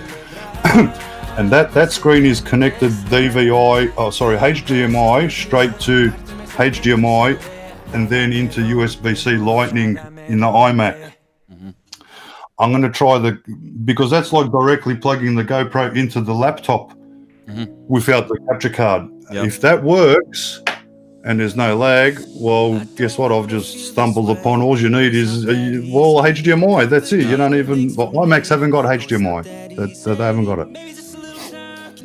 And that screen is connected HDMI straight to HDMI and then into USB-C Lightning in the iMac. I'm going to try because that's like directly plugging the GoPro into the laptop without the capture card. Yep. If that works and there's no lag, well, guess what? I've just stumbled upon all you need is, HDMI. That's it. You don't even, iMacs haven't got HDMI. They haven't got it.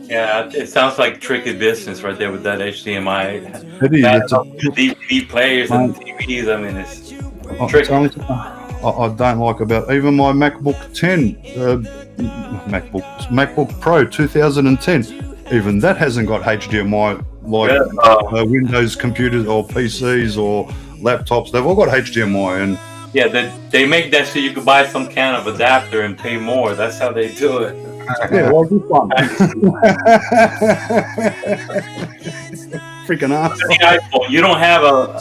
Yeah, it sounds like tricky business right there with that HDMI. It is. It's DVD players and TVs. I mean, it's tricky. I don't like about even my MacBook 10, MacBook Pro 2010. Even that hasn't got HDMI like Windows computers or PCs or laptops. They've all got HDMI and they make that so you can buy some kind of adapter and pay more. That's how they do it. Yeah, well, this one. Freaking awesome. The iPhone, you don't have a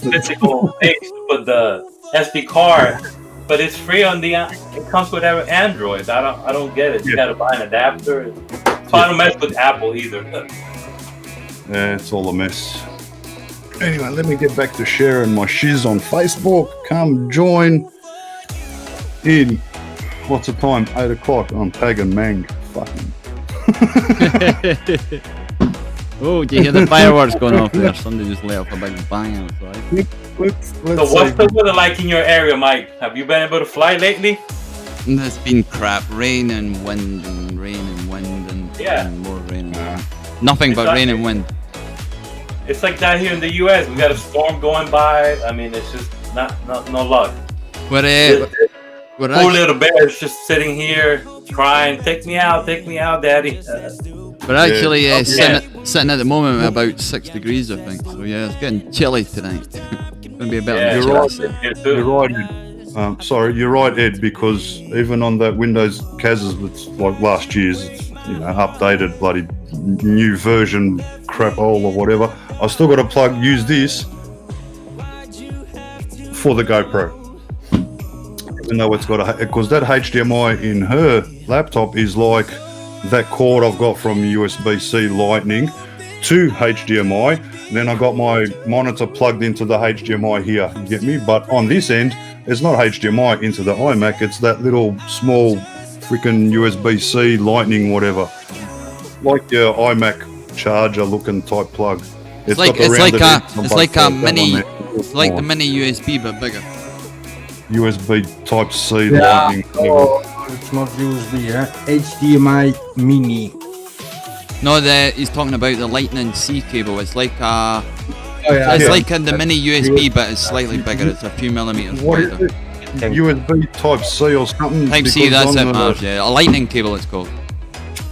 physical place to put the SD card, but it's free on the. It comes with Android. I don't get it. You got to buy an adapter. So I don't mess with Apple either. Yeah, it's all a mess. Anyway, let me get back to sharing my shiz on Facebook. Come join in. What's the time? 8 o'clock on Pagan Mang. Fucking. Oh, do you hear the fireworks going off there? Somebody just let off a big bang outside. So what's the weather like in your area, Mike? Have you been able to fly lately? It's been crap. Rain and wind and more rain and wind. Nothing but rain and wind. It's like that here in the U.S. We got a storm going by. I mean, it's just no luck. Poor little bear's just sitting here crying, take me out, daddy. We're actually sitting at the moment at about 6 degrees, I think. So yeah, it's getting chilly tonight. It's going to be a bit You're right. You're right, Ed, because even on that Windows Kazas that's like last year's, updated bloody new version crap-hole or whatever, I still got to use this for the GoPro. Even though it's got because that HDMI in her laptop is like that cord I've got from USB-C Lightning to HDMI. And then I got my monitor plugged into the HDMI here. You get me? But on this end, it's not HDMI into the iMac. It's that little small freaking USB-C Lightning whatever, like your iMac charger looking type plug. It's like the mini USB but bigger. USB Type C Lightning. Oh, it's not USB, HDMI Mini. No, he's talking about the Lightning C cable. It's like like in the mini USB, but it's slightly bigger. It's a few millimeters wider. USB Type C or something. Type C, that's it, Marv. Yeah, a Lightning cable, it's called.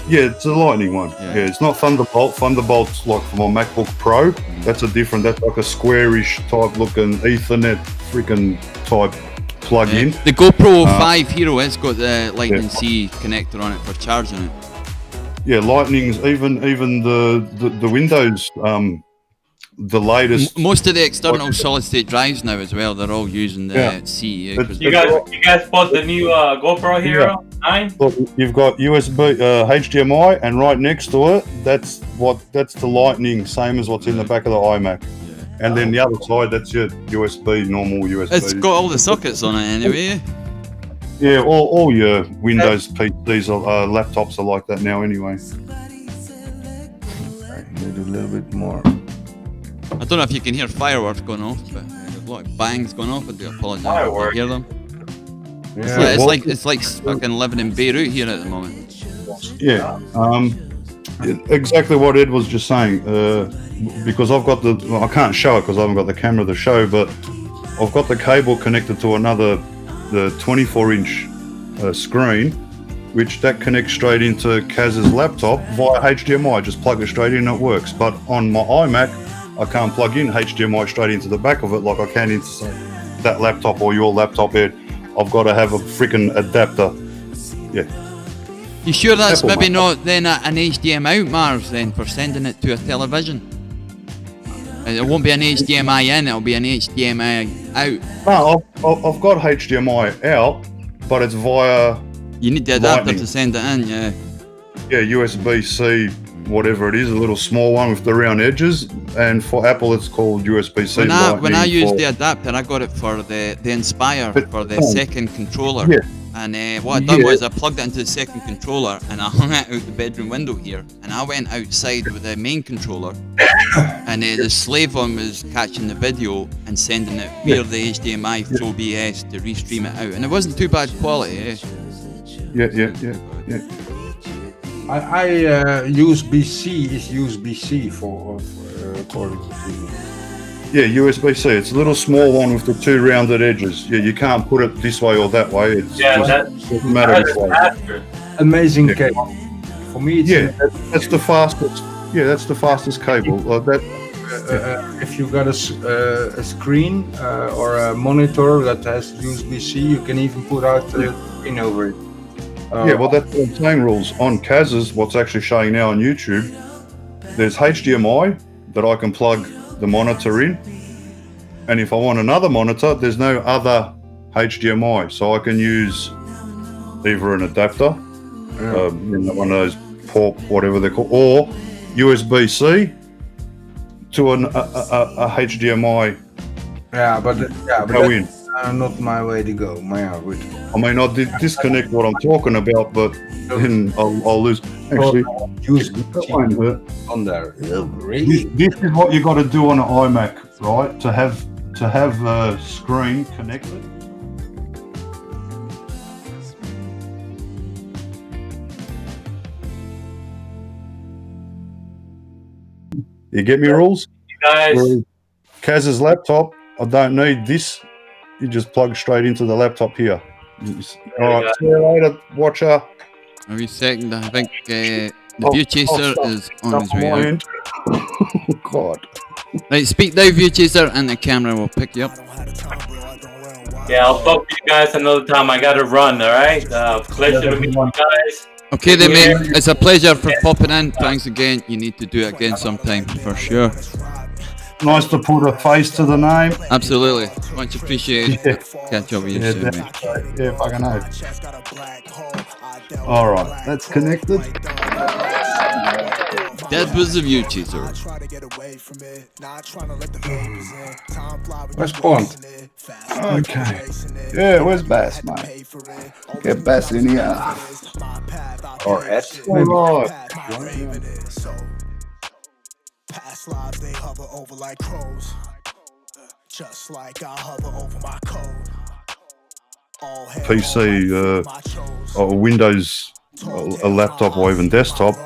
Yeah, it's a Lightning one. Yeah, it's not Thunderbolt. Thunderbolt's like for my MacBook Pro. That's like a squarish type looking Ethernet freaking type plug-in. The GoPro 5 Hero has got the Lightning C connector on it for charging it. Yeah, Lightning's even the Windows the latest. Most of the external solid-state drives now as well. They're all using the C. You guys bought the new GoPro Hero 9? Look, you've got USB HDMI, and right next to it, that's the Lightning, same as what's in the back of the iMac. And then the other side, that's your USB, normal USB. It's got all the sockets on it anyway. Yeah, all your Windows PCs, laptops are like that now anyway. Need a little bit more. I don't know if you can hear fireworks going off, but there's a lot of bangs going off. I do apologise if you hear them. Yeah, it's like fucking living in Beirut here at the moment. Yeah. exactly what Ed was just saying. Because I've got I can't show it because I haven't got the camera to show, but I've got the cable connected to the 24-inch screen, which that connects straight into Kaz's laptop via HDMI. Just plug it straight in, it works. But on my iMac, I can't plug in HDMI straight into the back of it like I can into that laptop or your laptop, Ed. I've got to have a freaking adapter. Yeah. You sure that's Apple, maybe mate. not then an HDMI out, Mars, then, for sending it to a television? It won't be an HDMI in, it'll be an HDMI out. No, I've got HDMI out, but it's via... You need the adapter Lightning. to send it in, yeah. Yeah, USB-C, whatever it is, a little small one with the round edges. And for Apple, it's called USB-C. When I used for- the adapter, I got it for the Inspire, for the second controller. Yeah. And what I done Yeah. was I plugged it into the second controller and I hung it out the bedroom window here. And I went outside with the main controller and the slave one was catching the video and sending it via the HDMI through OBS to restream it out. And it wasn't too bad quality, eh? Yeah. USB-C is USB-C for according to... Yeah, USB-C. It's a little small one with the two rounded edges. Yeah, you can't put it this way or that way. It's doesn't matter which way. Amazing cable. For me, it's that's the fastest. Yeah, that's the fastest cable. if you got a screen or a monitor that has USB-C, you can even put out the screen over it. Yeah, well, that's what I'm saying, Rules. On Kaz's, what's actually showing now on YouTube, there's HDMI that I can plug the monitor in. And if I want another monitor, there's no other HDMI. So I can use either an adapter, one of those port, whatever they're called, or USB-C to a HDMI. Go in. Not my way to go. I mean, I did disconnect what I'm talking about, but then I'll lose. Actually, on there. This is what you got to do on an iMac, right? To have a screen connected. You get me, Rules? Guys. Kaz's laptop, I don't need this. You just plug straight into the laptop here. All right, see you later, watcher. A wee second, I think the View Chaser is on his way out. Oh, God. Right, speak now, View Chaser, and the camera will pick you up. Yeah, I'll talk to you guys another time. I gotta run, alright? Pleasure to meet you guys. Okay then, mate. It's a pleasure for popping in. Thanks again. You need to do it again sometime, for sure. Nice to put a face to the name. Absolutely. Much appreciated. Catch up with you soon, mate. Yeah, fucking know. Alright, that's connected. That was the View Chaser. Where's Pond? Okay. Yeah, where's Bass, mate? Get Bass in here. Or Ed? Past lives they hover over like crows, just like I hover over my code. PC or Windows, a laptop or even desktop,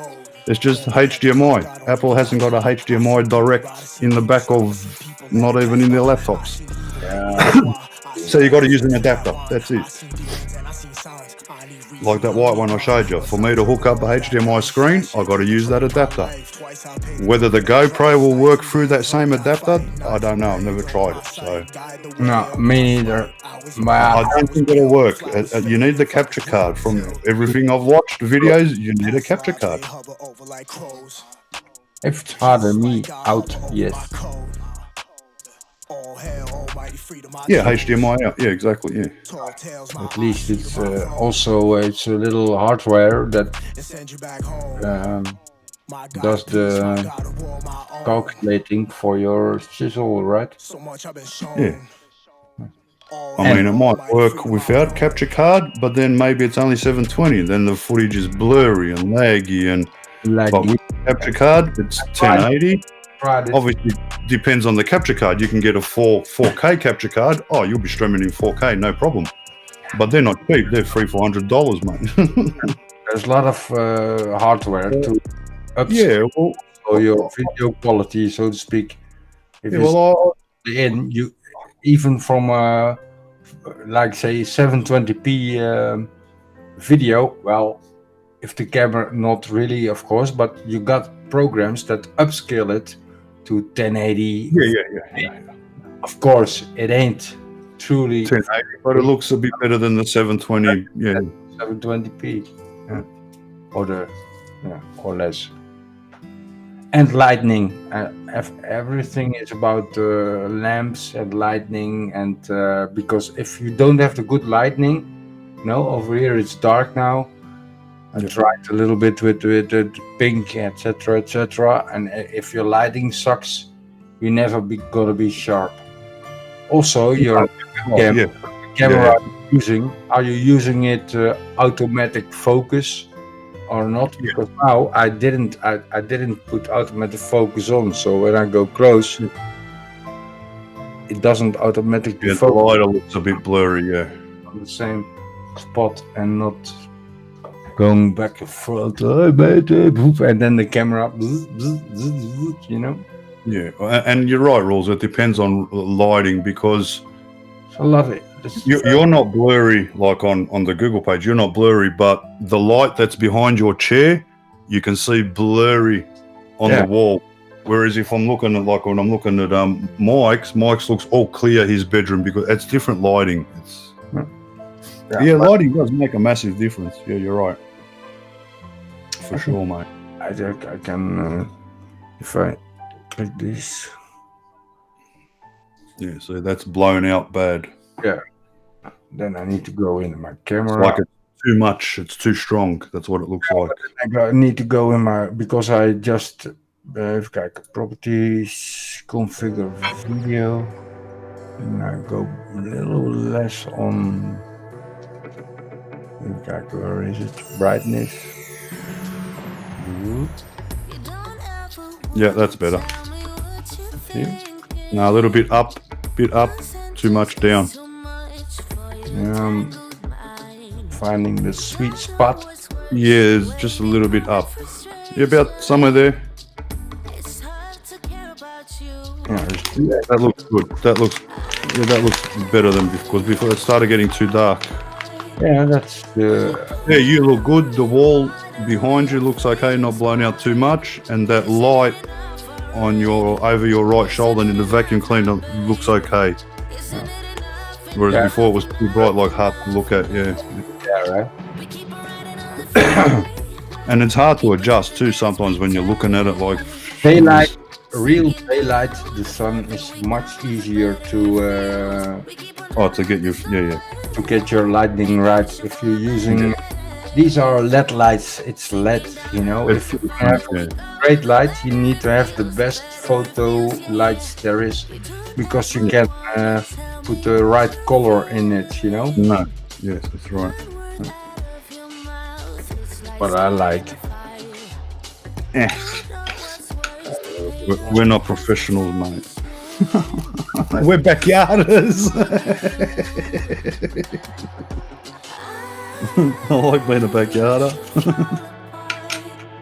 it's just HDMI. Apple hasn't got a HDMI direct in the back of, not even in their laptops. So you got to use an adapter, that's it. Like that white one I showed you. For me to hook up a HDMI screen, I got to use that adapter. Whether the GoPro will work through that same adapter, I don't know. I've never tried it. So no, me neither. I don't think it'll work. You need the capture card. From everything I've watched, videos, you need a capture card. If it's harder, me out, yes. Yeah, HDMI out. Yeah, exactly. Yeah. At least it's also it's a little hardware that does the calculating for your chisel, right? Yeah. I mean, it might work without capture card, but then maybe it's only 720. Then the footage is blurry and laggy, but with capture card, it's 1080. Obviously, depends on the capture card. You can get a 4K capture card. Oh, you'll be streaming in 4K, no problem. But they're not cheap. They're $300-400, mate. There's a lot of hardware to upscale well, your video quality, so to speak. If yeah, it's well, in you, even from like say 720p video, well, if the camera not really, of course, but you got programs that upscale it to 1080. yeah. Of course, it ain't truly 1080, but it looks a bit better than the 720. Yeah, 720p, or less. And lightning. Everything is about lamps and lightning, and because if you don't have the good lightning, over here it's dark now. I tried a little bit with pink, etc., and if your lighting sucks, you're never gonna be sharp. Also, your camera are you using it automatic focus or not? Because now I didn't put automatic focus on, so when I go close, it doesn't automatically the focus. lighter looks a bit blurry. On the same spot and not going back and forth, and then the camera, Yeah, and you're right, Rules. It depends on lighting because I love it. You're not blurry like on the Google page. You're not blurry, but the light that's behind your chair, you can see blurry on the wall. Whereas if I'm looking at when I'm looking at Mike's looks all clear his bedroom because it's different lighting. Lighting does make a massive difference. Yeah, you're right. For sure, mate. I can if I click this. Yeah, so that's blown out bad. Yeah. Then I need to go in my camera. It's like it's too much. It's too strong. That's what it looks like. I need to go in because I just even kijken, properties, configure video. And I go a little less on. Even kijken, where is it? Brightness. Yeah, that's better. No, a little bit up, too much down. Finding the sweet spot. Yeah, it's just a little bit up. You're about somewhere there. Yeah, that looks good. That looks better than before. Because before it started getting too dark. Yeah, that's yeah, you look good. The wall behind you looks okay, not blown out too much, and that light on over your right shoulder in the vacuum cleaner looks okay. Whereas before it was too bright, like hard to look at. Yeah, right. And it's hard to adjust too sometimes when you're looking at it like daylight. Real daylight, the sun is much easier to get your lighting right. If you're using these are LED lights, it's LED, if you have great light, you need to have the best photo lights there is, because you can put the right color in it, No, yes, that's right. But I like. We're not professionals, mate. We're backyarders. I like being a backyarder.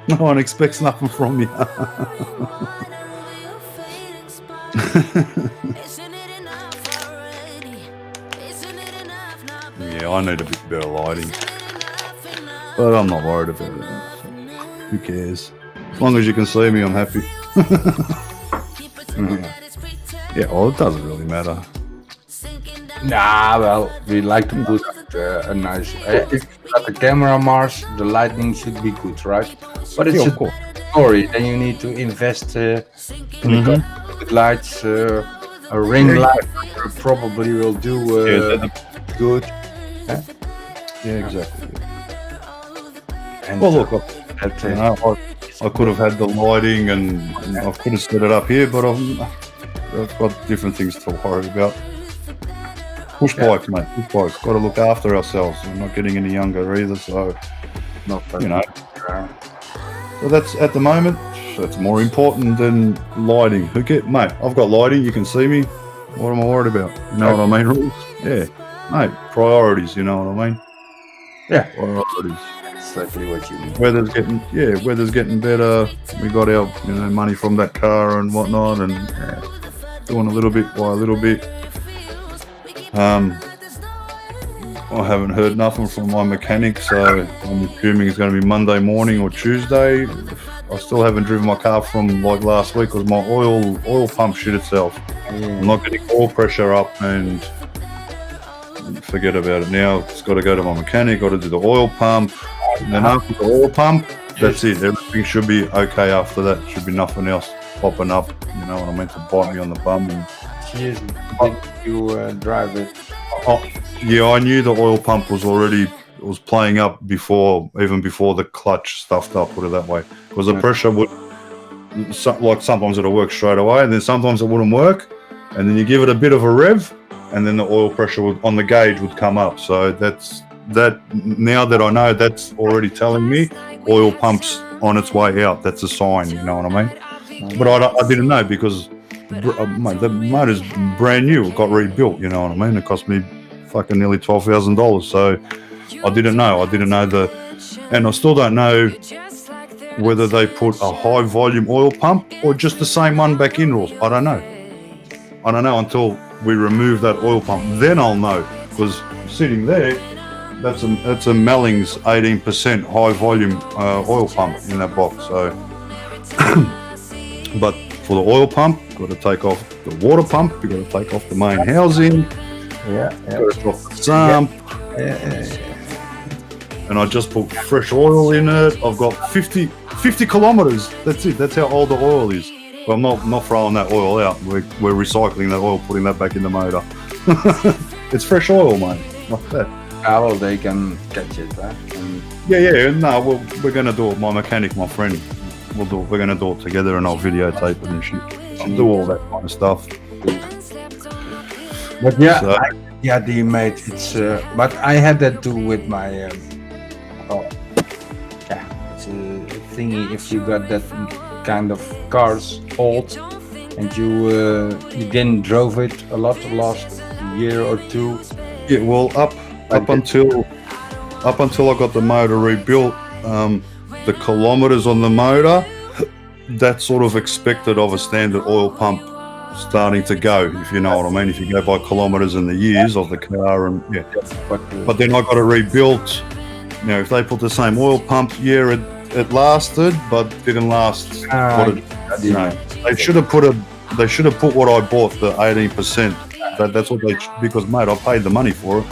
No one expects nothing from you. Yeah, I need a bit better lighting. But I'm not worried about it. Who cares? As long as you can see me, I'm happy. Yeah, well, it doesn't really matter. Nah, well, we like to put a nice. If you got the camera, Mars, the lighting should be good, right? But it's a story. Then you need to invest in good lights. A ring light probably will do good. Yeah, exactly. And well, look, I could have had the lighting and I could have set it up here, but I've got different things to worry about. Push bikes, mate. Push bikes. Got to look after ourselves. We're not getting any younger either, so Well, that's at the moment. That's more important than lighting. Mate? I've got lighting. You can see me. What am I worried about? You know what I mean? Yeah, mate. Priorities. You know what I mean? Yeah. Priorities. exactly what you mean. Weather's getting better. We got our money from that car and whatnot, and doing a little bit by a little bit. I haven't heard nothing from my mechanic, so I'm assuming it's going to be Monday morning or Tuesday. I still haven't driven my car from like last week because my oil pump shit itself. I'm not getting oil pressure up, and forget about it now. It's got to go to my mechanic, got to do the oil pump, and then after the oil pump, that's it. Everything should be okay after that. Should be nothing else popping up, you know what I mean, to bite me on the bum. And Did you drive it? yeah, I knew the oil pump was playing up even before the clutch stuffed up, put it that way, because the pressure would, like sometimes it'll work straight away, and then sometimes it wouldn't work, and then you give it a bit of a rev, and then the oil pressure on the gauge would come up. So that now that I know, that's already telling me oil pump's on its way out. That's a sign, you know what I mean? But I didn't know because the motor's brand new. It got rebuilt, you know what I mean? It cost me fucking nearly $12,000. So I didn't know. And I still don't know whether they put a high volume oil pump or just the same one back in, Ross. I don't know until we remove that oil pump. Then I'll know, because sitting there, that's a Mellings 18% high volume oil pump in that box. So, but for the oil pump, got to take off the water pump. You got to take off the main housing. Got to drop the sump. And I just put fresh oil in it. I've got 50 kilometers. That's it. That's how old the oil is. Well, I'm not throwing that oil out. We're recycling that oil, putting that back in the motor. It's fresh oil, mate. Like that. Well, they can catch it, right? Yeah. No, we're going to do it. My mechanic, my friend, we're going to do it together, and I'll videotape it and shit. I'll do all that kind of stuff. But yeah, the mate, it's. But I had that too with my. It's a thingy. If you got that kind of cars old, and you didn't drove it a lot the last year or two. Yeah, well, up until I got the motor rebuilt, the kilometers on the motor, that's sort of expected of a standard oil pump starting to go, if you know what I mean. If you go by kilometers and the years of the car, and but then I got it rebuilt. You know, if they put the same oil pump, it lasted, but didn't last. They should have put what I bought, the 18%. That's what because mate, I paid the money for it.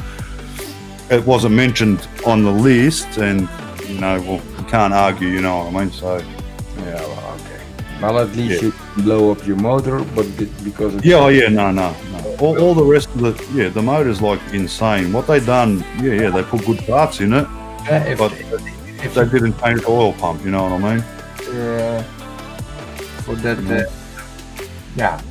It wasn't mentioned on the list, and you can't argue, you know what I mean. So yeah, well, okay. Well, at least you blow up your motor, but because it's no. All the rest of the motor's like insane. What they done, they put good parts in it, but if they didn't change the oil pump, you know what I mean. For that,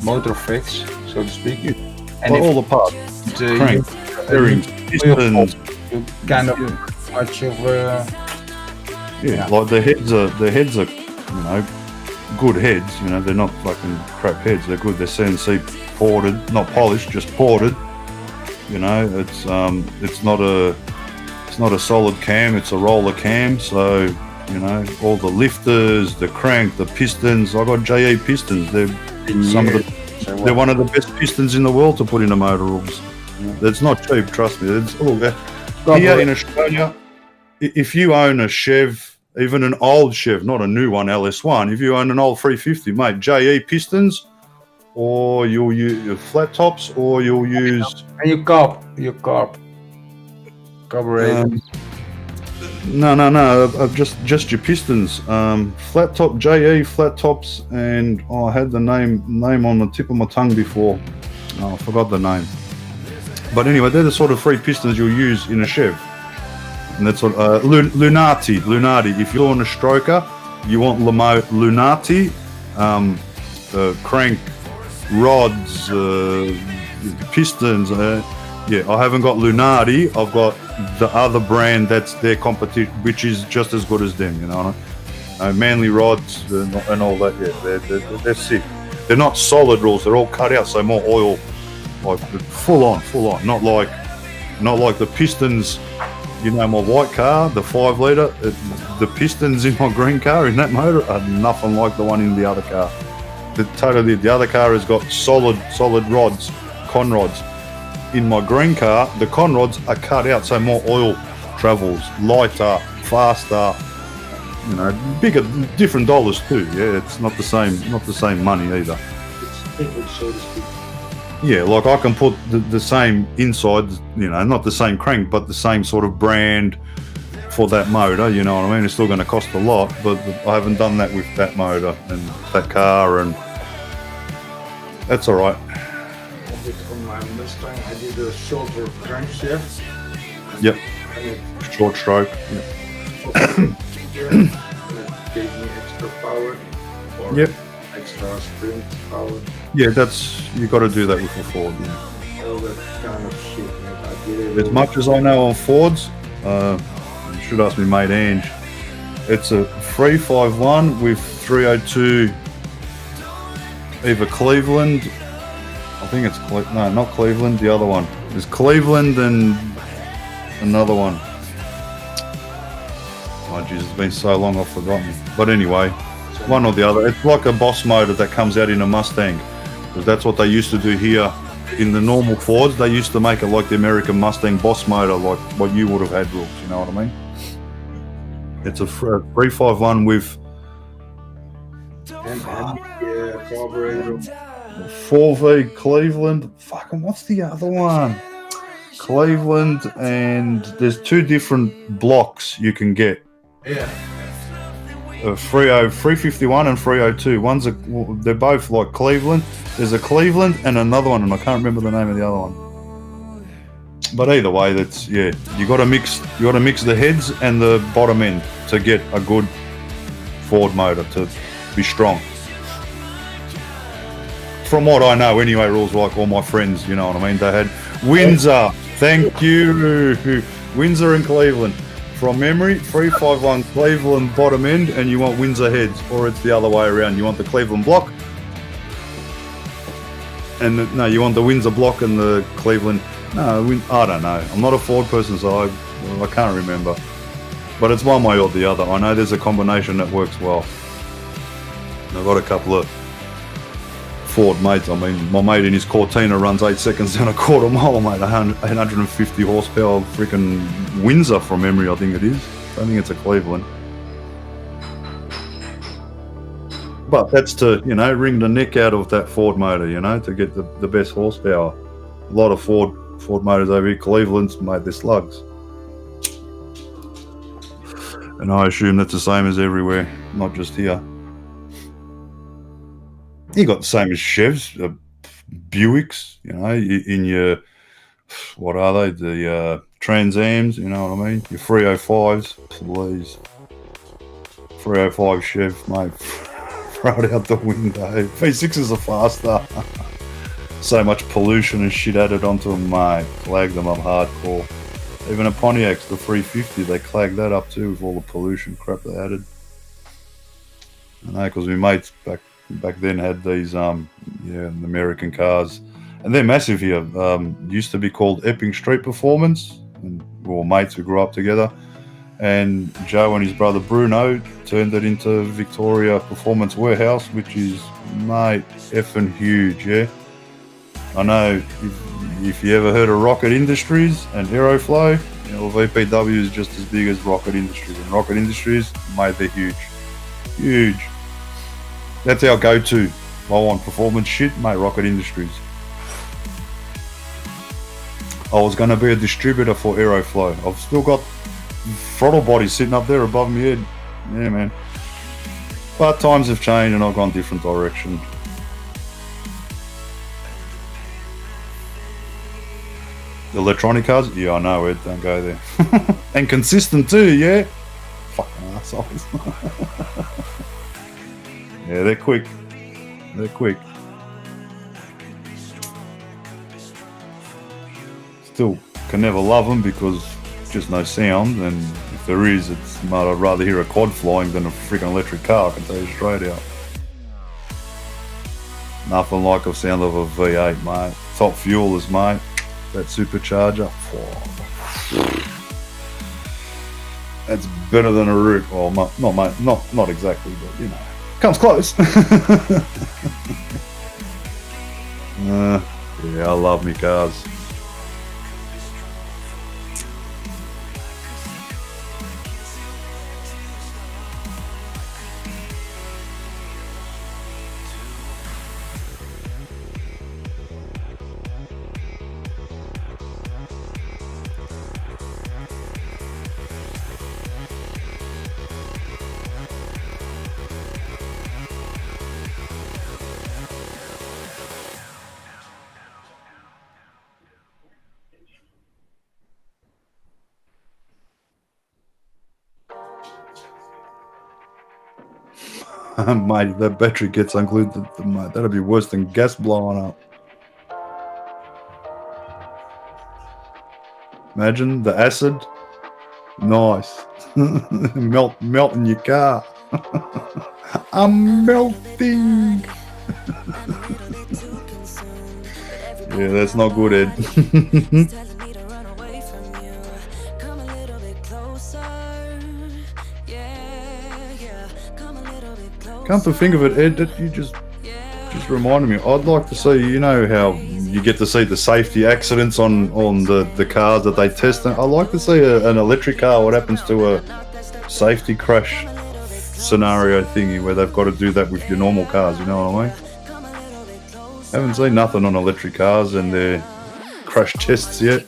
motor fix, so to speak. And all the parts, crank, bearings, pistons, kind of much of like the heads are, good heads. They're not fucking crap heads. They're good. They're CNC ported, not polished, just ported. It's not a solid cam. It's a roller cam. So all the lifters, the crank, the pistons. I got JE pistons. They're They're one of the best pistons in the world to put in a motor rooms. It's not cheap, trust me. Here in Australia, if you own a Chev, even an old Chev, not a new one, LS1, if you own an old 350, mate, JE pistons, or you'll use your flat tops, or you'll use... And your carburetor. No, just your pistons. Flat top, JE flat tops, and I had the name on the tip of my tongue before. I forgot the name. But anyway, they're the sort of three pistons you'll use in a Chev. And that's what Lunati. If you're on a stroker, you want Lunati, crank, rods, pistons. I haven't got Lunati. I've got the other brand that's their competition, which is just as good as them. Manly rods and all that. Yeah, they're sick. They're not solid rolls. They're all cut out, so more oil, like full on. Not like the pistons you know, my white car, the 5 litre, the pistons in my green car in that motor are nothing like the one in the other car. The other car has got solid rods, con rods. In my green car, the con rods are cut out so more oil travels, lighter, faster, you know, bigger, different dollars too. Yeah, it's not the same money either. It's different, so to speak. Yeah, like I can put the same inside, you know, not the same crank, but the same sort of brand for that motor, you know what I mean? It's still going to cost a lot, but I haven't done that with that motor and that car, and that's all right. On my Mustang, I did a shorter crankshaft. Yep. And it Short stroke. Yep. and it gave me extra power. Or Yep. extra sprint power. Yeah, you got to do that with a Ford. Yeah. All that kind of shit. Man. I did it As much as I know on Fords, you should ask me mate Ange, it's a 351 with 302, either Cleveland, I think it's, no, not Cleveland, the other one. There's Cleveland and another one. Oh jeez, it's been so long I've forgotten. But anyway, one or the other. It's like a Boss motor that comes out in a Mustang. Because that's what they used to do here. In the normal Fords, they used to make it like the American Mustang Boss motor, like what you would have had, Brooks, you know what I mean? It's a 351 with carburetor. 4V Cleveland. Fucking, what's the other one? Cleveland, and there's 2 different blocks you can get. Yeah. 351 and 302. They're both like Cleveland. There's a Cleveland and another one, and I can't remember the name of the other one. But either way, that's, yeah. You got to mix the heads and the bottom end to get a good Ford motor to be strong. From what I know, anyway, rules like all my friends, you know what I mean. They had Windsor. Thank you, Windsor and Cleveland. From memory, 351 Cleveland bottom end, and you want Windsor heads, or it's the other way around. You want the Cleveland block, and no, you want the Windsor block and the Cleveland. No, I don't know. I'm not a Ford person, so I can't remember. But it's one way or the other. I know there's a combination that works well. I've got a couple of Ford mates. I mean, my mate in his Cortina runs 8 seconds down a quarter mile, mate. 850 horsepower, freaking Windsor from memory, I think it is. I don't think it's a Cleveland. But that's to, you know, wring the neck out of that Ford motor, you know, to get the best horsepower. A lot of Ford motors over here, Cleveland's, mate, they're slugs. And I assume that's the same as everywhere, not just here. You got the same as Chevs, Buicks, you know, in your, what are they, the Trans Ams, you know what I mean? Your 305s, please. 305 Chev, mate, throw it out the window. V6s are faster. So much pollution and shit added onto them, mate. Clag them up hardcore. Even a Pontiac, the 350, they clagged that up too with all the pollution crap they added. I know, because my mates back then had these American cars, and they're massive here. Used to be called Epping Street Performance, and we were mates who grew up together, and Joe and his brother Bruno turned it into Victoria Performance Warehouse, which is, mate, effing huge. Yeah, I know if you ever heard of Rocket Industries and Aeroflow, you know, VPW is just as big as Rocket Industries, and Rocket Industries, mate, they're huge. That's our go-to. If I want performance shit, mate, Rocket Industries. I was going to be a distributor for Aeroflow. I've still got throttle bodies sitting up there above my head. Yeah, man. But times have changed and I've gone different direction. Electronic cars? Yeah, I know, Ed. Don't go there. And consistent too, yeah? Fucking assholes. Yeah, they're quick. Still, can never love them because just no sound, and if there is, I'd rather hear a quad flying than a freaking electric car, I can tell you straight out. Nothing like the sound of a V8, mate. Top fuelers, mate. That supercharger. It's better than a root. Well, not exactly, but you know, comes close. Yeah, I love me cars. Mate, that battery gets unglued. Mate, that'd be worse than gas blowing up. Imagine the acid. Nice. Melting your car. I'm melting. Yeah, that's not good, Ed. Come to think of it, Ed, that you just reminded me. I'd like to see, you know how you get to see the safety accidents on the cars that they test. I'd like to see an electric car, what happens to a safety crash scenario thingy where they've got to do that with your normal cars, you know what I mean? Haven't seen nothing on electric cars and their crash tests yet.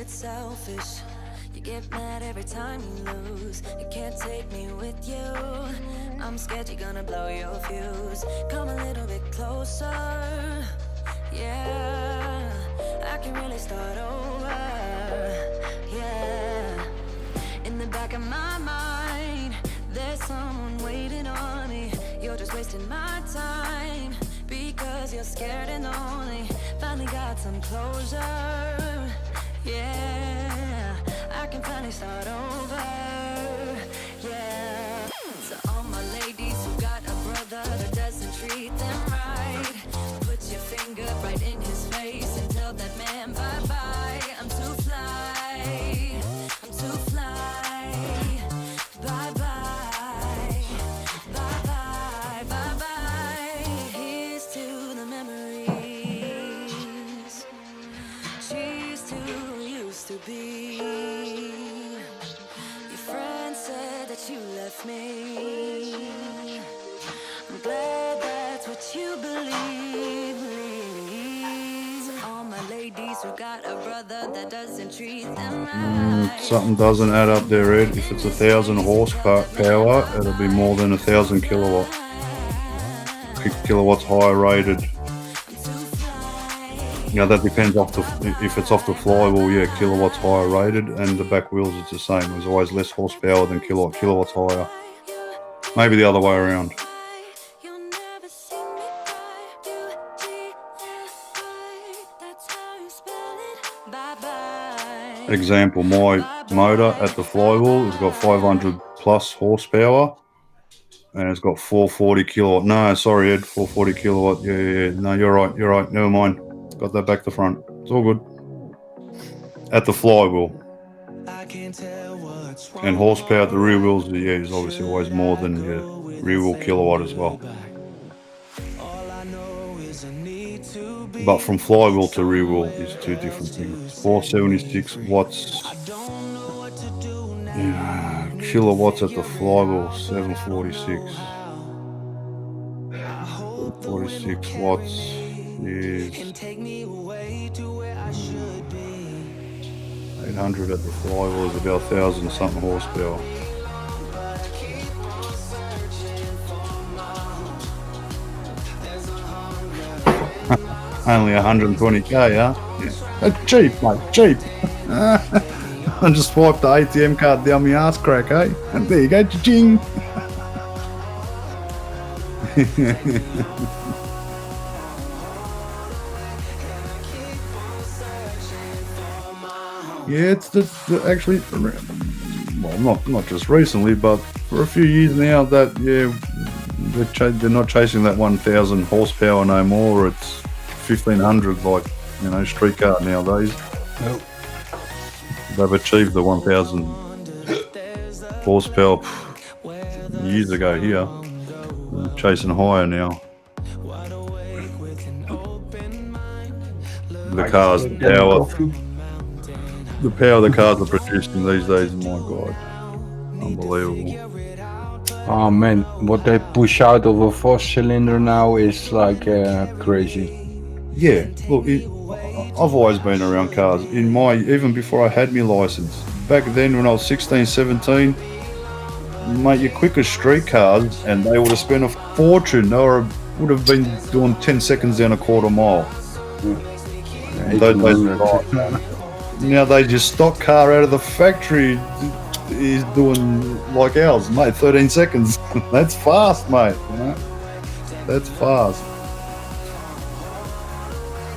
Selfish, you get mad every time you lose. You can't take me with you. I'm scared you're gonna blow your fuse. Come a little bit closer. Yeah, I can really start over. Yeah, in the back of my mind, there's someone waiting on me. You're just wasting my time because you're scared and lonely. Finally got some closure. Yeah, I can finally start over. Yeah, so all my ladies who got a brother that doesn't treat them right, put your finger right in his face and tell that man bye-bye. I'm too fly, I'm too fly. Bye-bye, bye-bye, bye-bye. Here's to the memories. Cheers to to be. Your friend said that you left me. I'm glad that's what you believe. So all my ladies who got a brother that doesn't treat them right. Something doesn't add up there, Ed. If it's 1,000 horsepower, it'll be more than 1,000 kilowatt. Kilowatts higher rated. Now that depends if it's off the flywheel, yeah, kilowatts higher rated, and the back wheels it's the same. There's always less horsepower than kilowatts higher. Maybe the other way around. Example, my motor at the flywheel has got 500 plus horsepower and it's got 440 kilowatt. No, sorry, Ed, 440 kilowatt. Yeah. No, you're right. Never mind. Got that back to front. It's all good. At the flywheel. And horsepower at the rear wheels, yeah, is obviously always more than your rear wheel kilowatt as well. But from flywheel to rear wheel is two different things. 476 watts. Yeah, kilowatts at the flywheel, 746. 46 watts is 800 at the flywheel is about 1,000 something horsepower. Only 120k, huh? Yeah. Cheap, mate, cheap. I just swiped the ATM card down my ass crack, eh? And there you go, cha-ching. Yeah, it's the actually, well, not just recently, but for a few years now. That they're not chasing that 1,000 horsepower no more. It's 1,500, like street car nowadays. Nope. They've achieved the 1,000 horsepower years ago here. They're chasing higher now. The cars, the power the cars are producing these days, my God, unbelievable. Oh man, what they push out of a 4-cylinder now is like crazy. Yeah, look, I've always been around cars. Even before I had my license. Back then when I was 16, 17, mate, your quickest street cars, and they would have spent a fortune. They would have been doing 10 seconds down a quarter mile. Nowadays, your stock car out of the factory is doing like ours, mate, 13 seconds. That's fast, mate. That's fast.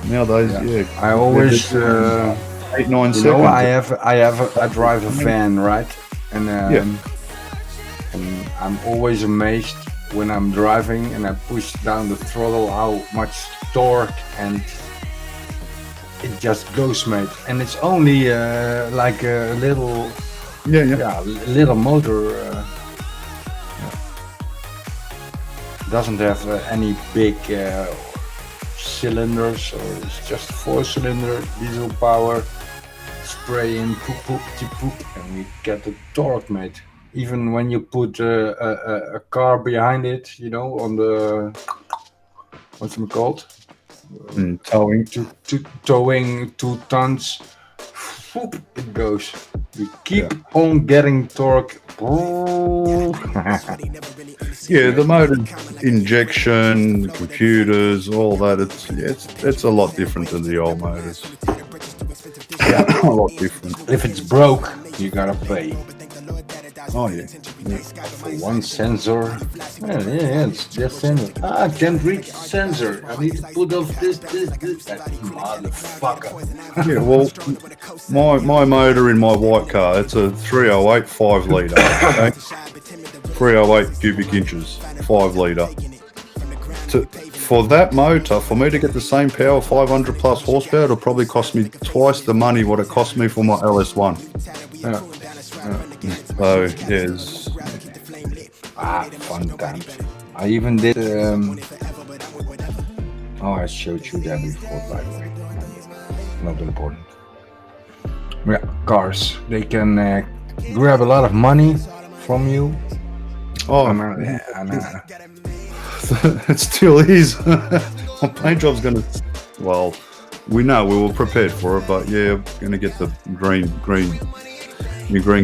Nowadays, yeah. I always 8-9 seconds. I drive a van, right? And and I'm always amazed when I'm driving and I push down the throttle how much torque and it just goes, mate. And it's only like a little little motor. Doesn't have any big cylinders, or it's just 4-cylinder diesel power, spray in poop poop chip poop, and we get the torque, mate. Even when you put a car behind it, on the what's it called? Towing. Towing 2 tons, whoop, it goes. We keep on getting torque. Yeah, the motor injection, computers, all that. It's a lot different than the old motors. Yeah, a lot different. If it's broke, you gotta pay. Oh yeah. For one sensor. It's just sensor. I can't reach sensor. I need to put off this. That motherfucker. Yeah, well, my motor in my white car, it's a 308 5 litre. Okay? 308 cubic inches, 5 litre. For that motor, for me to get the same power, 500 plus horsepower, it'll probably cost me twice the money what it cost me for my LS1. So, yes. Fun times. I even did. I showed you that before, by the way. Not important. Yeah, cars. They can grab a lot of money from you. Oh, it still is. My paint job's gonna. Well, we know we were prepared for it, but yeah, I'm gonna get the green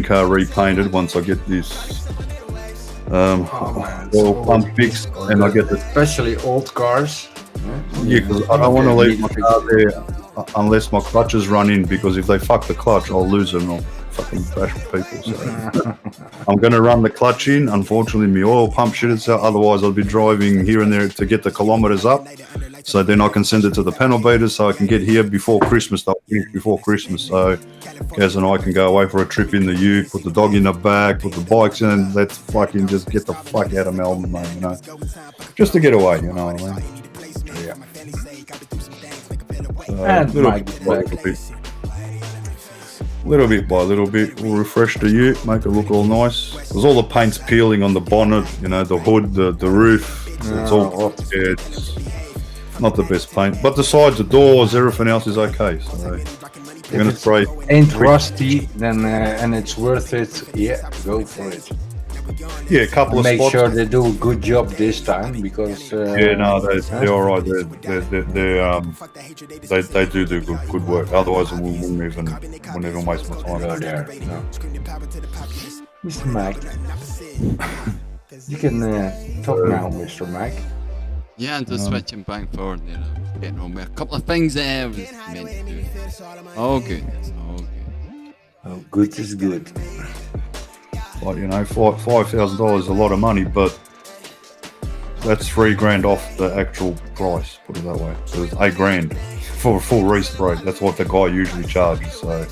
car repainted once I get this oil pump fixed, and I get the especially old cars. Yeah, because I don't want to leave my car there unless my clutches run in, because if they fuck the clutch, I'll lose it and I'll fucking bash people. So I'm going to run the clutch in. Unfortunately, my oil pump shit itself. Otherwise, I'll be driving here and there to get the kilometers up. So then I can send it to the panel beaters so I can get here before Christmas. They'll finish before Christmas. So Gaz and I can go away for a trip in the ute, put the dog in the back, put the bikes in, and let's fucking just get the fuck out of Melbourne, mate, Just to get away, what I mean? Yeah. Little bit by little bit, we'll refresh the ute, make it look all nice. There's all the paint's peeling on the bonnet, the hood, the roof. It's all it's not the best paint, but the sides, the doors, everything else is okay. So we're gonna spray. Ain't rusty, then and it's worth it. Yeah, go for it. Yeah, a couple of spots. Make sure they do a good job this time, because they're all right. They do good work. Otherwise, we wouldn't even waste my time. Go there. No. Mr. Mike, you can talk now, Mr. Mike. Yeah, and just switching back and forward, getting on with a couple of things I was meant to do. All good. Oh, good is good. Like, $5,000 is a lot of money, but that's $3,000 off the actual price, put it that way. So it's $8,000 for a full respray. That's what the guy usually charges. So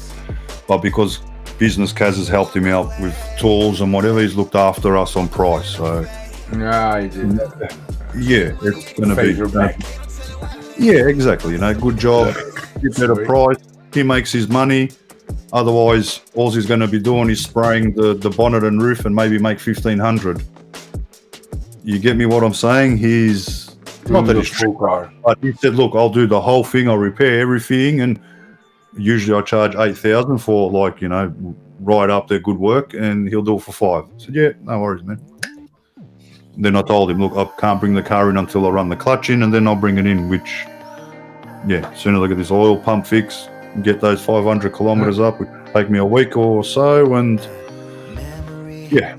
but because business Kaz has helped him out with tools and whatever, he's looked after us on price. So Yeah, I did. yeah, it's going to be. Your back. Yeah, exactly. You know, good job, get better price. He makes his money. Otherwise, all he's going to be doing is spraying the bonnet and roof and maybe make 1,500. You get me what I'm saying? He's not that he's full car, but he said, "Look, I'll do the whole thing. I'll repair everything, and usually I charge 8,000 for right up their good work, and he'll do it for 5." I said, "Yeah, no worries, man." Then I told him, "Look, I can't bring the car in until I run the clutch in, and then I'll bring it in." Which, yeah, as soon as I get this oil pump fix, get those 500 kilometers up, it would take me a week or so, and yeah.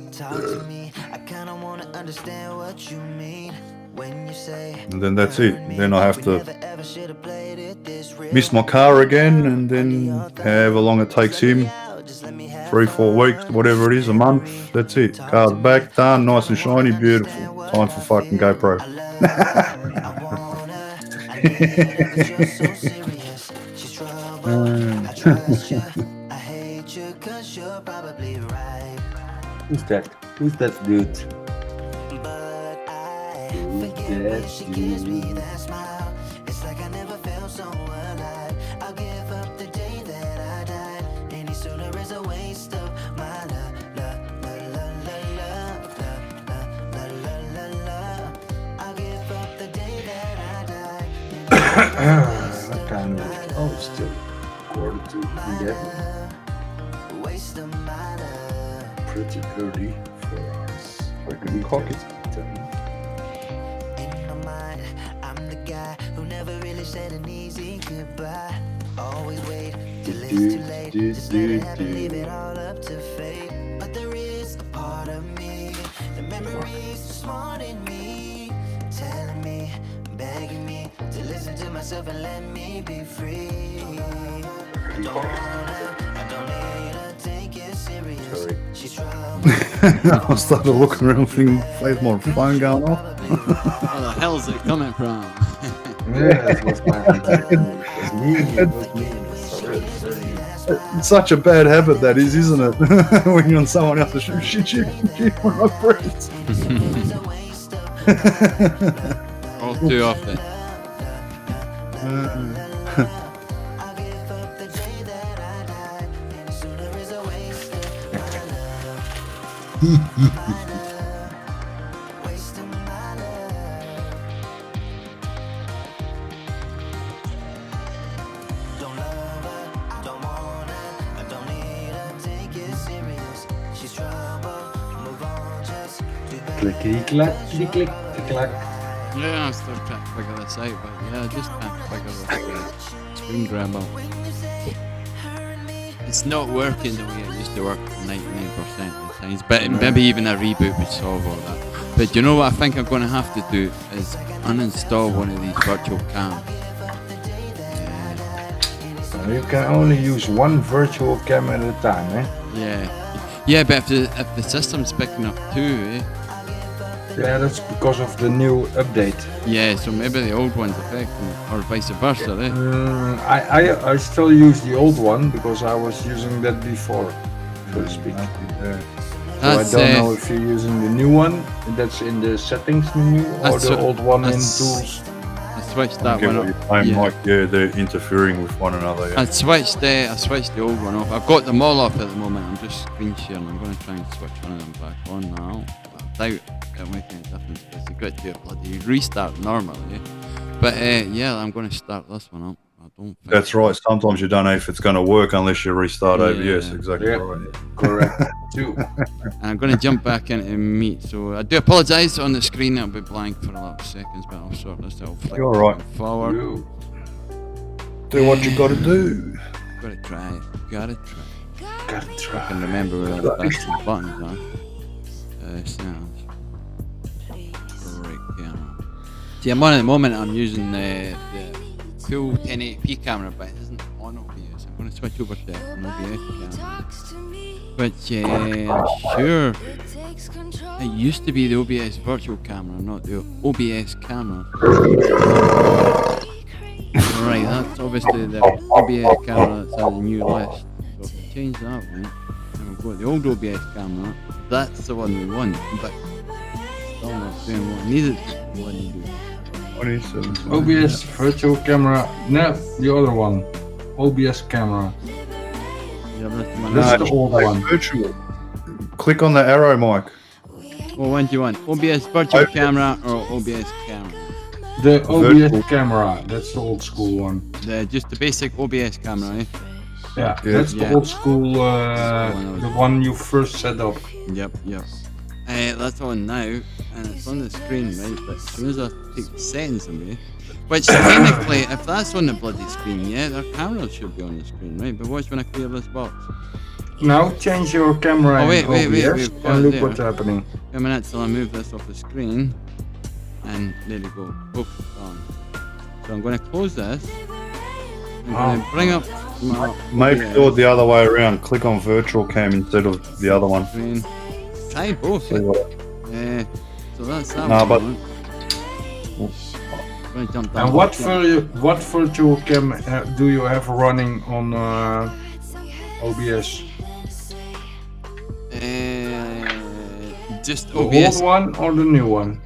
And then that's it. Then I have to miss my car again, and then however long it takes him, 3-4 weeks, whatever it is, a month, that's it. Car's back, done, nice and shiny, beautiful. Time for fucking GoPro. Who's that? Who's that dude? What time is it? Oh, it's still 11:45. Pretty early for us. Fucking cock it. Always wait till it's too late. Just let it happen, leave it all up to fate. But there is a part of me, the memories too smart in me, telling me, begging me to listen to myself and let me be free. I don't need to take it serious. She's I started looking around thinking, "Where's my phone going off?" Where the hell's it coming from? Yeah, that was my It's such a bad habit that isn't it? When you're on someone else's shit when I breathe. All too often. Clickety clack, click, click, clack. Yeah, I'm still trying to figure this out, but yeah, I just can't figure the screen grab out. It's not working the way it used to work 99% of the times, but maybe even a reboot would solve all that. But you know what I think I'm going to have to do is uninstall one of these virtual cams. You can only use one virtual cam at a time, eh? Yeah. Yeah, but if the system's picking up too, eh? Yeah, that's because of the new update. Yeah, so maybe the old one's affecting it, or vice versa, eh? I still use the old one because I was using that before, so to speak. So I don't know if you're using the new one that's in the settings menu or the old one in tools. I switched that one up. Yeah, they're interfering with one another. Yeah. I switched the old one off. I've got them all off at the moment. I'm just screen sharing. I'm going to try and switch one of them back on now. I doubt it'll make any difference because you've got to do a bloody restart normally. Yeah? But yeah, I'm going to start this one up. I don't think That's right. Sometimes you don't know if it's going to work unless you restart over. Yes, exactly Yeah. right. Correct. Too. And I'm going to jump back into Meet. So I do apologise on the screen. It'll be blank for a lot of seconds, but I'll sort this out. You're all right. Forward. Do what you got to do. Gotta try it. Gotta try. Gotta try. I can remember where the best buttons are. Sounds. Right camera. See, I'm on at the moment. I'm using the full 1080p camera, but it isn't on OBS. I'm going to switch over to an OBS camera. Which I'm sure it used to be the OBS virtual camera, not the OBS camera. Right, that's obviously the OBS camera that's on the new list. So change that one. And we've got the old OBS camera. That's the one we want, but still not doing what I needed. What do you do? OBS virtual camera. No, the other one. OBS camera. Yeah, That's the old one. Virtual. Click on the arrow, Mike. What one do you want? OBS virtual camera or OBS camera? The OBS camera. That's the old school one. Just the basic OBS camera, eh? Yeah, that's the old school, the one you first set up. Yep. That's on now, and it's on the screen, right? But as soon as I take the settings away, which technically, if that's on the bloody screen, yeah, their camera should be on the screen, right? But watch when I clear this box. Now change your camera. Oh wait, OBS and look what's happening. A minute till I move this off the screen, and there we go. Oof, gone. So I'm going to close this. I'm going to bring up. Maybe do it the other way around. Click on virtual cam instead of the other one. Try both. So that's that no, one. And what virtual cam do you have running on OBS? Just the OBS. old one or the new one?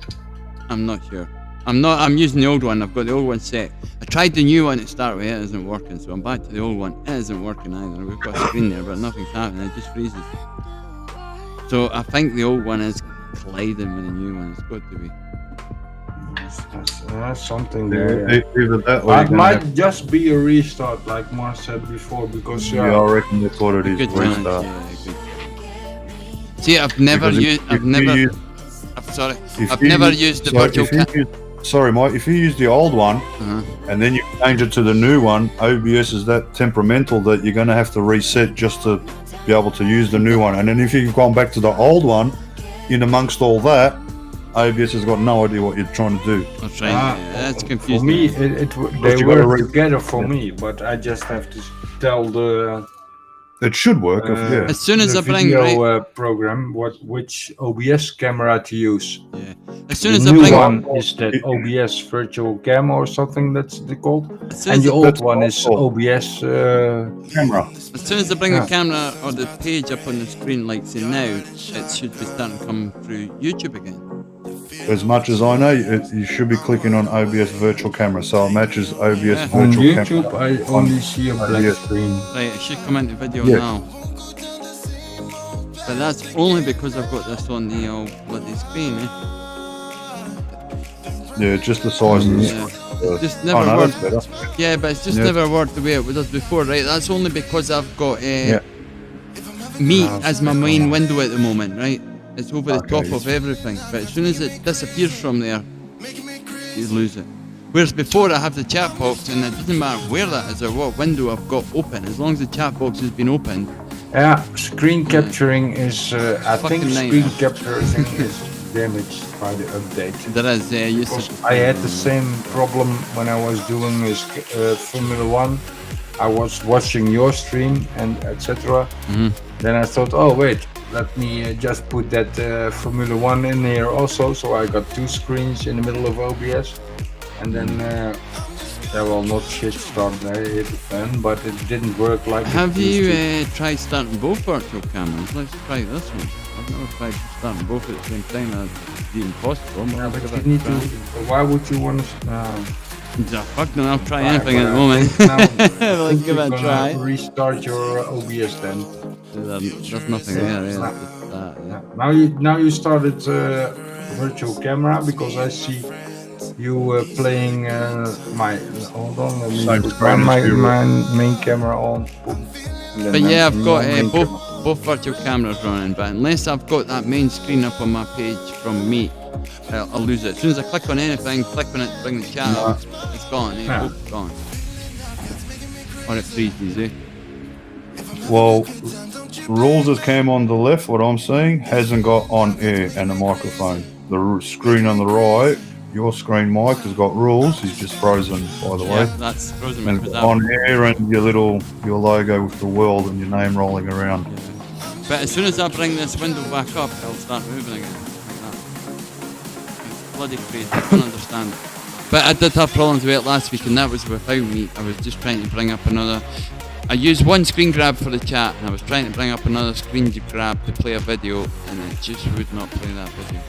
I'm not sure. I'm using the old one. I've got the old one set. I tried the new one to start with, it isn't working, so I'm back to the old one. It isn't working either. We've got a screen there, but nothing's happening. It just freezes. So I think the old one is colliding with the new one. It's got to be. That's something Yeah, there. either that or It might just be a restart, like Mars said before, because I reckon that's what it is. Good Restart. challenge, yeah, good. See, I've never used the virtual camera. Sorry, Mike. If you use the old one and then you change it to the new one, OBS is that temperamental that you're going to have to reset just to be able to use the new one. And then if you've gone back to the old one, in amongst all that, OBS has got no idea what you're trying to do. That's right. That's confusing. For me, they work together for me, but I just have to tell the. It should work. As soon as the I bring video program which OBS camera to use. Yeah. As soon the as I new bring one is that OBS virtual cam or something that's called, and the old one is OBS camera. As soon as I bring the camera or the page up on the screen like say now, it should be starting to come through YouTube again. As much as I know, you should be clicking on OBS virtual camera, so it matches OBS On virtual YouTube, camera. I only see a black screen. Right, it should come into video Yeah. now. But that's only because I've got this on the old bloody screen, eh? Yeah, just the size of the Yeah. screen. It's just never no, worked. that's better. Yeah, but it's just never worked the way it was before, right? That's only because I've got me as my main window at the moment, right? It's over the top of everything, but as soon as it disappears from there, you lose it. Whereas before I have the chat box, and it doesn't matter where that is or what window I've got open, as long as the chat box has been opened. Yeah, screen capturing is. I think Fucking screen nightmare. capturing is damaged by the update. There is, I had the same problem when I was doing this Formula One. I was watching your stream and etc. Then I thought, oh wait, let me just put that Formula One in here also. So I got two screens in the middle of OBS, and then not shit started. I hit the fan, but it didn't work like. Have you tried starting both virtual cameras? Let's try this one. I've never tried starting both at the same time. That's even possible. Yeah, but you need to. Why would you want to? Fuck no, I'll try anything at the moment. Let's give it a try. Restart your OBS then. There's nothing there. Yeah, just that, yeah. Now you started virtual camera because I see you playing my. Hold on, let me put my main camera on. But yeah, I've got both virtual cameras running. But unless I've got that main screen up on my page from me, I'll lose it. As soon as I click on anything, click on it to bring the chat up, it's gone. It's gone. Or it freezes, eh? Well, rules that came on the left, what I'm seeing, hasn't got on air and a microphone. The screen on the right, your screen, Mike, has got rules. He's just frozen, by the way. Yeah, that's frozen. And on air and your logo with the world and your name rolling around. But as soon as I bring this window back up, it'll start moving again. Bloody crazy, I don't understand it. But I did have problems with it last week, and that was without me. I was just trying to bring up another I used one screen grab for the chat, and I was trying to bring up another screen grab to play a video, and it just would not play that video.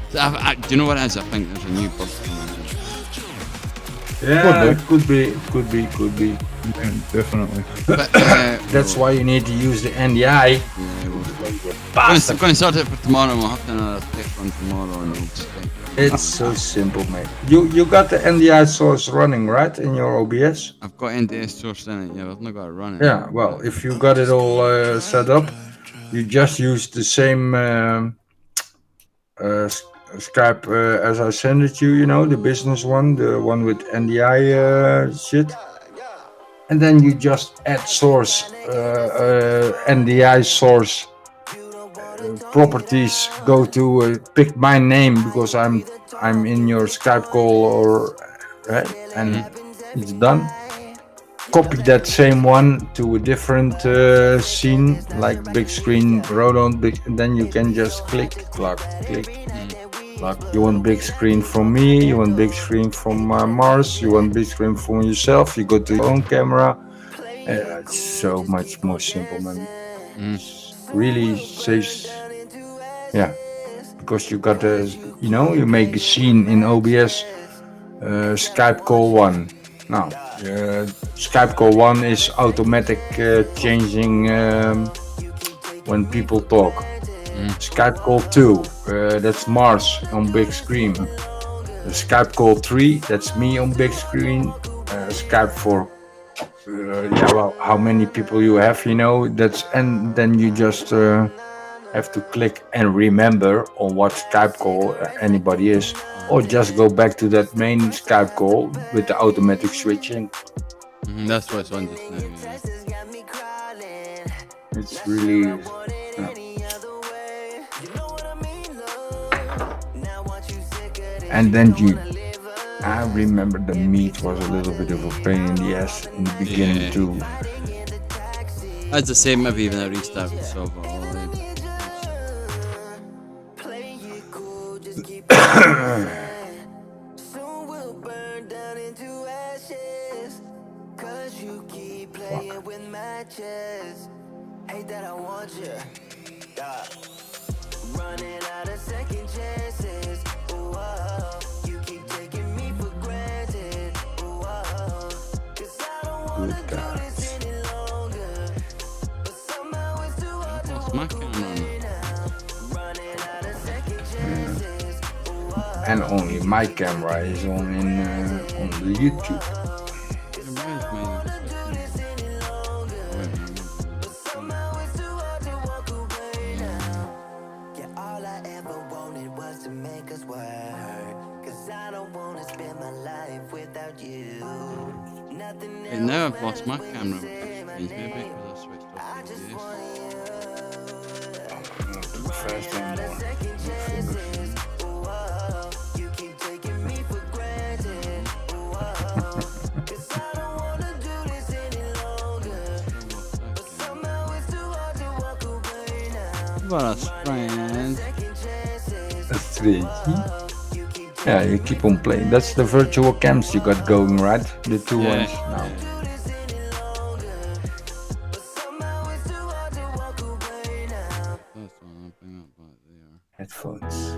So do you know what it is? I think there's a new bug coming in. Yeah, could be. Yeah, definitely. But, That's why you need to use the NDI. I'm going to start it for tomorrow, and we'll have another pick on tomorrow, and we'll just It's so simple, mate. You got the NDI source running, right, in your OBS? I've got NDS source in it, yeah, but I've not got it running. Yeah, well, if you got it all set up, you just use the same Skype as I sent it you, the business one, the one with NDI shit. And then you just add source, NDI source properties, go to pick my name because I'm in your Skype call, or right, and it's done. Copy that same one to a different scene, like big screen, Rodon, and then you can just click. Like you want big screen from me, you want big screen from Mars, you want big screen from yourself, you go to your own camera. It's so much more simple, man. Really saves, because you got you make a scene in OBS, Skype call 1. Now, Skype call 1 is automatic changing when people talk. Skype call 2, that's Mars on big screen. Skype call 3, that's me on big screen. Skype 4, how many people you have, and then you just have to click and remember on what Skype call anybody is, or just go back to that main Skype call with the automatic switching. That's what's on just now. Yeah. It's really. And then I remember the meat was a little bit of a pain in the ass in the beginning too. That's the same, maybe even a restart would solve it all. Running out of second chances. You keep taking me for granted. Cause I don't wanna do this any longer. But somehow it's too hard to walk away now. Running out of second chances. And only my camera is on the YouTube. And now I've lost my camera, maybe because I switched off the Too fast anymore. What a friend. That's 3. Yeah, you keep on playing. That's the virtual cams you got going, right? The two ones now. Headphones.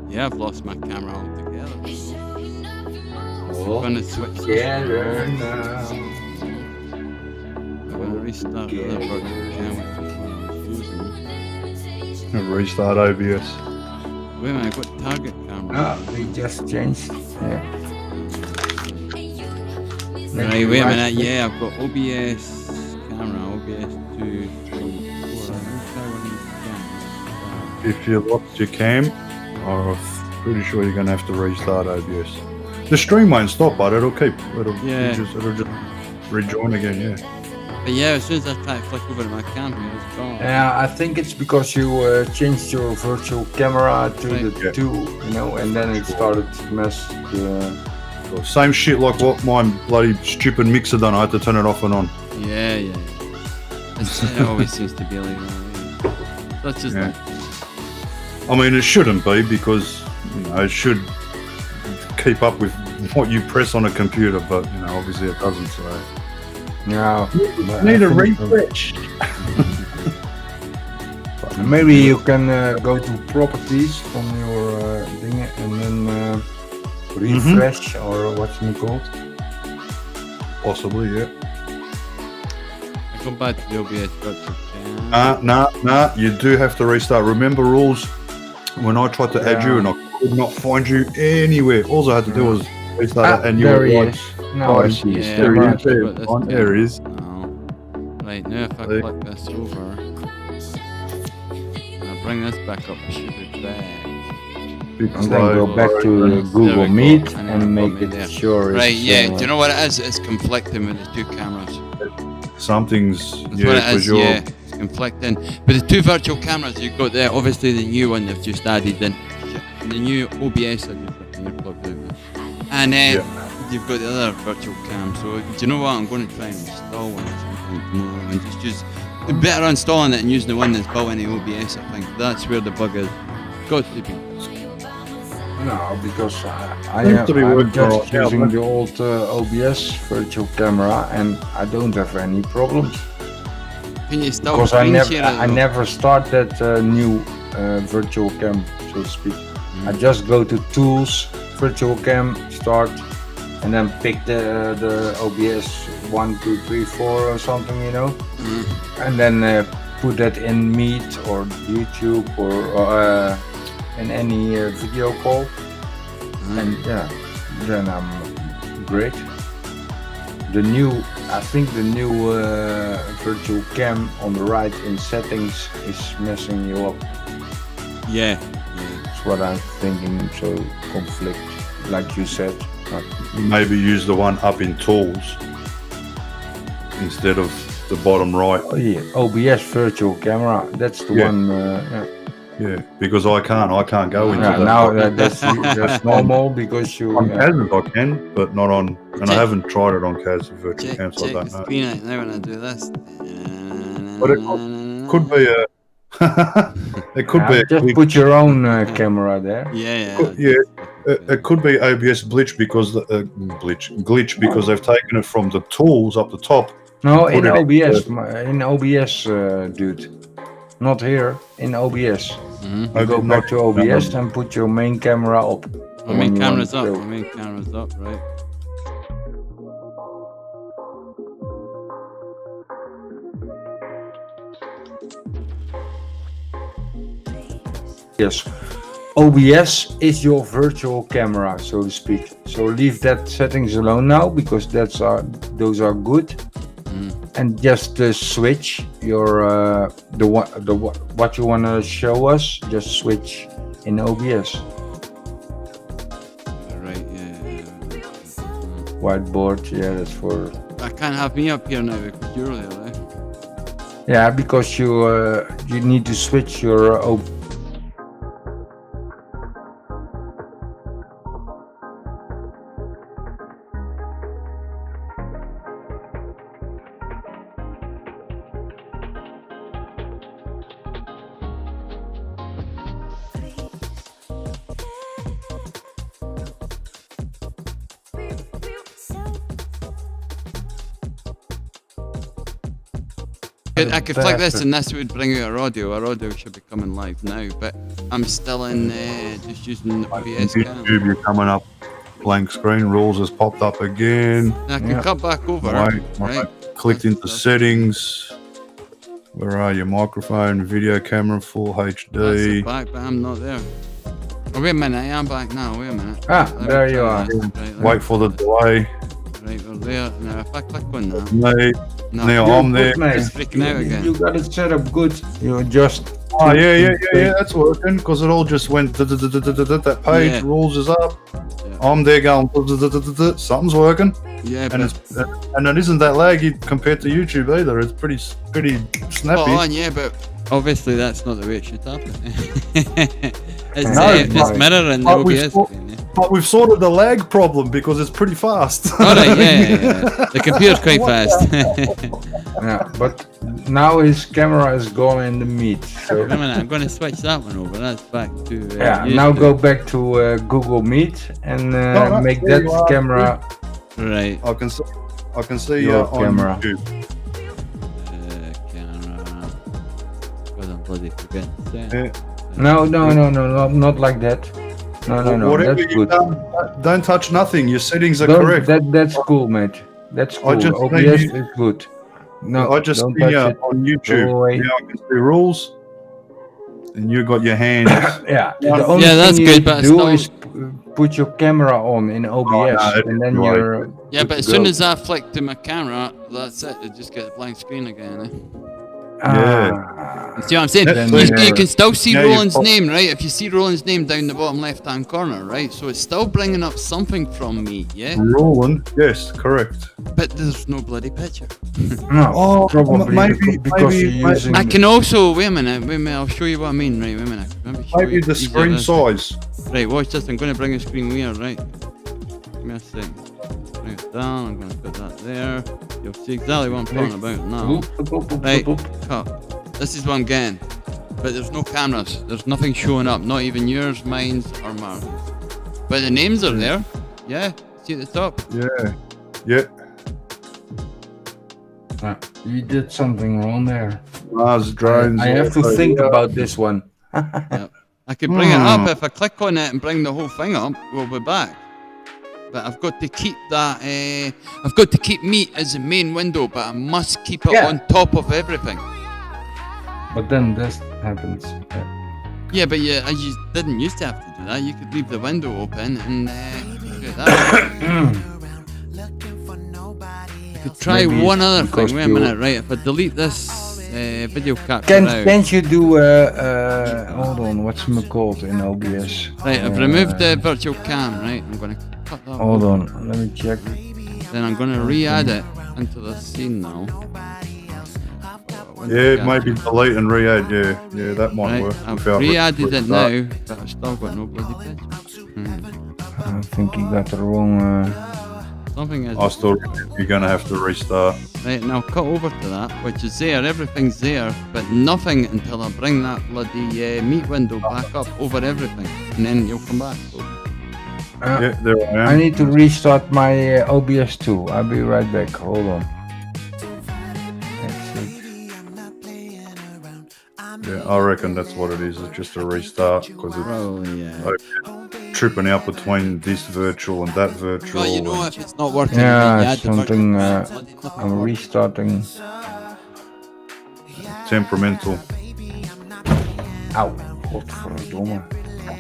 Yeah, I've lost my camera altogether. Oh, I'm gonna switch together now. I'm gonna restart the other virtual camera. Restart OBS. Wait a minute, I've got target camera. Ah, we just changed. Yeah. Right, wait a minute. Yeah, I've got OBS camera, OBS 2, 3, 4. If you lost your cam, I'm pretty sure you're gonna have to restart OBS. The stream won't stop, but it'll keep. It'll just rejoin again. Yeah. But yeah, as soon as I try to flick over to my camera, it's gone. Yeah, I think it's because you changed your virtual camera to the 2, and then it started to mess. Same shit like what my bloody stupid mixer done. I had to turn it off and on. Yeah. It always seems to be like that. That's just. I mean, it shouldn't be because it should keep up with what you press on a computer, but obviously it doesn't. So No. need a refresh. Maybe you can go to properties from your thing and then refresh or what's it called? Possibly, yeah. I go back to the OBS virtual cam. Nah. You do have to restart. Remember rules? When I tried to add you and I could not find you anywhere, all I had to do was restart it and you there were he like, is. No, I see his there he camera. is. There he is. No. Right, now if I click this over, and I bring this back up, it should be back. And then go back to Google Meet and make it sure Right, it's, yeah. Do you know what it is? It's conflicting with the two cameras. Something's That's what it is, yeah. It's conflicting. But the two virtual cameras you've got there, obviously the new one they've just added in. The new OBS that you've got in your plug in. And then you've got the other virtual cam. So do you know what? I'm going to try and install one at some point tomorrow and just use better installing it and using the one that's built into OBS, I think. That's where the bug is. Got to be. No, because I'm just using the old OBS virtual camera and I don't have any problems. Can you still because I it, never start that new virtual cam, so to speak. I just go to Tools, Virtual Cam, Start, and then pick the OBS 1, 2, 3, 4 or something, and then put that in Meet or YouTube or in any video call, and then I'm great. I think the new virtual cam on the right in settings is messing you up. Yeah. That's what I'm thinking. So conflict, like you said. Maybe use the one up in Tools instead of the bottom right. Oh yeah, OBS virtual camera. That's the one. Yeah, because I can't go into that. Now that's normal because you. On Kaz I can, but not on, and I haven't tried it on Kaz virtual cam, so I don't know. Screen out now when I do this. But it could be a. It could be. Just put your own camera there. It could be OBS glitch because glitch because they've taken it from the tools up the top. No, in OBS, dude. Not here, in OBS. Go back to OBS and put your main camera up. My main camera's up. My main camera's up, right? Yes. OBS is your virtual camera, so to speak. So leave that settings alone now because those are good. And just switch your what you want to show us. Just switch in OBS. Right. Yeah. Whiteboard. Yeah, that's for. I can't have me up here now because you're there, right? Yeah, because you need to switch your I could flick this and this would bring out our audio. Our audio should be coming live now, but I'm still in just using the OBS cam. YouTube, you're coming up. Blank screen rules has popped up again. I can cut back over. Right. Clicked into settings. Where are you? Microphone, video camera, full HD. Back, but I'm not there. Oh, wait a minute, I am back now. Wait a minute. There you are. Wait for the delay. Right, we're there. Now, if I click on that. Now I'm there. It's freaking out again. You got it set up good. You just. Oh yeah, that's working because it all just went. That page rules is up. I'm there going. Something's working. Yeah, and it isn't that laggy compared to YouTube either. It's pretty snappy. Oh, yeah, but obviously that's not the way it should happen. It's mirroring the OBS. But we've sorted the lag problem because it's pretty fast. Alright, yeah. The computer's quite fast. Yeah, but now his camera is gone in the meet. So Wait a minute, I'm going to switch that one over. That's back to. yeah, now go back to Google Meet and make that camera. Right. I can see Your on camera. YouTube. Camera. Because I'm bloody forgetting to say. Yeah. No, not like that. No, Whatever that's you've good. done, don't touch nothing. Your settings are Don't- correct. That's cool, mate. That's cool. just OBS think is good. No, I just don't see touch you it. on Go YouTube. away. Now I can see rules, and you got your hands. Yeah, the only Yeah, that's thing good, you but do still- is put your camera on in OBS, and then right. you're. Yeah, good but to as soon go. as I flick to my camera, that's it. It just gets a blank screen again. Eh? Ah, You see what I'm saying? Then You you're- can still see Yeah, you Roland's pop- name, right? If you see Roland's name down the bottom left-hand corner, right? So it's still bringing up something from me, yeah? Roland, yes, correct. But there's no bloody picture. no, Oh, probably maybe- because maybe- you're using. I can also, wait a minute, I'll show you what I mean, right? Wait a minute. Maybe show Maybe you the easier screen this. size. Right, watch this. I'm going to bring a screen here, right? Give me a second. Bring it down. I'm going to put that there. You'll see exactly what I'm talking about now. Right, cut. This is what I'm getting. But there's no cameras. There's nothing showing up. Not even yours, mine, or Marvin's. But the names are there. Yeah. See at the top? Yeah, yeah. You did something wrong there. Mars drones. I have to think about this one. I could bring it up if I click on it and bring the whole thing up. We'll be back. But I've got to keep that. I've got to keep Meet as the main window, but I must keep it on top of everything. But then this happens. Yeah, but yeah, I just didn't used to have to do that. You could leave the window open and do that. I could try Maybe one other because thing. Wait a you- minute, right? If I delete this video capture out, Can't you do hold on, what's it called in OBS? right? I've removed the virtual cam, right? I'm gonna cut that. Hold one. on, let me check. Then I'm gonna re-add it into the scene now. Yeah, maybe delete and re-add. Yeah, that might Right, work. I've without re-added it that. now, but I've still got no bloody picture. I think you got the wrong. Something is I still, you're gonna have to restart. right now. Cut over to that, which is there. Everything's there, but nothing until I bring that bloody Meet window back up over everything, and then you'll come back. So, Yeah, there I am. I need to restart my OBS too. I'll be right back. Hold on. Yeah, I reckon that's what it is. It's just a restart because it's probably yeah. like, tripping out between this virtual and that virtual. Well, you know, and- if it's not working, then you Yeah, add the something. virtual- I'm restarting. temperamental. Ow. Godverdomme.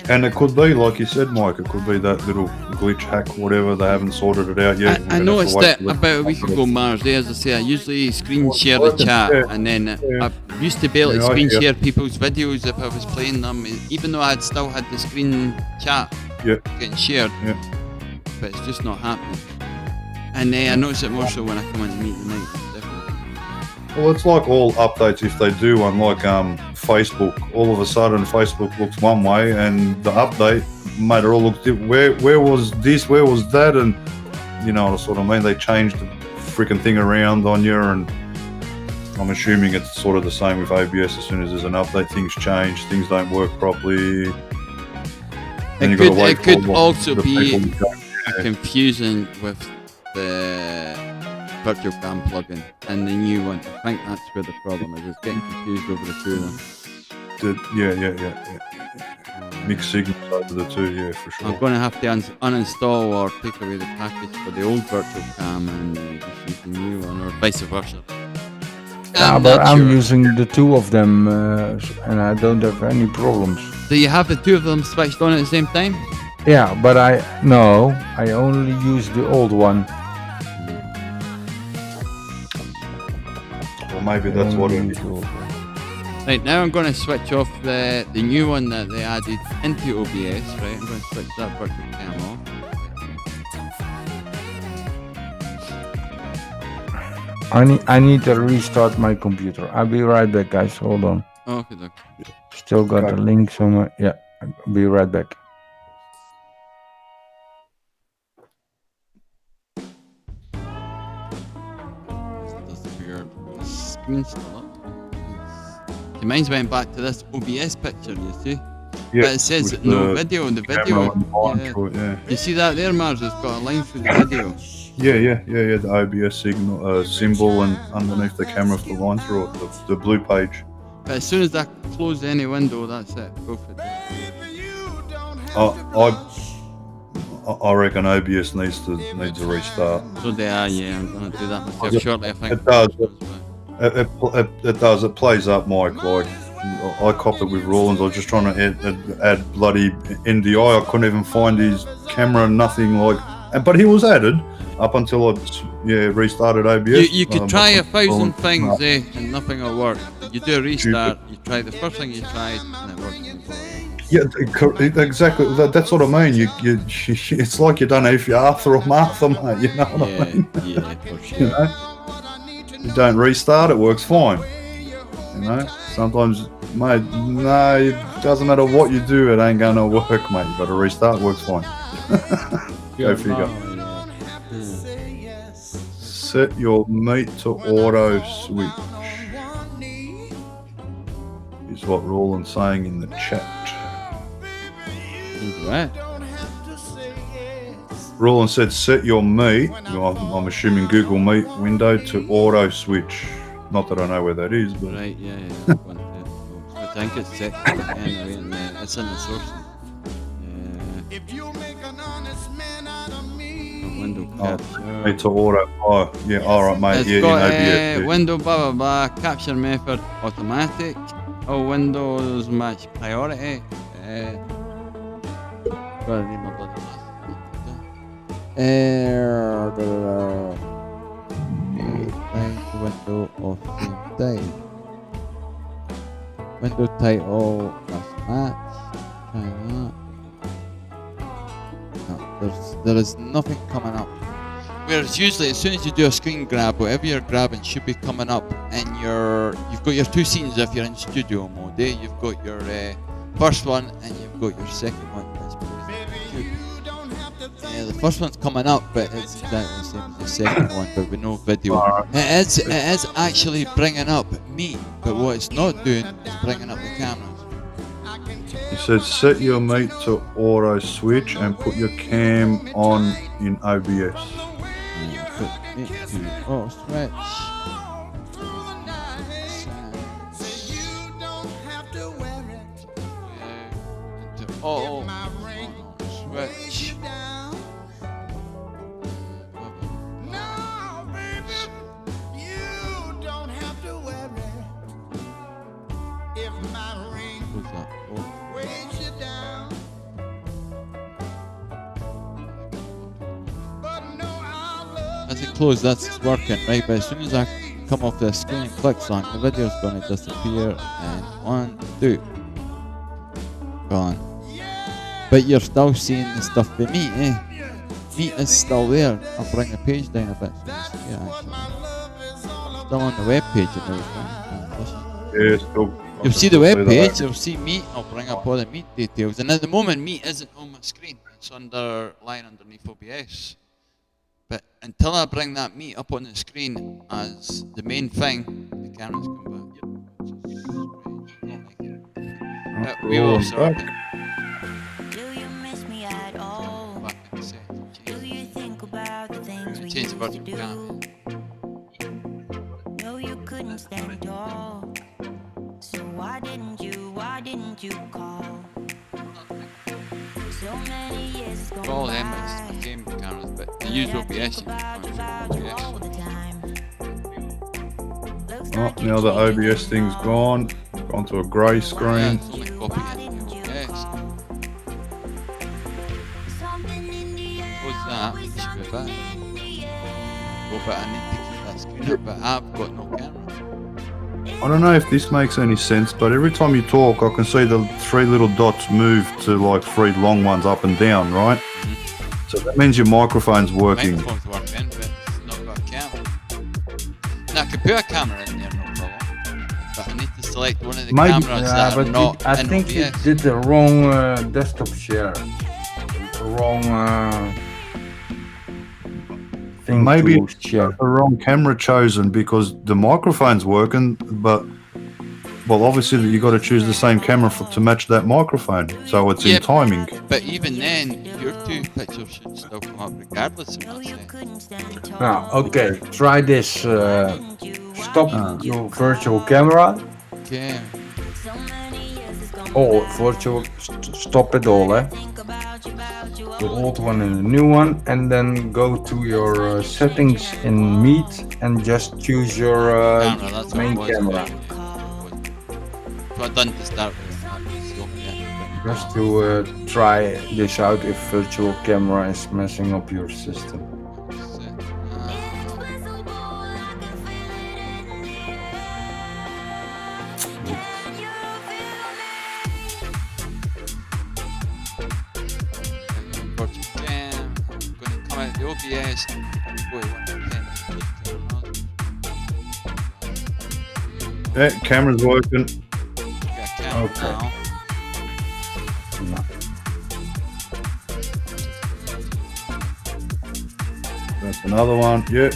And it could be, like you said, Mike, it could be that little glitch hack, whatever. They haven't sorted it out yet. I We're gonna have to noticed wait that till it- about a week ago, Mars. As I say, I usually screen share the chat, and then I used to be able to Yeah, I screen hear. share people's videos if I was playing them, even though I had still had the screen chat getting shared. Yeah. But it's just not happening. And I notice it more so when I come in to meet tonight. Definitely. Well, it's like all updates. If they do one, like Facebook, all of a sudden Facebook looks one way, and the update made it all look different. Where was this? Where was that? And you know what I mean? They changed the freaking thing around on you, and I'm assuming it's sort of the same with ABS. As soon as there's an update, things change. Things don't work properly. Then you've got to wait It could for also the be people to go, yeah. confusing with the virtual cam plugin and the new one. I think that's where the problem is. It's getting confused over the two of them. Yeah. Mixed signals over the two, yeah, for sure. I'm going to have to uninstall or take away the package for the old virtual cam and just use the new one, or vice versa. Yeah, but I'm using the two of them, and I don't have any problems. Do you have the two of them switched on at the same time? Yeah, but I only use the old one. Or maybe that's what it is. Right, now I'm going to switch off the new one that they added into OBS, right? I'm going to switch that virtual cam off. I need to restart my computer. I'll be right back, guys. Hold on. Okay. Still got the link somewhere. Yeah, I'll be right back. your screen still up. See, mine's went back to this OBS picture, you see? Yeah, but it says with no the video, and the camera video. and line through it, yeah. You see that there, Mars? It's got a line through the video. Yeah. The OBS signal symbol, and underneath the camera for the line through it, the blue page. But as soon as I close any window, that's it. Go for it. I reckon OBS needs a restart. So they are, yeah. I'm gonna do that myself shortly. I think It does. It does. It plays up, Mike. Like I copped it with Rollins. I was just trying to add bloody NDI. I couldn't even find his camera. Nothing like. But he was added up until I restarted OBS. You could try 1,000 things, and nothing will work. You do a restart. You try the first thing you tried, and it works. Yeah, exactly. That's what I mean. It's like you don't know if you're Arthur or Martha, mate. You know what I mean? Yeah, for sure. You know? You don't restart, it works fine. You know? Sometimes, mate, no, it doesn't matter what you do, it ain't gonna work, mate. You gotta restart, it works fine. Go figure. Set your meat to auto switch. Is what Roland's saying in the chat. Right. Roland said set your meat, I'm assuming Google Meet window, to auto switch. Not that I know where that is, but... Right, yeah. I think it's set. It's in the source. Window capture. Meet to auto. Oh, yeah, alright, mate. It's Yeah, got OBS. window blah blah blah, capture method automatic. All windows match priority. Gotta read my bloody window of same type. Window title must match. Try that. No, there is nothing coming up. Whereas usually as soon as you do a screen grab, whatever you're grabbing should be coming up, and you've got your two scenes if you're in studio mode. You've got your first one and you've got your second one. The first one's coming up, but it's exactly the same as the second one, but with no video. It is actually bringing up me, but what it's not doing is bringing up the cameras. He said set your meat to auto switch and put your cam on in OBS. Put meat to auto switch. Auto switch. As it closes, that's working, right? But as soon as I come off the screen and click on, the video's going to disappear. And 1, 2, gone. But you're still seeing the stuff by meat, Meat is still there. I'll bring the page down a bit. Still on the web page. Yeah, still. You'll see the web page. You'll see meat. I'll bring up all the meat details. And at the moment, meat isn't on my screen. It's lying underneath OBS. But until I bring that meat up on the screen as the main thing, the camera's come back. Yep. We will sort it. Change the vertical camera. No, you couldn't stand tall. So why didn't you call? So many years gone For all them, it's the same cameras, but they use OBS. Oh, now the OBS thing's gone to a grey screen. Yeah, it's only copying OBS. What's that? It should be back. But I need to keep that screen up, but I've got no camera. I don't know if this makes any sense, but every time you talk, I can see the 3 little dots move to like 3 long ones up and down, right? Mm-hmm. So that means your microphone's working. My microphone's working, but it's not got a camera. Now I could put a camera in there, no problem. But I need to select one of the cameras that are not I in think OBS. you did the wrong desktop share. The wrong thing maybe to it's share. the wrong camera chosen because the microphone's working, but well, obviously you got to choose the same camera to match that microphone, so it's in timing. But even then, your two pictures should still come up regardless of that. Now, okay, try this. Stop your virtual camera. Okay. Oh, virtual, stop it all, eh? The old one and the new one, and then go to your settings in Meet and just choose your main camera. So I done to start with. Just to try this out if virtual camera is messing up your system. The OBS. Yeah, camera's working. Okay. That's another one. Yeah.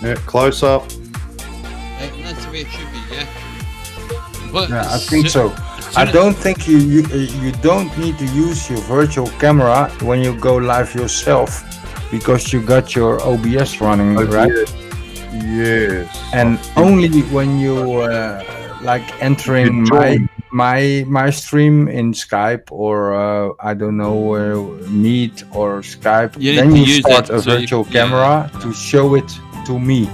Yeah, close up. That's the way it should be, yeah. But Yeah, I think so. I don't think you don't need to use your virtual camera when you go live yourself, because you got your OBS running, right? Yes. And only when you like entering my stream in Skype or I don't know Meet or Skype, then you start a virtual camera to show it to me.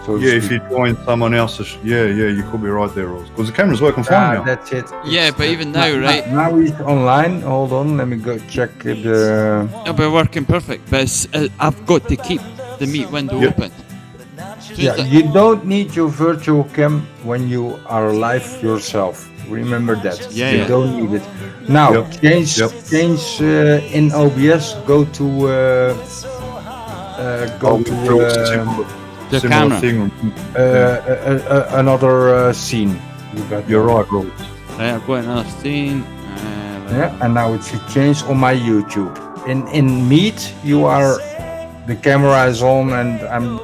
So yeah, if you join someone else's, you could be right there, Ross. Because the camera's working fine now. That's it. Yeah, but even now, right? Now he's online. Hold on, let me go check the. It'll be working perfect, but I've got to keep the Meet window open. Yeah, you don't need your virtual cam when you are live yourself. Remember that. Yeah, you don't need it. Now change in OBS. Go to the camera. Thing. Another scene. You're right, Ross. I've got another scene. Yeah, and now it should change on my YouTube. In Meet, you are the camera is on, and I'm.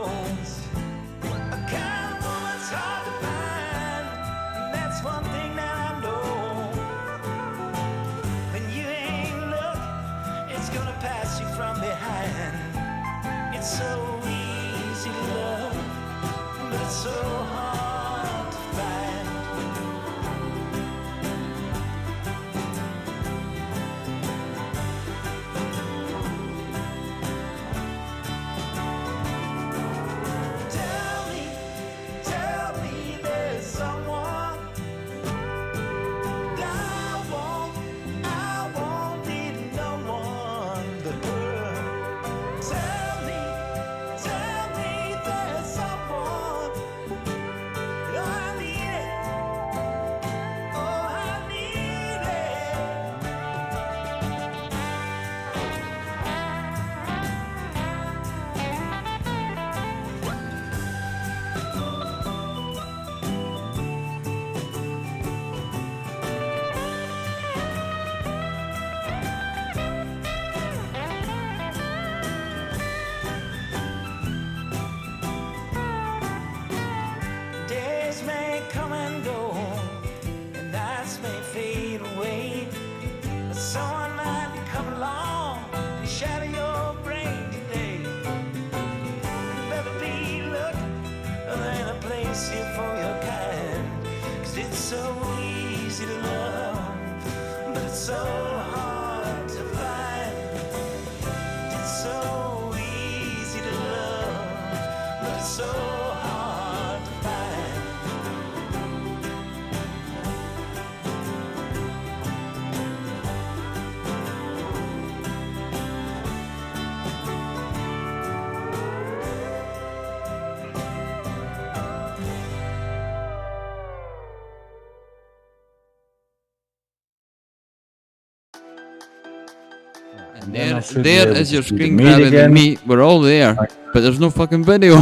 There is your screen grab of the Meet. We're all there, but there's no fucking video.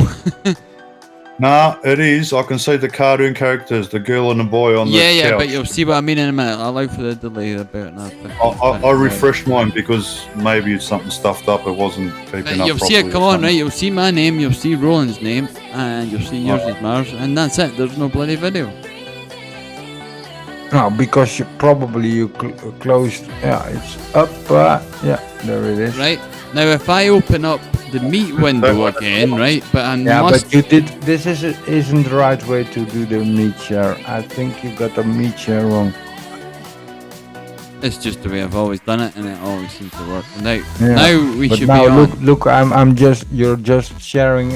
Nah, it is. I can see the cartoon characters, the girl and the boy on the Yeah, couch. but you'll see what I mean in a minute. I'll allow for the delay about that. I refreshed mine because maybe it's something stuffed up. It wasn't keeping up You'll properly. see it come on, right? You'll see my name, you'll see Roland's name, and you'll see yours is Mars, and that's it. There's no bloody video. No, because you closed. Yeah, it's up. Yeah, there it is. Right now, if I open up the meet window again, right? But I but you did. This isn't the right way to do the meat share. I think you got the meat share wrong. It's just the way I've always done it, and it always seems to work. Now we should now be on. Look, you're just sharing.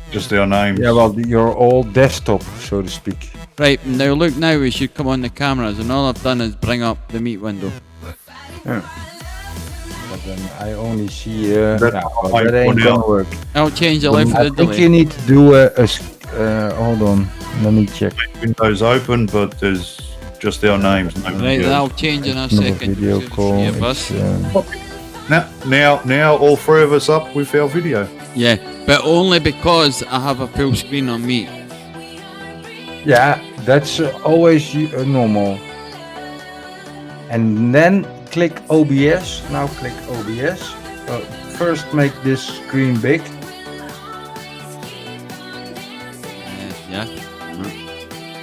Just our names. Yeah, well, your old desktop, so to speak. Right now, look. Now we should come on the cameras, and all I've done is bring up the meet window. Yeah. But then I only see. That ain't gonna work. I'll change the life for the I think delay. you need to do hold on, let me check. Windows open, but there's just our names. Right, that'll change in a second. Video call. Now, all three of us up with our video. Yeah, but only because I have a full screen on me. Yeah, that's always normal. And then click OBS. Now click OBS. First make this screen big. Yeah.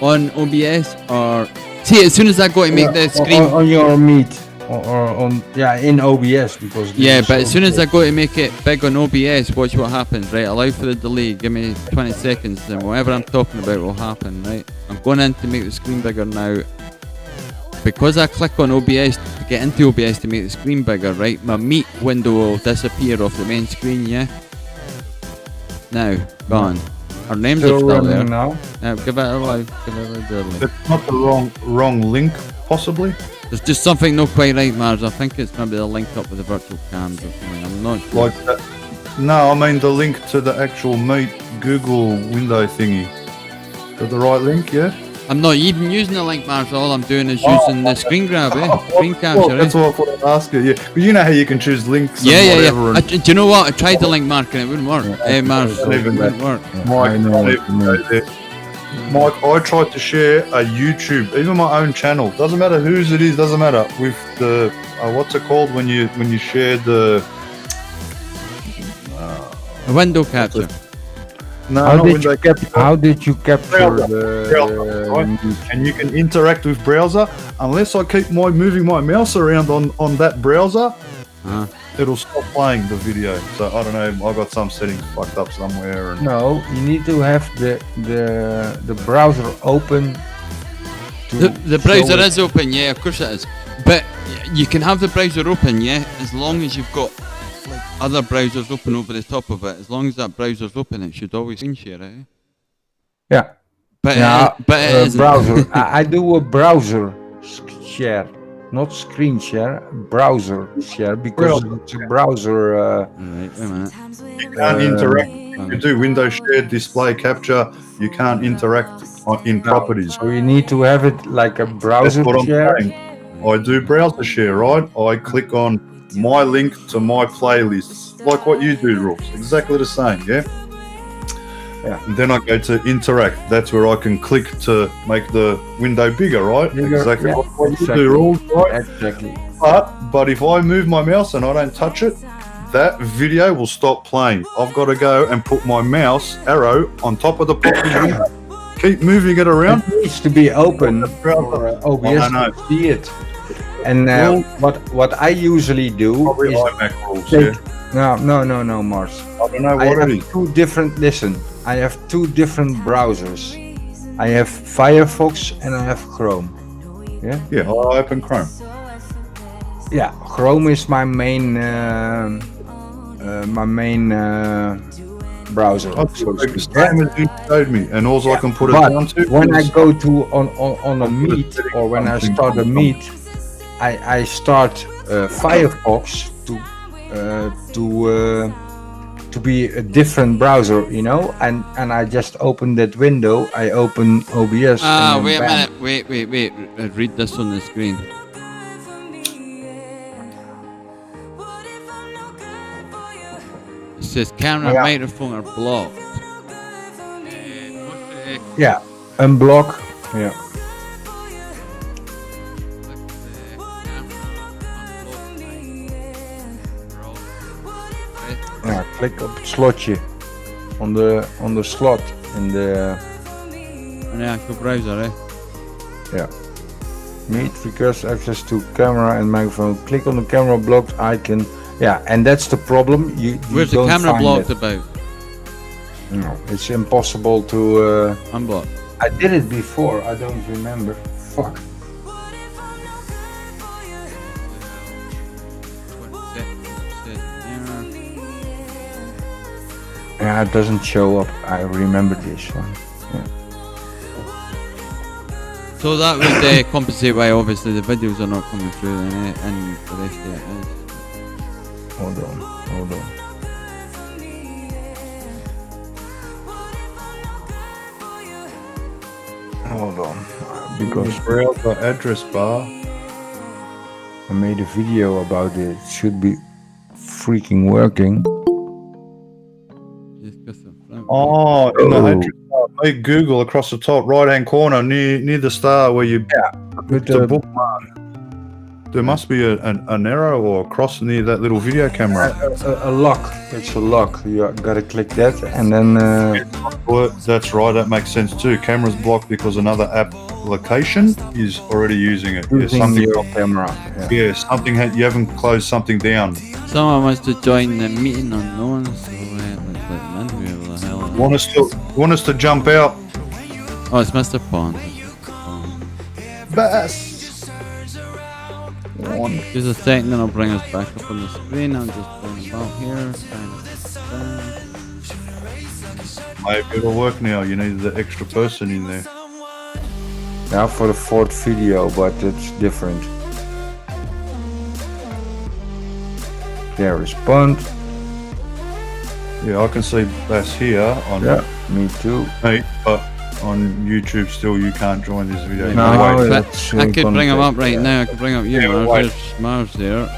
On OBS or see, as soon as I go to make the screen on your meet or on in OBS because but as soon as I go to make it big on OBS, watch what happens. Right, allow for the delay. Give me 20 seconds, and whatever I'm talking about will happen. Right, I'm going in to make the screen bigger now. Because I click on OBS to get into OBS to make the screen bigger, right? My meet window will disappear off the main screen. Yeah. Now gone. Our names are still there. Now. Give it a live. Give it a delay. It's not the wrong link, possibly. There's just something not quite right, Mars. I think it's maybe the link up with the virtual cams or something. I'm not sure. Like that. No, I mean the link to the actual Meet Google window thingy. Is that the right link? Yeah. I'm not even using the link, Mars. All I'm doing is using the screen grab, screen capture. That's what I thought I'd ask you. Yeah, but you know how you can choose links. Yeah. And Do you know what? I tried the link mark and it wouldn't work. Mars, it wouldn't work. Mike, I tried to share a YouTube, even my own channel. Doesn't matter whose it is. Doesn't matter with the what's it called when you share the window capture. No, how did you capture the and you can interact with browser unless I keep moving my mouse around on that browser, it'll stop playing the video. So I don't know, I got some settings fucked up somewhere. And no, you need to have the browser open. The browser is open, yeah, of course it is. But you can have the browser open, yeah, as long as you've got other browsers open over the top of it. As long as that browser's open, it should always screen share, eh? Yeah. But it isn't. Browser. I do a browser share, not screen share. Browser share because it's a browser. Right, wait a minute. You can't interact. You do window share, display capture. You can't interact in properties. So you need to have it like a browser That's what share. I'm saying. I do browser share, right? I click on my link to my playlists, like what you do, Rules. Exactly the same, yeah? And then I go to interact. That's where I can click to make the window bigger, right? Exactly what you do, Rules, right? Exactly. But if I move my mouse and I don't touch it, that video will stop playing. I've got to go and put my mouse arrow on top of the property. Keep moving it around. It needs to be open for OBS to see it. And what I usually do is no, Mars. I don't know what it is. I have two different browsers. I have Firefox and I have Chrome. Yeah. Yeah, I'll open Chrome. Yeah, Chrome is my main browser. The same as you showed me, and also I can put it down to. When I go to on a meet or when I start a meet, I start Firefox to be a different browser, you know, and I just open that window. I open OBS. Wait a minute. Wait. Read this on the screen. It says camera and microphone are blocked. Yeah, unblock. Yeah. Yeah, click op het slotje on the slot in the actual browser, eh? yeah. Meet request access to camera and microphone. Click on the camera blocked icon. Yeah, and that's the problem. You Where's the don't camera find blocked it. about? No, it's impossible to unblock. I did it before. I don't remember. Fuck. Yeah, it doesn't show up. I remember this one. Yeah. So that would compensate why obviously the videos are not coming through and the rest of it is. Hold on. Hold on. Because browse the address bar. I made a video about it. It should be freaking working. Oh, in the address bar, make Google across the top right hand corner near the star where you put the bookmark. There must be an arrow or a cross near that little video camera. A lock. It's a lock. You gotta click that and then. Well, that's right. That makes sense too. Camera's blocked because another application is already using it. Using your camera. Yeah, you haven't closed something down. Someone wants to join the meeting unknown, so let's let them in. Whoever the hell it is. Want us to jump out? Oh, it's Mr. Pond. Bass. Just a second, then I'll bring us back up on the screen. I'm just going about here. Maybe it'll work now. You need the extra person in there. Now for the fourth video, but it's different. There is Pond. Yeah, I can see Bass here. Yeah, me too. Hey, but on YouTube still you can't join this video. I could bring him up right now. I could bring up you, Mars. There's Mars there.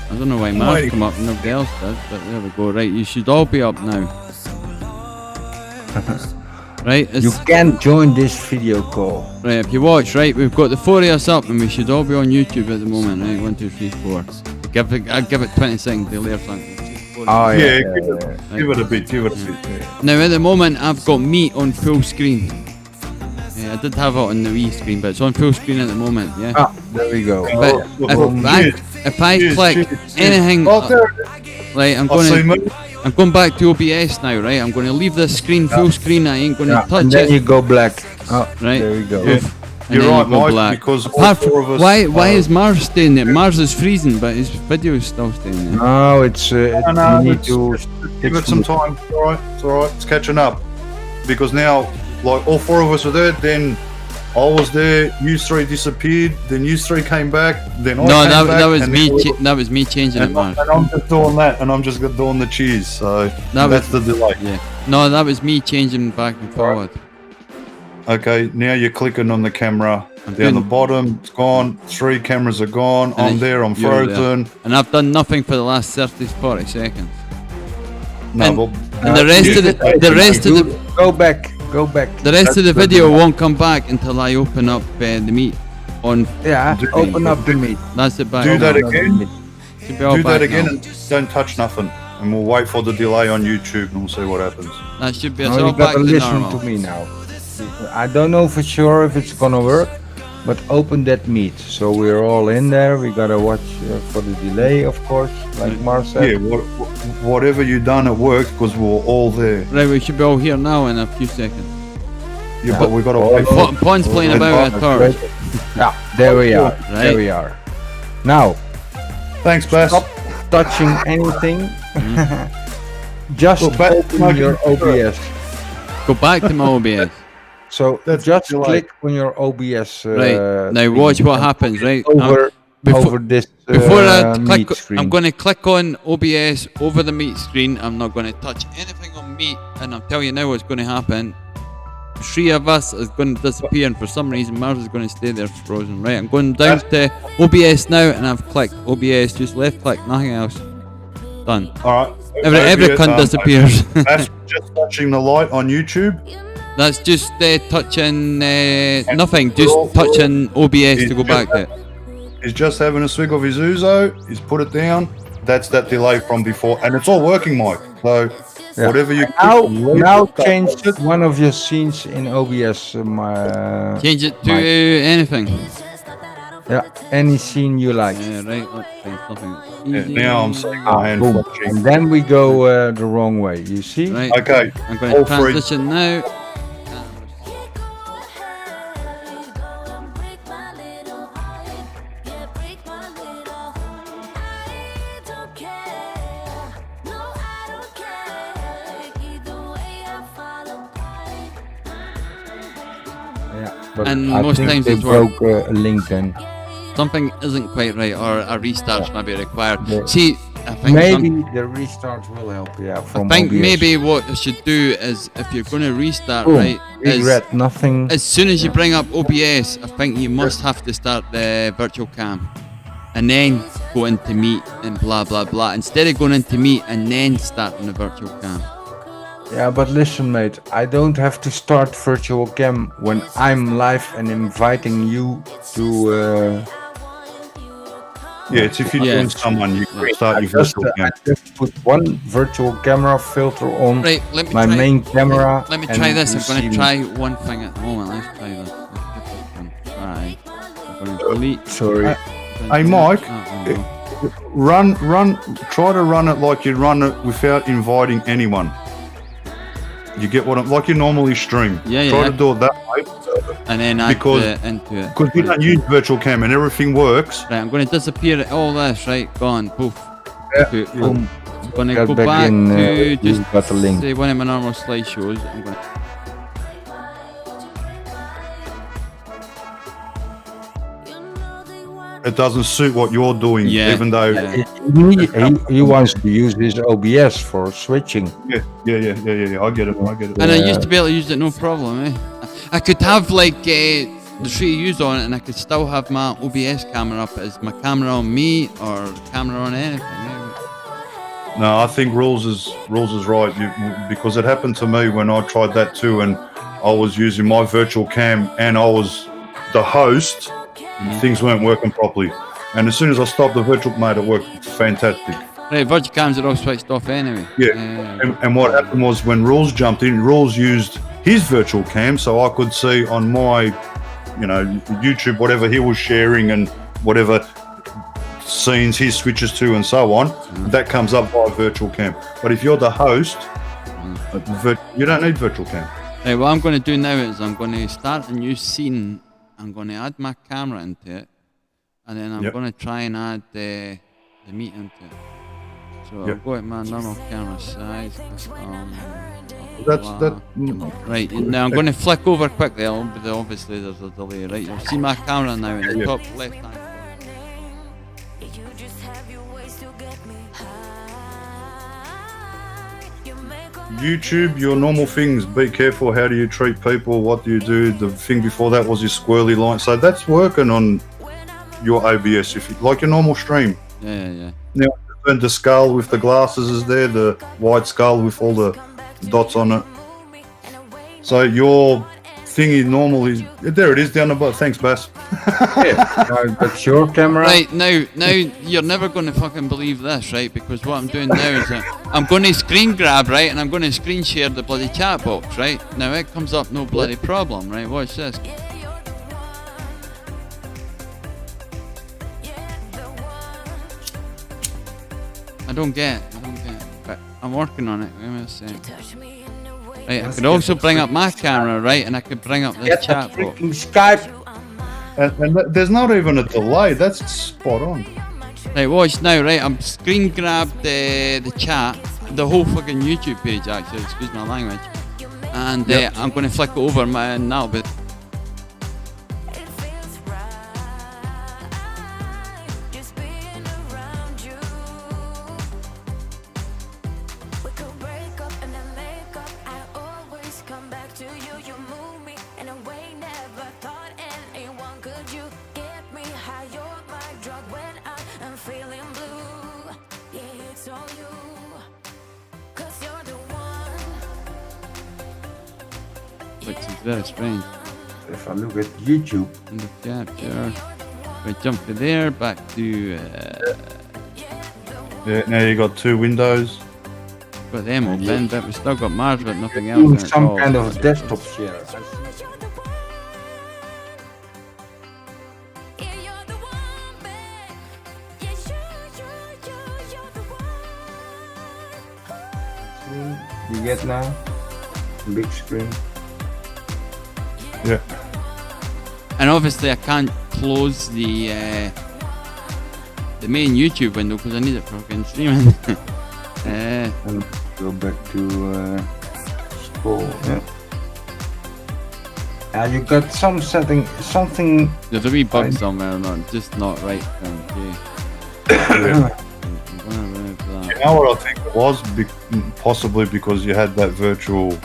I don't know why Mars come up and nobody else did, but there we go. Right, you should all be up now. Right, you can't join this video call. Right, if you watch, right, we've got the four of us up and we should all be on YouTube at the moment, right? 1, 2, 3, 4. I'll give it 20 seconds delay or something. Oh yeah, give it a bit. Now at the moment I've got Meet on full screen. Yeah, I did have it on the Wii screen, but it's on full screen at the moment, yeah? Ah, there we go. But if I click anything, right, I'm going back to OBS now, right? I'm going to leave this screen full screen. I ain't going to touch and then it. you go black. Oh, right, there we go. Yeah. You're right, Mike, because all four of us. Why is Mars staying there? Mars is freezing, but his video is still staying there. No, it's you need to give it some time. It's alright. It's catching up because now, like all four of us are there. Then I was there. You three disappeared. Then you three came back. Then I came back. that was me. That was me changing it, Mars. And I'm just doing that, and I'm just doing the cheese. So that's the delay. Yeah. No, that was me changing back and forward. Okay, now you're clicking on the camera. Down the bottom, it's gone. 3 cameras are gone. I'm there, I'm frozen. There. And I've done nothing for the last 40 seconds. No, and the rest of the go back. The rest of the video won't come back until I open up the Meet on. Yeah, open up the Meet. That's it back. Do that again. Do that again and don't touch nothing. And we'll wait for the delay on YouTube and we'll see what happens. That should be all back to listen to me now. I don't know for sure if it's gonna work, but open that Meet. So we're all in there. We gotta watch for the delay, of course, like Mars said. Yeah, whatever you done, it worked because we're all there. Right, we should be all here now in a few seconds. Yeah, but we gotta wait. Pond's playing about with torch. Yeah, there we are. Right. There we are. Now, thanks, Bass. Stop touching anything. Just open your OBS. Go back to my OBS. So just click on your OBS. Right, now watch what happens, right? Over this before I click, Meet screen. I'm going to click on OBS over the Meet screen. I'm not going to touch anything on Meet, and I'll tell you now what's going to happen. 3 of us is going to disappear, and for some reason Mars is going to stay there frozen. Right, I'm going down to OBS now, and I've clicked OBS, just left click, nothing else. Done. Alright. Every cunt disappears. That's just watching the light on YouTube. That's just touching nothing, just touching OBS to go back to it. He's just having a swig of his ouzo. He's put it down. That's that delay from before, and it's all working, Mike. So whatever you now change one of your scenes in OBS. Change it to anything. Yeah, any scene you like. Yeah, right. Let's find something. Now I'm seeing my hand boom. flashing. And then we go the wrong way. You see? Right. Okay. I'm going to transition now. But And I most think times they it's broke a link then. Something isn't quite right, or a restart's maybe required. See, I think maybe the restart will help. Yeah, from I think OBS. maybe what you should do is, if you're going to restart, Boom. right, Regret nothing. As soon as you bring up OBS, I think you must have to start the virtual cam, and then go into Meet and blah blah blah. Instead of going into Meet and then starting the virtual cam. Yeah, but listen, mate, I don't have to start virtual cam when I'm live and inviting you to. Yeah, it's if you're doing someone, you can start your virtual cam. I just put one virtual camera filter on Right, let me my try, main camera. Let me and try this. you I'm going see to try one thing at the moment. Let's try this. Try. I'm going to delete. Sorry. Hey, Mike, try to run it like you run it without inviting anyone. You get what I'm like you normally stream. Yeah, Try yeah. to do it that way. And then add into it. Because we don't use virtual cam and everything works. Right, I'm going to disappear all this. Right, gone. Poof. Yeah. Boom. I'm going to Get go back back in, to you just got the link. say one of my normal slideshows. I'm going It doesn't suit what you're doing, even though. He wants to use his OBS for switching. Yeah. I get it. And I used to be able to use it no problem, eh? I could have like the three U's on it, and I could still have my OBS camera up as my camera on me or camera on anything. Eh? No, I think rules is right because it happened to me when I tried that too, and I was using my virtual cam and I was the host. Things weren't working properly, and as soon as I stopped the virtual mode, it worked fantastic. Right, virtual cams are all switched off anyway. Yeah, and what happened was when Rules jumped in, Rules used his virtual cam, so I could see on my, YouTube whatever he was sharing and whatever scenes he switches to and so on. That comes up by virtual cam. But if you're the host, you don't need virtual cam. Right, what I'm going to do now is I'm going to start a new scene. I'm going to add my camera into it, and then I'm going to try and add the meat into it. So I'll go at my normal camera size. Right, now I'm going to flick over quickly. Obviously there's a delay, right? You'll see my camera now in the top left hand. YouTube, your normal things, be careful, how do you treat people, what do you do? The thing before that was your squirrely line. So that's working on your OBS, if you, like your normal stream. Yeah. Now, the skull with the glasses is there, the white skull with all the dots on it. So your thingy normal is, there it is down the bottom. Thanks, Bass. That's your camera. Right, now you're never going to fucking believe this, right? Because what I'm doing now is I'm going to screen grab, right? And I'm going to screen share the bloody chat box, right? Now it comes up no bloody problem, right? Watch this. I don't get it. But I'm working on it. Give me a second. Right, I could also bring up my camera, right? And I could bring up the chat box. Skype. And there's not even a delay. That's spot on. Right, watch now, right? I'm screen grabbed the chat, the whole fucking YouTube page actually, excuse my language. And I'm going to flick it over and that'll be... which is very strange. If I look at YouTube, In the capture, we jump to there, back to. Yeah, now you got 2 windows. Got them open, but we still got Mars, but nothing else. doing and it's some all- kind of desktop share. You get now? Big screen. Yeah. And obviously, I can't close the main YouTube window because I need it for fucking streaming. And go back to scroll. Yeah. You got some setting, something. There's a wee bug somewhere, just not right. Okay. You know what I think it was? Possibly because you had that virtual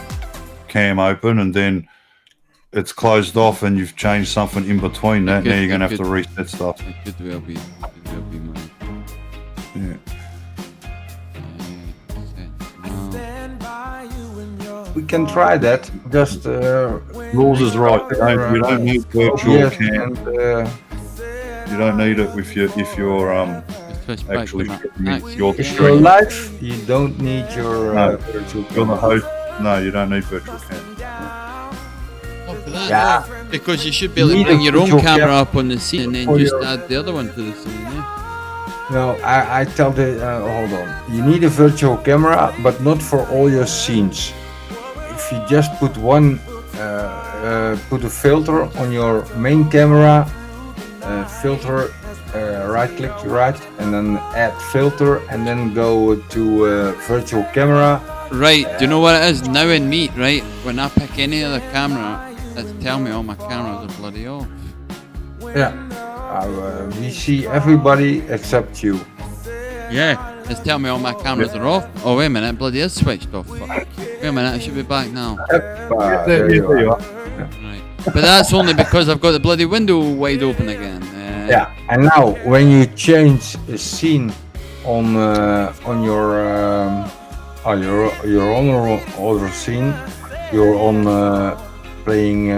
cam open and then it's closed off and you've changed something in between that. Now you're going to have to reset stuff. It could well be. Mine. Yeah. We can try that. Just Rules is right. You don't need virtual cam. And, you don't need it if you're actually your if stream. you're live, you don't need your virtual You're the camera. host. No, you don't need virtual cam. Yeah. Because you should be able to Need bring a your own virtual camera cam up on the scene and then for just your- add the other one to the scene. Yeah. No, I tell the hold on. You need a virtual camera, but not for all your scenes. If you just put one, put a filter on your main camera, filter, right-click to right, and then add filter, and then go to virtual camera. Right, do you know what it is? Now in Meet, right? When I pick any other camera, it's tell me all my cameras are bloody off. Yeah, we see everybody except you. Yeah, it's tell me all my cameras are off. Oh, wait a minute, bloody is switched off. Fuck. Wait a minute, I should be back now. There you are. Right. But that's only because I've got the bloody window wide open again. Yeah, and now when you change a scene on your you're on other scene, you're on playing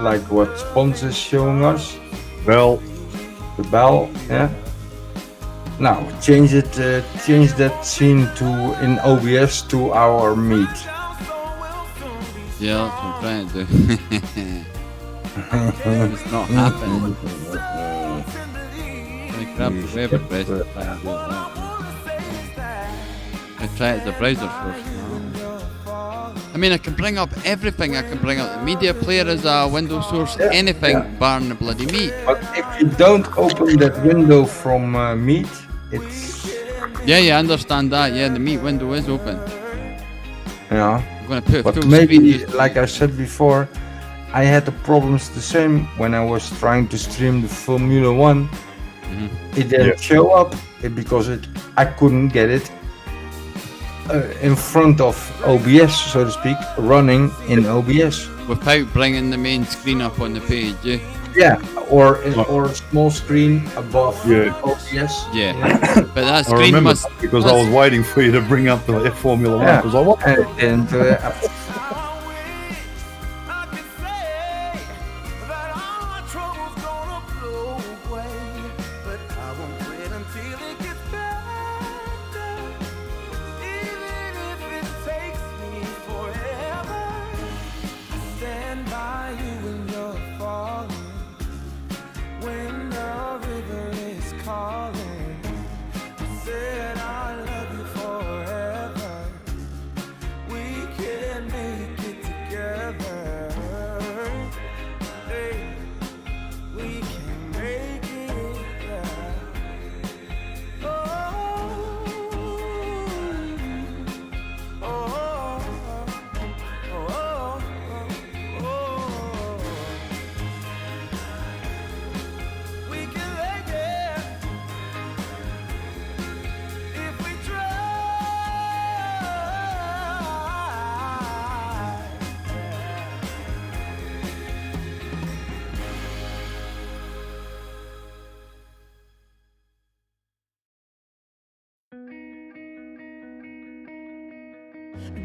like what Spons is showing us. Bell. The bell, yeah. Now change that scene to in OBS to our Meet. Yeah, that's what I'm trying to do. It's not happening. I grab the web address and try and do it that way. I try it the browser first. I mean, I can bring up everything. I can bring up the media player as a window source, anything, barring the bloody Meet. But if you don't open that window from Meet, it's Yeah, I understand that. Yeah, the Meet window is open. yeah. I'm gonna put But full maybe, screen. like I said before, I had the problems the same when I was trying to stream the Formula One. It didn't show up because I couldn't get it in front of OBS, so to speak, running in OBS. Without bringing the main screen up on the page, yeah? Yeah, or a small screen above OBS. Yeah. But that I screen remember must... because I was waiting for you to bring up the Formula One Yeah. because I was. And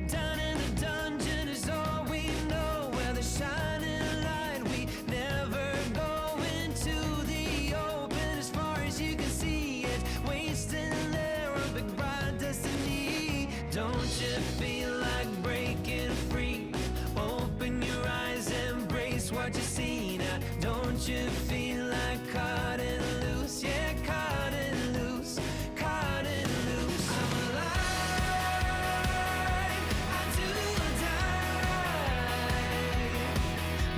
Down in the dungeon is all we you feel like breaking free? Open your eyes, embrace what you see now. Don't you feel like cutting loose? Yeah, cutting loose, cutting loose. I'm alive, I do or die.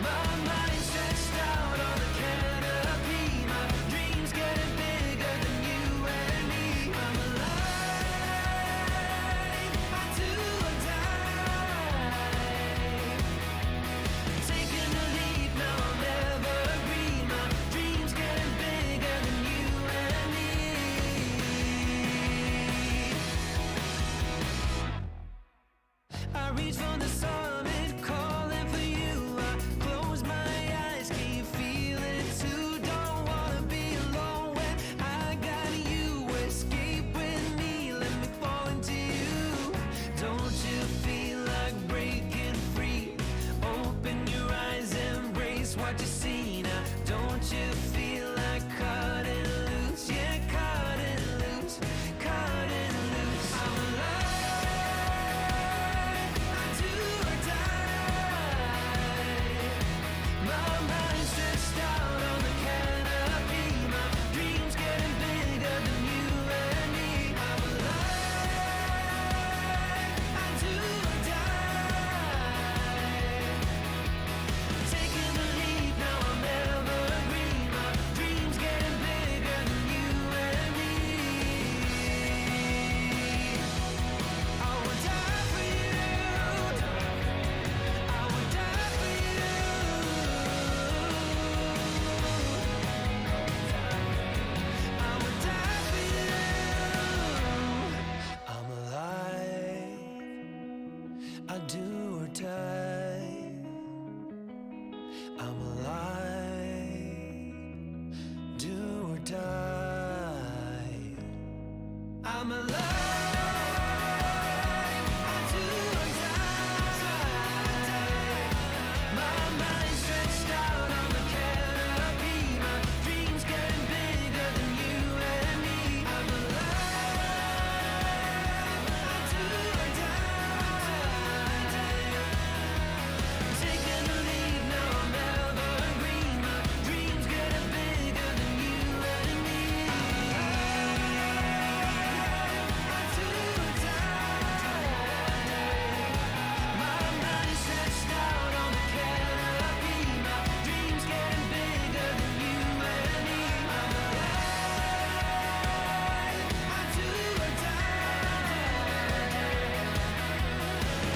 My mind stretched out on the canopy. My dreams getting bigger than you and me. I'm alive, I do or die. Taking the lead, now I'll never agree. My dreams getting bigger than you and me. I reach for the summit, calling for you. I close my eyes, can you feel it too? Don't wanna be alone when I got you. Escape with me, let me fall into you. Don't you feel like breaking free? Open your eyes, embrace what you see now. Don't you feel like cutting loose? Yeah, cutting loose, cutting loose. I'm alive, I do or die. My mind stretched out on the canopy. My dreams getting bigger than you and me. I'm alive, I do or die. Taking the lead, now I'll never agree. My dreams getting bigger than you and me. I would die for you. I would die for you. I would die for you. I'm alive, I do or die. I'm alive, do or die. I'm alive, I do or die. My mind stretched out on the canopy. My dreams getting bigger than you and me. I'm alive, I do or die. Taking the lead, now I'll never agree. My dreams getting bigger than you and me. I do or die. My mind stretched out on the canopy. My dreams getting bigger than you and me. I'm alive, I do or die.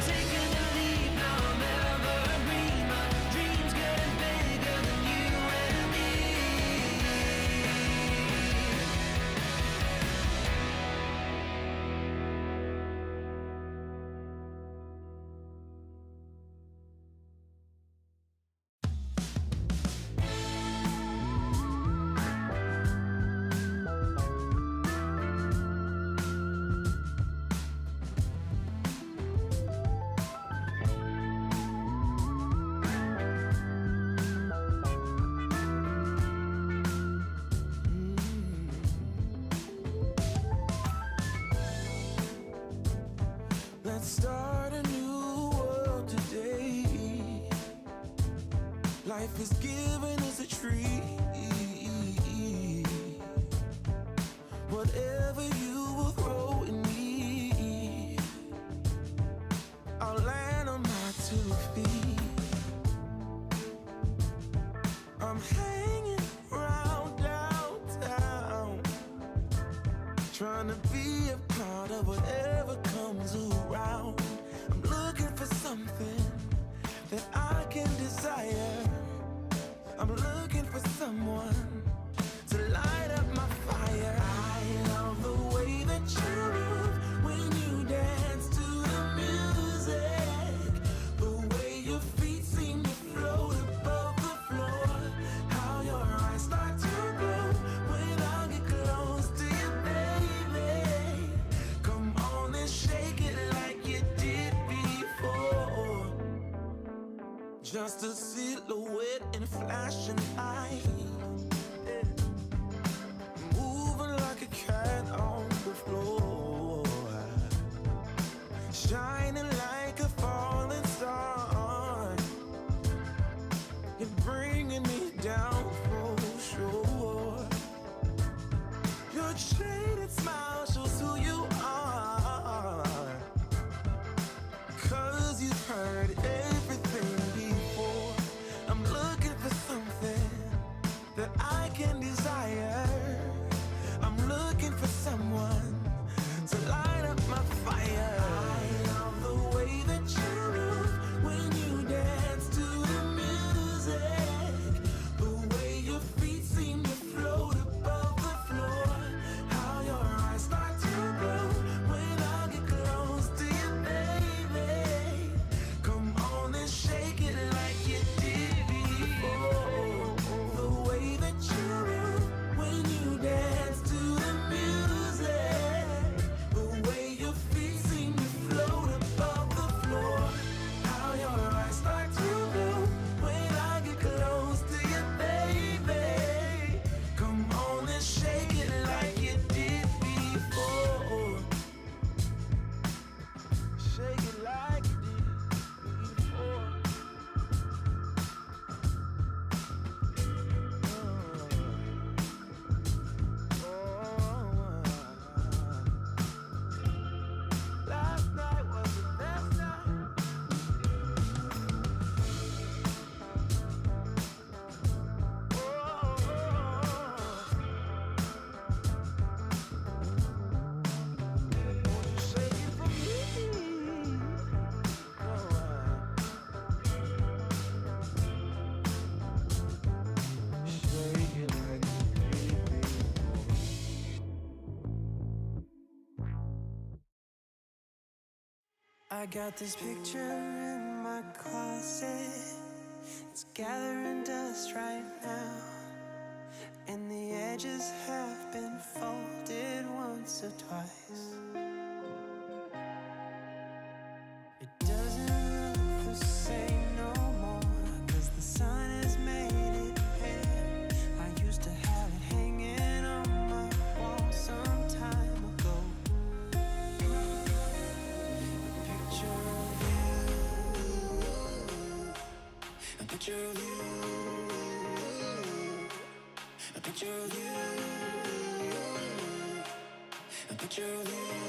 Taking the lead, now I'll never agree. My dreams getting bigger than you and me. Let's start a new world today. Life is giving us a treat. Whatever you will throw at me, I'll land on my 2 feet. I'm hanging around downtown, trying to be a part of whatever comes around. I'm looking for something that I can desire. I'm looking for someone to light up my fire. I love the way that you move when you dance to the music. The way your feet seem to float above the floor. How your eyes start to glow when I get close to you, baby. Come on and shake it like you did before. Just a silhouette and flashing light, moving like a cat on the floor. shining like a falling star. You're bringing me down for sure. Your shaded smile shows who you are. 'Cause you've heard everything before. I'm looking for something that I can desire. I'm looking for someone to light up my fire. I love the way that you move when you dance to the music. The way your feet seem to float above the floor. How your eyes start to glow when I get close to you, baby. Come on and shake it like you did before. The way that you move when you dance to the music. The way your feet seem to float above the floor. How your eyes start to glow when I get close to you, baby. Come on and shake it like you did before. Shake it like you did before. Last night was the best night. Won't you shake it for me? Shake it like you did before. I got this picture in my closet. It's gathering dust right now, and the edges have been folded once or twice. It doesn't look the same no more, 'cause the sun has made it pale. I used to have it hanging on my wall some time ago. Picture of you, a picture of you, a picture of you, a picture of you.